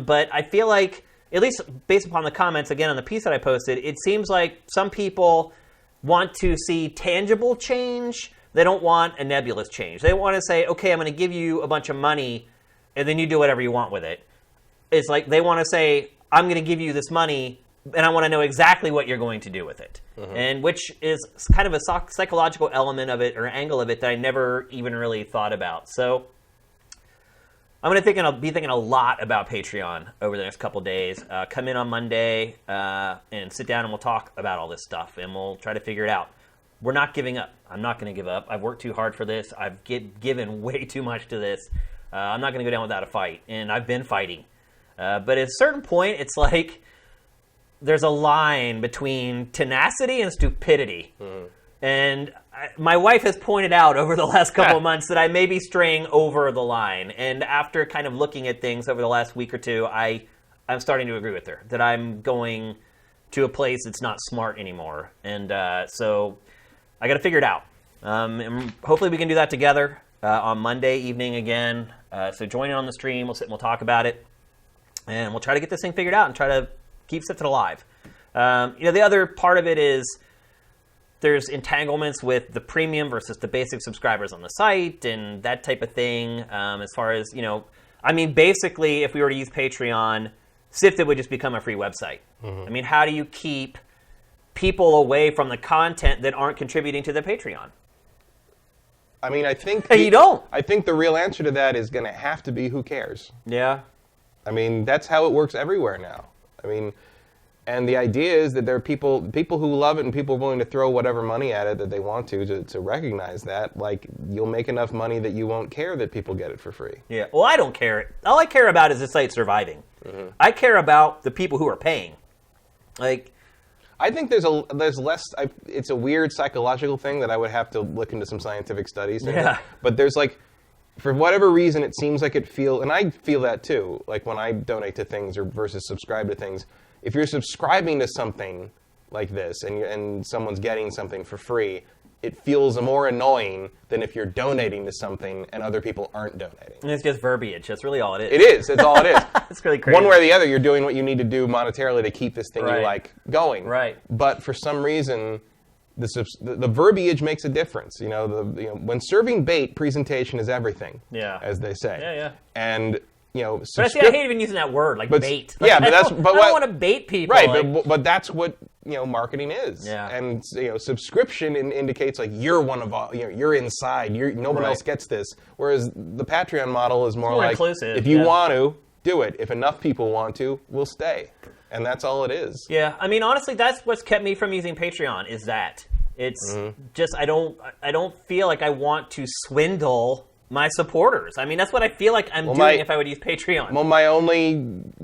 But I feel like, at least based upon the comments, again, on the piece that I posted, it seems like some people want to see tangible change. They don't want a nebulous change. They want to say, okay, I'm going to give you a bunch of money, and then you do whatever you want with it. It's like they want to say, I'm going to give you this money, and I want to know exactly what you're going to do with it. And which is kind of a psychological element of it, or angle of it, that I never even really thought about. So I'm going to be thinking a lot about Patreon over the next couple days. Come in on Monday and sit down and we'll talk about all this stuff and we'll try to figure it out. We're not giving up. I'm not going to give up. I've worked too hard for this. I've given way too much to this. I'm not going to go down without a fight, and I've been fighting. But at a certain point, it's like there's a line between tenacity and stupidity. And my wife has pointed out over the last couple of months that I may be straying over the line. And after kind of looking at things over the last week or two, I'm starting to agree with her that I'm going to a place that's not smart anymore. And so I got to figure it out. And hopefully we can do that together on Monday evening again. So join in on the stream. We'll sit and we'll talk about it. And we'll try to get this thing figured out and try to keep SIFTD alive. The other part of it is there's entanglements with the premium versus the basic subscribers on the site and that type of thing. As far as, basically, if we were to use Patreon, SIFTD would just become a free website. I mean, how do you keep people away from the content that aren't contributing to the Patreon? I mean, I think you don't. I think the real answer to that is going to have to be who cares. Yeah. I mean, that's how it works everywhere now. I mean, and the idea is that there are people who love it and people willing to throw whatever money at it that they want to recognize that. Like, you'll make enough money that you won't care that people get it for free. Yeah. Well, I don't care. All I care about is the site surviving. I care about the people who are paying. Like, I think there's less. It's a weird psychological thing that I would have to look into some scientific studies. Yeah. But there's like, for whatever reason, it seems like and I feel that too. Like when I donate to things versus subscribe to things, if you're subscribing to something like this and someone's getting something for free, it feels more annoying than if you're donating to something and other people aren't donating. And it's just verbiage. That's really all it is. It is. That's all it is. It's really crazy. One way or the other, you're doing what you need to do monetarily to keep this thing you like going. Right. But for some reason, the verbiage makes a difference. When serving bait, presentation is everything. Yeah. As they say. Yeah, yeah. And but I hate even using that word, like bait. Yeah, but I don't want to bait people. Right, but that's what marketing is. Yeah. And subscription indicates like you're one of all. You're inside. No one else gets this. Whereas the Patreon model is more like inclusive. If you want to, do it. If enough people want to, we'll stay. And that's all it is. Yeah, I mean, honestly, that's what's kept me from using Patreon. Is that it's just I don't feel like I want to swindle my supporters. I mean, that's what I feel like I'm doing if I would use Patreon. Well,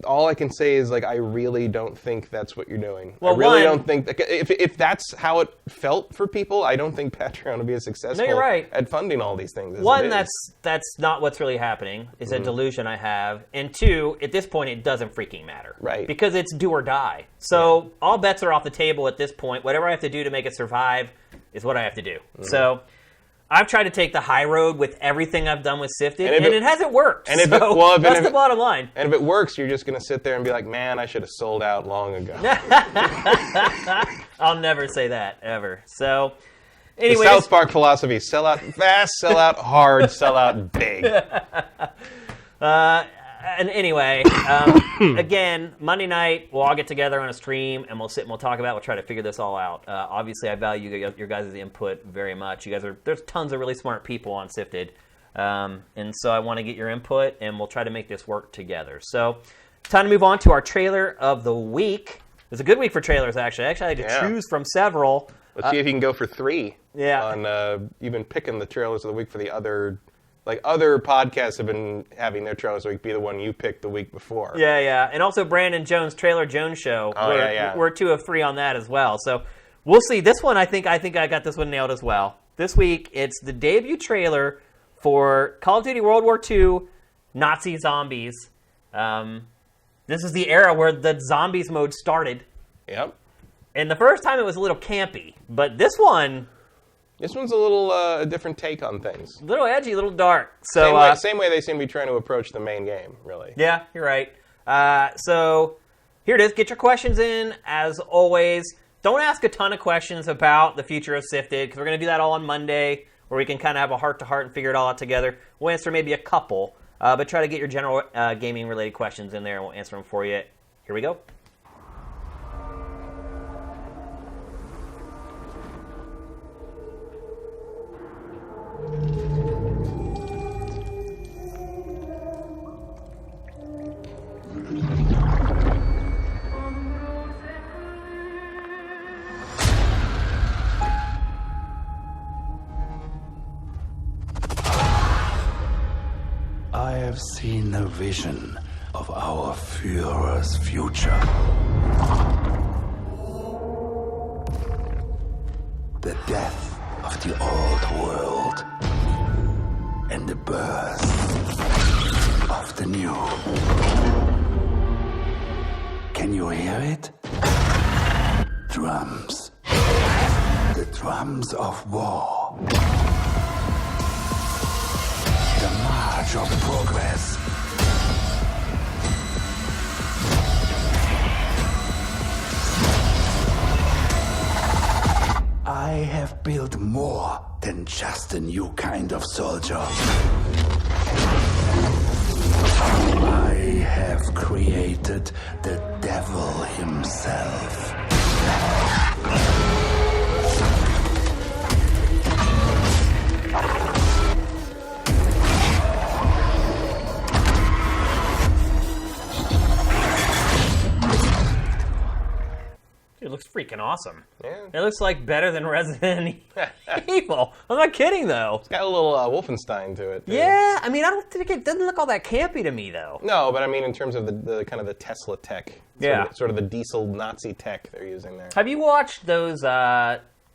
all I can say is, like, I really don't think that's what you're doing. Well, I really don't think, if that's how it felt for people, I don't think Patreon would be as successful at funding all these things. One, that's not what's really happening. It's a delusion I have. And two, at this point, it doesn't freaking matter. Right. Because it's do or die. So all bets are off the table at this point. Whatever I have to do to make it survive is what I have to do. So I've tried to take the high road with everything I've done with SIFTD, and it hasn't worked. That's the bottom line. And if it works, you're just going to sit there and be like, man, I should have sold out long ago. I'll never say that, ever. So, anyway. The South Park philosophy, sell out fast, sell out hard, sell out big. And anyway, again, Monday night, we'll all get together on a stream, and we'll sit and we'll talk about it. We'll try to figure this all out. Obviously, I value your guys' input very much. There's tons of really smart people on SIFTD, and so I want to get your input, and we'll try to make this work together. So, time to move on to our trailer of the week. It was a good week for trailers, actually. I had to choose from several. Let's see if you can go for 3. Yeah. On you've been picking the trailers of the week for the other. Like, other podcasts have been having their trailers of the week be the one you picked the week before. Yeah, yeah. And also Brandon Jones' Trailer Jones Show. We're 2 of 3 on that as well. So we'll see. This one, I think I got this one nailed as well. This week, it's the debut trailer for Call of Duty World War II Nazi Zombies. This is the era where the Zombies mode started. Yep. And the first time it was a little campy. But this one... This one's a little a different take on things. A little edgy, a little dark. So same way they seem to be trying to approach the main game, really. Yeah, you're right. So here it is. Get your questions in, as always. Don't ask a ton of questions about the future of SIFTD, because we're going to do that all on Monday, where we can kind of have a heart-to-heart and figure it all out together. We'll answer maybe a couple, but try to get your general gaming-related questions in there, and we'll answer them for you. Here we go. I have seen a vision of our Führer's future. The death of the old world and the birth of the new. Can you hear it? Drums. The drums of war. The march of progress. I have built more than just a new kind of soldier. I have created the devil himself. It looks freaking awesome. Yeah. It looks like better than Resident Evil. I'm not kidding, though. It's got a little Wolfenstein to it, too. Yeah, I mean, I don't think it doesn't look all that campy to me, though. No, but I mean in terms of the kind of the Tesla tech. Yeah. Sort of the diesel Nazi tech they're using there. Have you watched those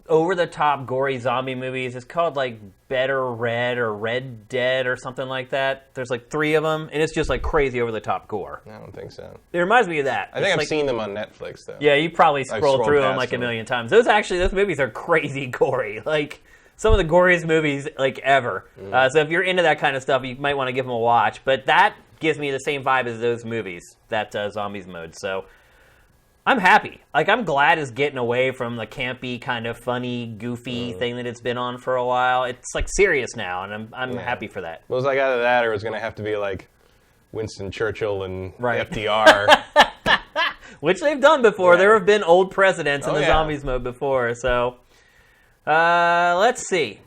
over-the-top gory zombie movies? It's called, like, Better Red or Red Dead or something like that. There's, like, 3 of them, and it's just, like, crazy over-the-top gore. I don't think so. It reminds me of that. I think I've like, seen them on Netflix, though. Yeah, you probably scrolled through them past like a them. million times. Those movies are crazy gory. Like, some of the goriest movies, like, ever. So if you're into that kind of stuff, you might want to give them a watch. But that gives me the same vibe as those movies, that Zombies mode. So I'm happy. Like, I'm glad it's getting away from the campy, kind of funny, goofy thing that it's been on for a while. It's, like, serious now, and I'm happy for that. Well, it was like either that or it was going to have to be like Winston Churchill and Right. FDR. Which they've done before. Yeah. There have been old presidents in Oh, the yeah. Zombies mode before. So, let's see.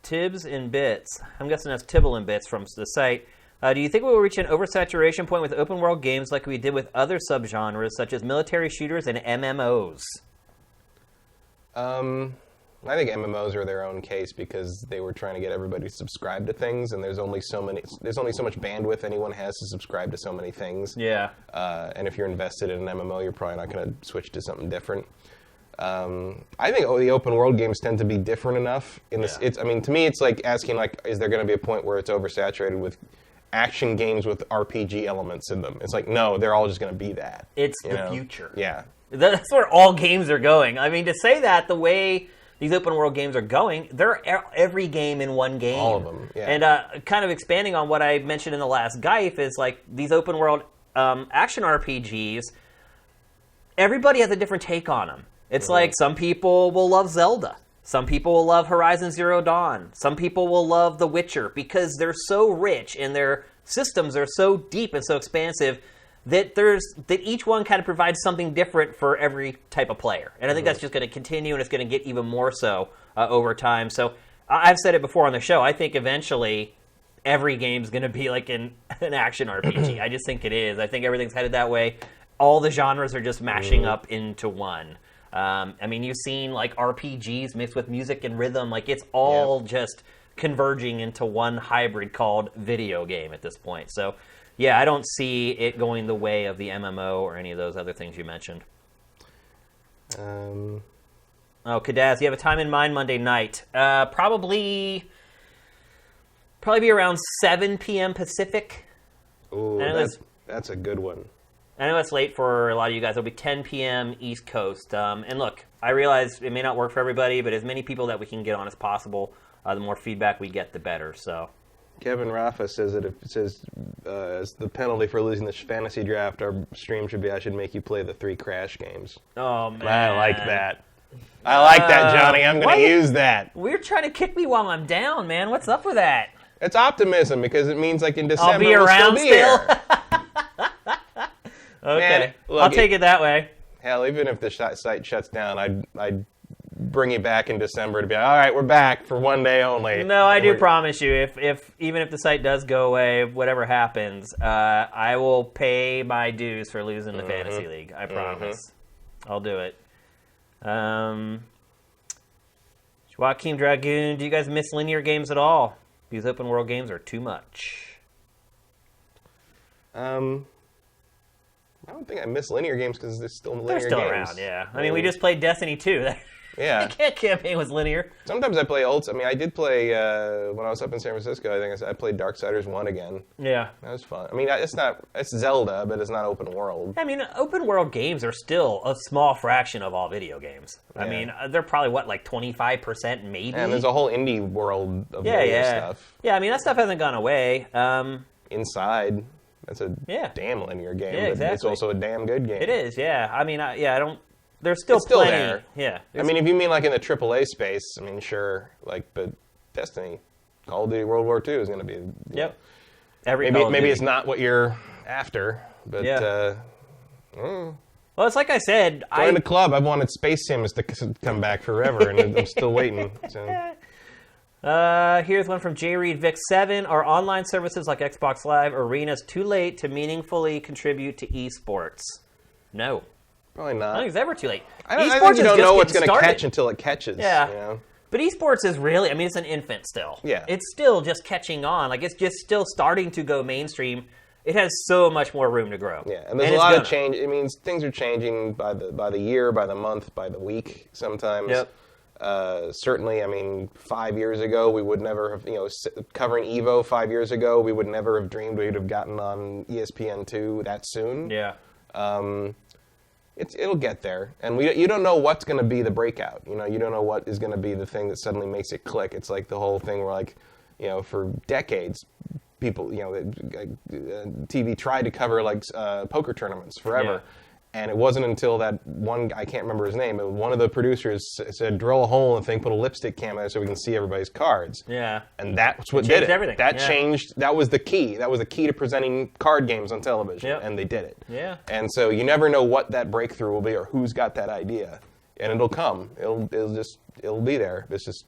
Tibbs and Bits. I'm guessing that's Tibble and Bits from the site. Do you think we will reach an oversaturation point with open world games like we did with other subgenres such as military shooters and MMOs? I think MMOs are their own case because they were trying to get everybody to subscribe to things, and there's only so much bandwidth anyone has to subscribe to so many things. Yeah. And if you're invested in an MMO, you're probably not going to switch to something different. I think the open world games tend to be different enough. I mean, to me, it's like asking, like, is there going to be a point where it's oversaturated with action games with RPG elements in them? It's like, no, they're all just going to be that. It's the future. Yeah. That's where all games are going. I mean, to say that the way these open world games are going, they're every game in one game. All of them, yeah. And kind of expanding on what I mentioned in the last Geif is like these open world action RPGs, everybody has a different take on them. It's like some people will love Zelda. Some people will love Horizon Zero Dawn. Some people will love The Witcher because they're so rich and their systems are so deep and so expansive that each one kind of provides something different for every type of player. And I think that's just going to continue, and it's going to get even more so over time. So I've said it before on the show. I think eventually every game's going to be like an action RPG. I just think it is. I think everything's headed that way. All the genres are just mashing up into one. I mean, you've seen like RPGs mixed with music and rhythm. Like it's all just converging into one hybrid called video game at this point. So, yeah, I don't see it going the way of the MMO or any of those other things you mentioned. Oh, Kadaz, you have a time in mind Monday night. Probably be around 7 p.m. Pacific. Ooh, that's a good one. I know it's late for a lot of you guys. It'll be 10 p.m. East Coast. And look, I realize it may not work for everybody, but as many people that we can get on as possible, the more feedback we get, the better. So, Kevin Rafa says that as the penalty for losing the fantasy draft, our stream should be I should make you play the 3 Crash games. Oh, man. I like that. I like that, Johnny. I'm going to use that. We're trying to kick me while I'm down, man. What's up with that? It's optimism because it means like in December I'll be around we'll still be here. Okay, Man, look, I'll take it that way. Hell, even if the site shuts down, I'd bring you back in December to be like, all right, we're back for one day only. No, I do promise you, if even if the site does go away, whatever happens, I will pay my dues for losing the fantasy league. I promise. I'll do it. Joaquin Dragoon, do you guys miss linear games at all? These open world games are too much. I don't think I miss linear games because they're still linear games. They're still around, yeah. I mean, we just played Destiny 2. Yeah. That campaign was linear. Sometimes I play old. I mean, I did play when I was up in San Francisco. I think I played Darksiders 1 again. Yeah, that was fun. I mean, it's Zelda, but it's not open world. I mean, open world games are still a small fraction of all video games. I mean, they're probably like 25% maybe. And there's a whole indie world of linear stuff. Yeah, I mean that stuff hasn't gone away. Inside. That's a damn linear game. Yeah, exactly. It's also a damn good game. It is, yeah. I mean, I don't. There's still plenty. There. Yeah. I mean, if you mean like in the AAA space, I mean, sure. Like, but Destiny, Call of Duty World War II is going to be. Yep. Maybe it's not what you're after, but. Well, it's like I said. Join the club. I've wanted Space Sims to come back forever, and I'm still waiting. So. Here's one from J. Reed Vic 7. Are online services like Xbox Live Arenas too late to meaningfully contribute to esports? No. Probably not. I don't think it's ever too late. I think you don't know what's going to catch until it catches. Yeah. You know? But esports is really, I mean, it's an infant still. Yeah. It's still just catching on. Like, it's just still starting to go mainstream. It has so much more room to grow. Yeah, and there's a lot of change. It means things are changing by the year, by the month, by the week sometimes. Yep. Certainly, I mean, 5 years ago, we would never have, covering EVO 5 years ago, we would never have dreamed we would have gotten on ESPN2 that soon. Yeah. It'll get there, and you don't know what's going to be the breakout. You don't know what is going to be the thing that suddenly makes it click. It's like the whole thing where, like, for decades, people, TV tried to cover like poker tournaments forever. Yeah. And it wasn't until that one, I can't remember his name, but one of the producers said, drill a hole in the thing, put a lipstick cam in it so we can see everybody's cards. Yeah. And that's what did it. Everything. That changed, that was the key. That was the key to presenting card games on television. Yep. And they did it. Yeah. And so you never know what that breakthrough will be or who's got that idea. And it'll come. It'll be there. It's just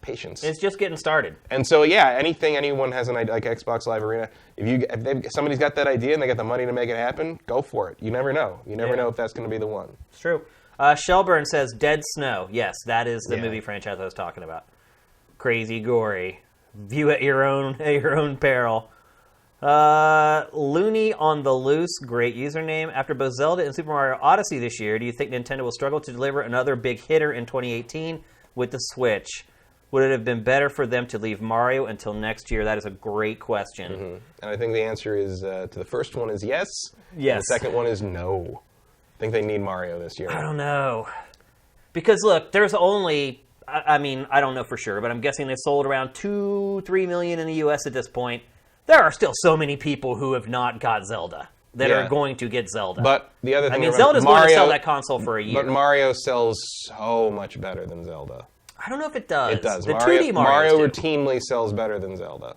patience. It's just getting started. And so, anyone has an idea, like Xbox Live Arena, if somebody's got that idea and they got the money to make it happen, go for it. You never know. You never know if that's going to be the one. It's true. Shelburne says Dead Snow. Yes, that is the movie franchise I was talking about. Crazy, gory. View at your own peril. Looney on the Loose, great username. After both Zelda and Super Mario Odyssey this year, do you think Nintendo will struggle to deliver another big hitter in 2018 with the Switch? Would it have been better for them to leave Mario until next year? That is a great question. Mm-hmm. And I think the answer is to the first one is yes. Yes. And the second one is no. I think they need Mario this year. I don't know. Because, look, there's only, I mean, I don't know for sure, but I'm guessing they sold around 2-3 million in the U.S. at this point. There are still so many people who have not got Zelda that are going to get Zelda. But the other thing, I mean, Zelda's going to sell that console for a year. But Mario sells so much better than Zelda. I don't know if it does. It does. The 2D Mario routinely sells better than Zelda.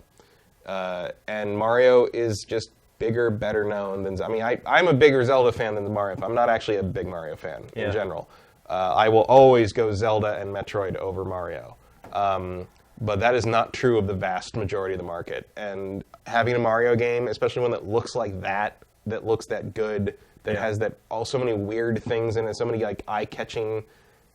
And Mario is just bigger, better known than Zelda. I mean, I'm a bigger Zelda fan than the Mario fan. I'm not actually a big Mario fan in general. I will always go Zelda and Metroid over Mario. But that is not true of the vast majority of the market. And having a Mario game, especially one that looks like that looks that good, that has so many weird things in it, so many like eye-catching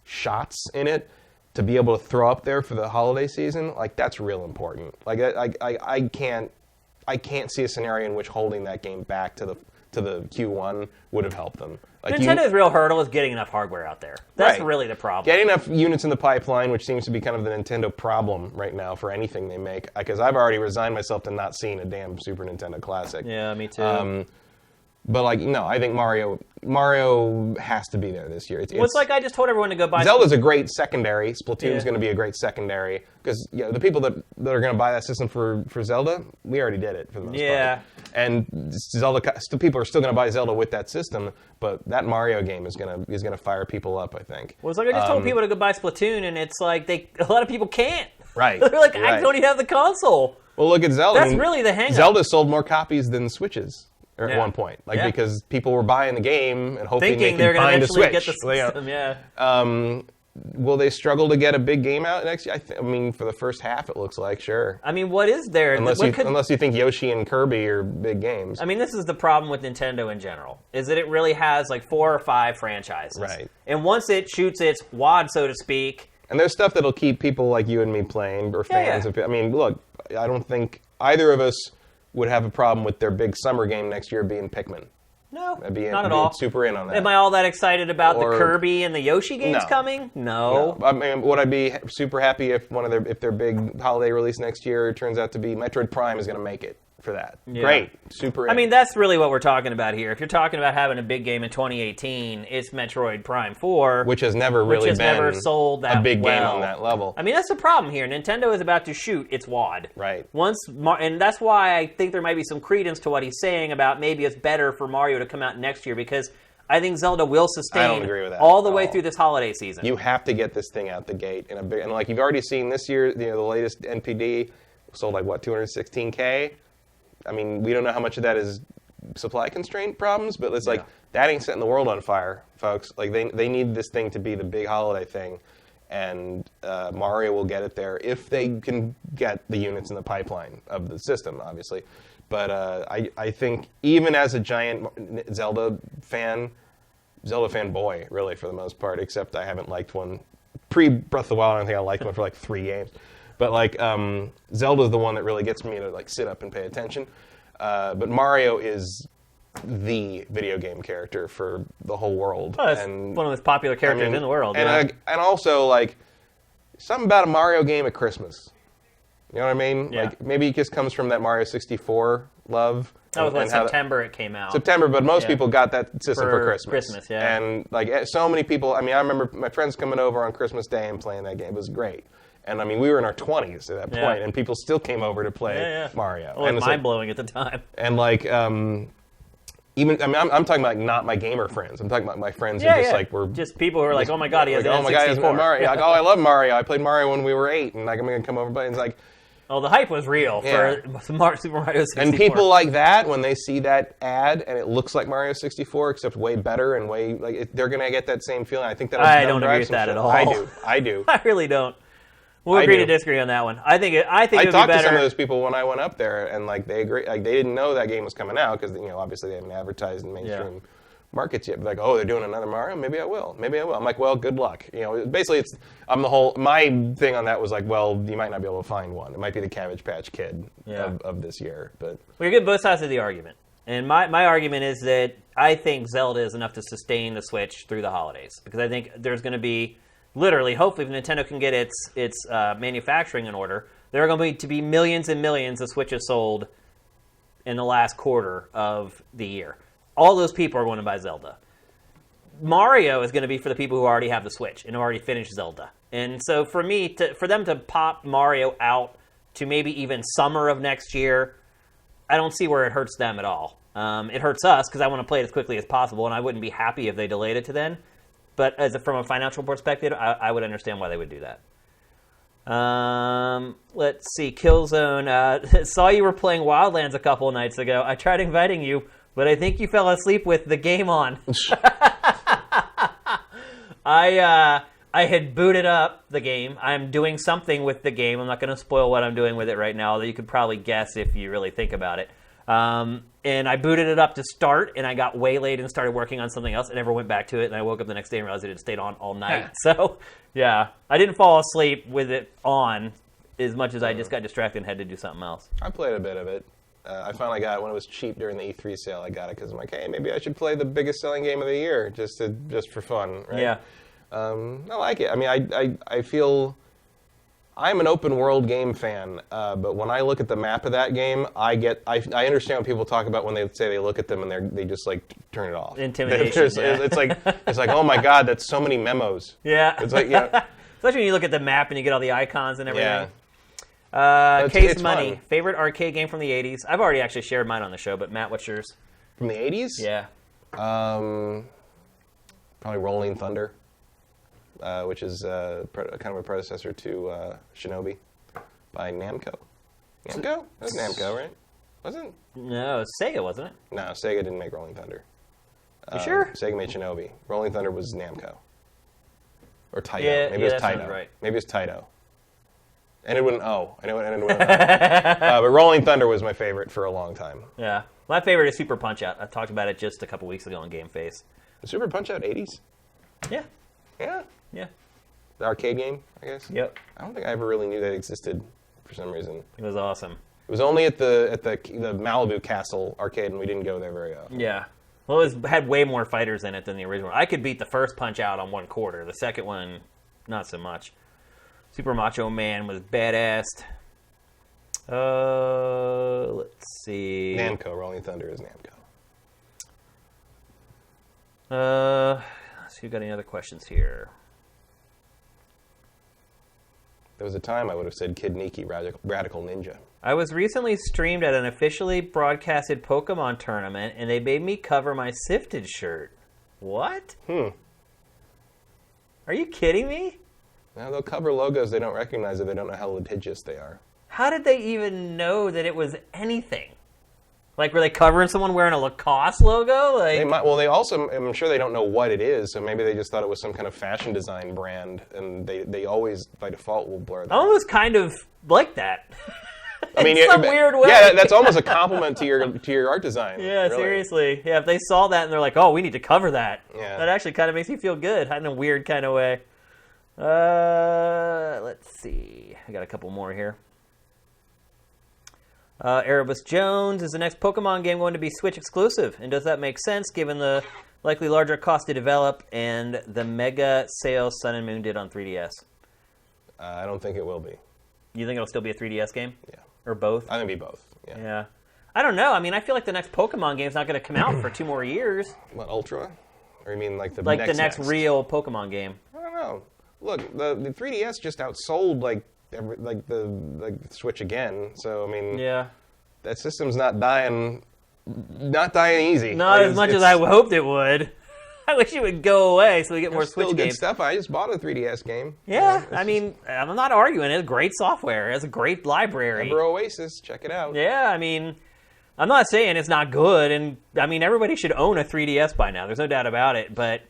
shots in it, to be able to throw up there for the holiday season, like that's real important. Like I can't see a scenario in which holding that game back to the Q1 would have helped them. Like Nintendo's real hurdle is getting enough hardware out there. That's Right. really the problem. Getting enough units in the pipeline, which seems to be kind of the Nintendo problem right now for anything they make, because I've already resigned myself to not seeing a damn Super Nintendo Classic. Yeah, me too. But like, no, I think Mario has to be there this year. It's like I just told everyone to go buy. Zelda's a great secondary. Splatoon's Yeah. going to be a great secondary because the people that are going to buy that system for Zelda, we already did it for the most part. And people are still going to buy Zelda with that system, but that Mario game is going to fire people up, I think. Well, it's like I just told people to go buy Splatoon, and it's like a lot of people can't. Right. They're like, I right. don't even have the console. Well, look at Zelda. That's really the hang-up. Zelda sold more copies than Switches at one point, because people were buying the game and hoping Thinking they could they're going to find a Switch. get the system, Will they struggle to get a big game out next year? I mean, for the first half, it looks like, sure. I mean, what is there? Unless you think Yoshi and Kirby are big games. I mean, this is the problem with Nintendo in general, is that it really has like 4 or 5 franchises. Right. And once it shoots its wad, so to speak... And there's stuff that'll keep people like you and me playing, or fans. Yeah. I mean, look, I don't think either of us would have a problem with their big summer game next year being Pikmin. No, I'd be not at all. super in on that. Am I all that excited about Or- the Kirby and the Yoshi games No. coming? No. I mean, would I be super happy if if their big holiday release next year turns out to be Metroid Prime is going to make it for that? Yeah. Great, super. In. I mean, that's really what we're talking about here. If you're talking about having a big game in 2018, it's Metroid Prime 4. which has never really been sold that a big game well. on that level. I mean, that's the problem here. Nintendo is about to shoot its wad. Right. And that's why I think there might be some credence to what he's saying about maybe it's better for Mario to come out next year, because I think Zelda will sustain I don't agree with that all the at way all. through this holiday season. You have to get this thing out the gate in a big, and like you've already seen this year, the latest NPD sold like what 216K. I mean, we don't know how much of that is supply constraint problems, but it's like that ain't setting the world on fire, folks. Like they need this thing to be the big holiday thing, and Mario will get it there if they can get the units in the pipeline of the system, obviously. But I think even as a giant Zelda fanboy, really for the most part, except I haven't liked one pre Breath of the Wild. I don't think I liked one for like 3 games. But like Zelda's the one that really gets me to like sit up and pay attention. But Mario is the video game character for the whole world. Oh, it's and one of the most popular characters in the world. And also like something about a Mario game at Christmas. You know what I mean? Yeah. Like maybe it just comes from that Mario 64 love. That was and like September it came out. September, but most people got that system for Christmas. Christmas, yeah. And like so many people, I mean, I remember my friends coming over on Christmas Day and playing that game. It was great. And I mean, we were in our 20s at that point, and people still came over to play Mario. Well, and it was it's mind-blowing at the time. And like, even, I mean, I'm talking about like not my gamer friends. I'm talking about my friends who just like were just people who are like, oh my god, he has like, an oh my god, he has N64. Mario. Like, oh, I love Mario. I played Mario when we were 8, and like I'm gonna come over and play. And it's like, oh, the hype was real for Super Mario 64. and people like that, when they see that ad and it looks like Mario 64, except way better and way like they're gonna get that same feeling. I think that I don't agree with that at all. I do. I really don't. We'll agree to disagree on that one. I think it would be better. I talked to some of those people when I went up there, and like they agree. Like they didn't know that game was coming out because obviously they haven't advertised in mainstream markets yet. But like, oh, they're doing another Mario. Maybe I will. I'm like, well, good luck. Basically, my thing on that was like, well, you might not be able to find one. It might be the Cabbage Patch Kid of this year. But we get both sides of the argument, and my argument is that I think Zelda is enough to sustain the Switch through the holidays, because I think there's going to be. Literally, hopefully, if Nintendo can get its manufacturing in order, there are going to be millions and millions of Switches sold in the last quarter of the year. All those people are going to buy Zelda. Mario is going to be for the people who already have the Switch and already finished Zelda. And so for them to pop Mario out to maybe even summer of next year, I don't see where it hurts them at all. It hurts us because I want to play it as quickly as possible, and I wouldn't be happy if they delayed it to then. But from a financial perspective, I would understand why they would do that. Let's see. Killzone. Saw you were playing Wildlands a couple nights ago. I tried inviting you, but I think you fell asleep with the game on. I I had booted up the game. I'm doing something with the game. I'm not going to spoil what I'm doing with it right now, although you could probably guess if you really think about it. And I booted it up to start, and I got waylaid and started working on something else. I never went back to it, and I woke up the next day and realized it had stayed on all night. So, yeah, I didn't fall asleep with it on as much as I just got distracted and had to do something else. I played a bit of it. I finally got it when it was cheap during the E3 sale. I got it because I'm like, hey, maybe I should play the biggest selling game of the year just for fun, right? Yeah. I like it. I mean, I feel I'm an open world game fan, but when I look at the map of that game, I understand what people talk about when they say they look at them and they just like turn it off. Intimidation. It's like oh my god, that's so many memos. Yeah. It's like Especially when you look at the map and you get all the icons and everything. Yeah. Case Money, fun. favorite arcade game from the 80s. I've already actually shared mine on the show, but Matt, what's yours? From the 80s? Yeah. Probably Rolling Thunder, which is kind of a predecessor to Shinobi by Namco. Namco? That was Namco, right? Wasn't it? No, it was Sega, wasn't it? No, Sega didn't make Rolling Thunder. You sure? Sega made Shinobi. Rolling Thunder was Namco. Or Taito. Yeah, Maybe it was that Taito. sounds right. Maybe it was Taito. Ended with an O. I know it ended with an O. But Rolling Thunder was my favorite for a long time. Yeah. My favorite is Super Punch-Out. I talked about it just a couple weeks ago on GameFace. The Super Punch-Out 80s? Yeah. Yeah. Yeah. The arcade game, I guess? Yep. I don't think I ever really knew that existed for some reason. It was awesome. It was only at the Malibu Castle arcade, and we didn't go there very often. Yeah. Well, it had way more fighters in it than the original. I could beat the first Punch-Out on 1/4. The second one, not so much. Super Macho Man was badass. Let's see. Namco. Rolling Thunder is Namco. Let's see if we got any other questions here. There was a time I would have said Kid Niki, Radical Ninja. I was recently streamed at an officially broadcasted Pokemon tournament, and they made me cover my SIFTD shirt. What? Are you kidding me? Now they'll cover logos they don't recognize if they don't know how litigious they are. How did they even know that it was anything? Like, were they covering someone wearing a Lacoste logo? Like, They might. Well, they also. I'm sure they don't know what it is, so maybe they just thought it was some kind of fashion design brand, and they always by default will blur that. I almost kind of like that. I mean, in some weird way. Yeah, that's almost a compliment to your art design. Yeah, really. seriously. Yeah, if they saw that and they're like, "Oh, we need to cover that," Yeah. that actually kind of makes me feel good in a weird kind of way. Let's see. I got a couple more here. Erebus Jones, is the next Pokemon game going to be Switch exclusive? And does that make sense given the likely larger cost to develop and the mega sales Sun and Moon did on 3DS? I don't think it will be. You think it'll still be a 3DS game? Yeah. Or both? I think it'll be both. Yeah. Yeah. I don't know. I mean, I feel like the next Pokemon game's not going to come out for 2 more years. What, Ultra? Or you mean like the Like next the next real Pokemon game. I don't know. Look, the 3DS just outsold the Switch again. So I mean, Yeah. that system's not dying easy. Not as much as I hoped it would. I wish it would go away so we get more There's still Switch good games. stuff. I just bought a 3DS game. Yeah, You know, I mean, I'm not arguing. It's great software. It's a great library. Ever Oasis, check it out. Yeah, I mean, I'm not saying it's not good, and I mean, everybody should own a 3DS by now. There's no doubt about it, but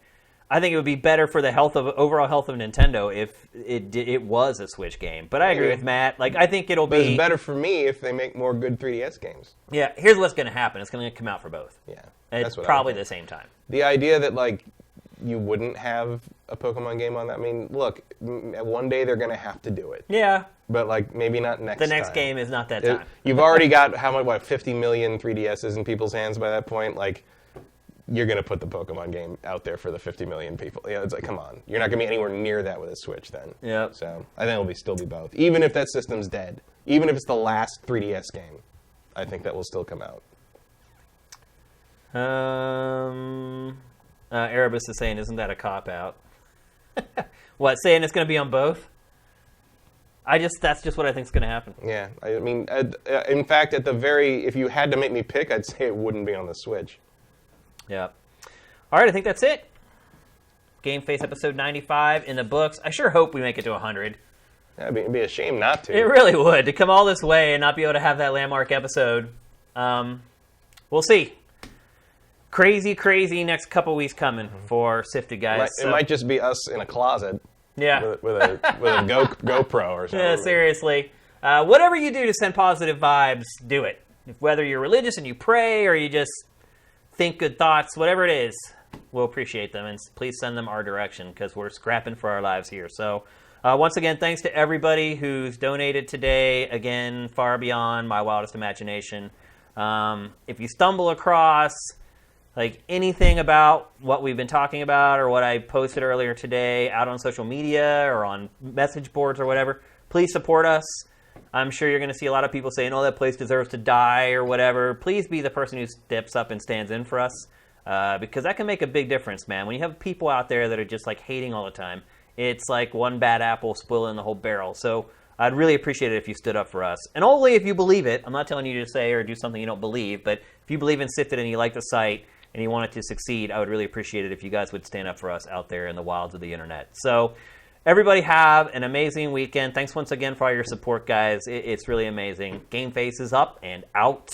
I think it would be better for the overall health of Nintendo if it was a Switch game. But I agree with Matt. Like, I think it'll But be it's better for me if they make more good 3DS games. Yeah, here's what's going to happen. It's going to come out for both. Yeah, It's what I probably think. the same time. The idea that like you wouldn't have a Pokemon game on that. I mean, look, one day they're going to have to do it. Yeah. But like maybe not next time. The next game is not that time. You've already got 50 million 3DSs in people's hands by that point. Like, you're going to put the Pokemon game out there for the 50 million people. Yeah, it's like, come on. You're not going to be anywhere near that with a Switch then. Yep. So I think it'll still be both. Even if that system's dead. Even if it's the last 3DS game. I think that will still come out. Erebus is saying, isn't that a cop-out? What, saying it's going to be on both? That's just what I think is going to happen. Yeah. I mean, in fact, if you had to make me pick, I'd say it wouldn't be on the Switch. Yeah. All right, I think that's it. GameFace episode 95 in the books. I sure hope we make it to 100. It'd be a shame not to. It really would. To come all this way and not be able to have that landmark episode. We'll see. Crazy next couple weeks coming for SIFTD, guys. It might just be us in a closet. Yeah. with a GoPro or something. Yeah, seriously. Whatever you do to send positive vibes, do it. Whether you're religious and you pray or you just think good thoughts, whatever it is, we'll appreciate them. And please send them our direction because we're scrapping for our lives here. So once again, thanks to everybody who's donated today. Again, far beyond my wildest imagination. If you stumble across like anything about what we've been talking about or what I posted earlier today out on social media or on message boards or whatever, please support us. I'm sure you're going to see a lot of people saying, oh, that place deserves to die or whatever. Please be the person who steps up and stands in for us because that can make a big difference, man. When you have people out there that are just like hating all the time, it's like one bad apple spoiling the whole barrel. So I'd really appreciate it if you stood up for us. And only if you believe it. I'm not telling you to say or do something you don't believe, but if you believe in SIFTD and you like the site and you want it to succeed, I would really appreciate it if you guys would stand up for us out there in the wilds of the internet. So everybody have an amazing weekend. Thanks once again for all your support, guys. It's really amazing. GameFace is up and out.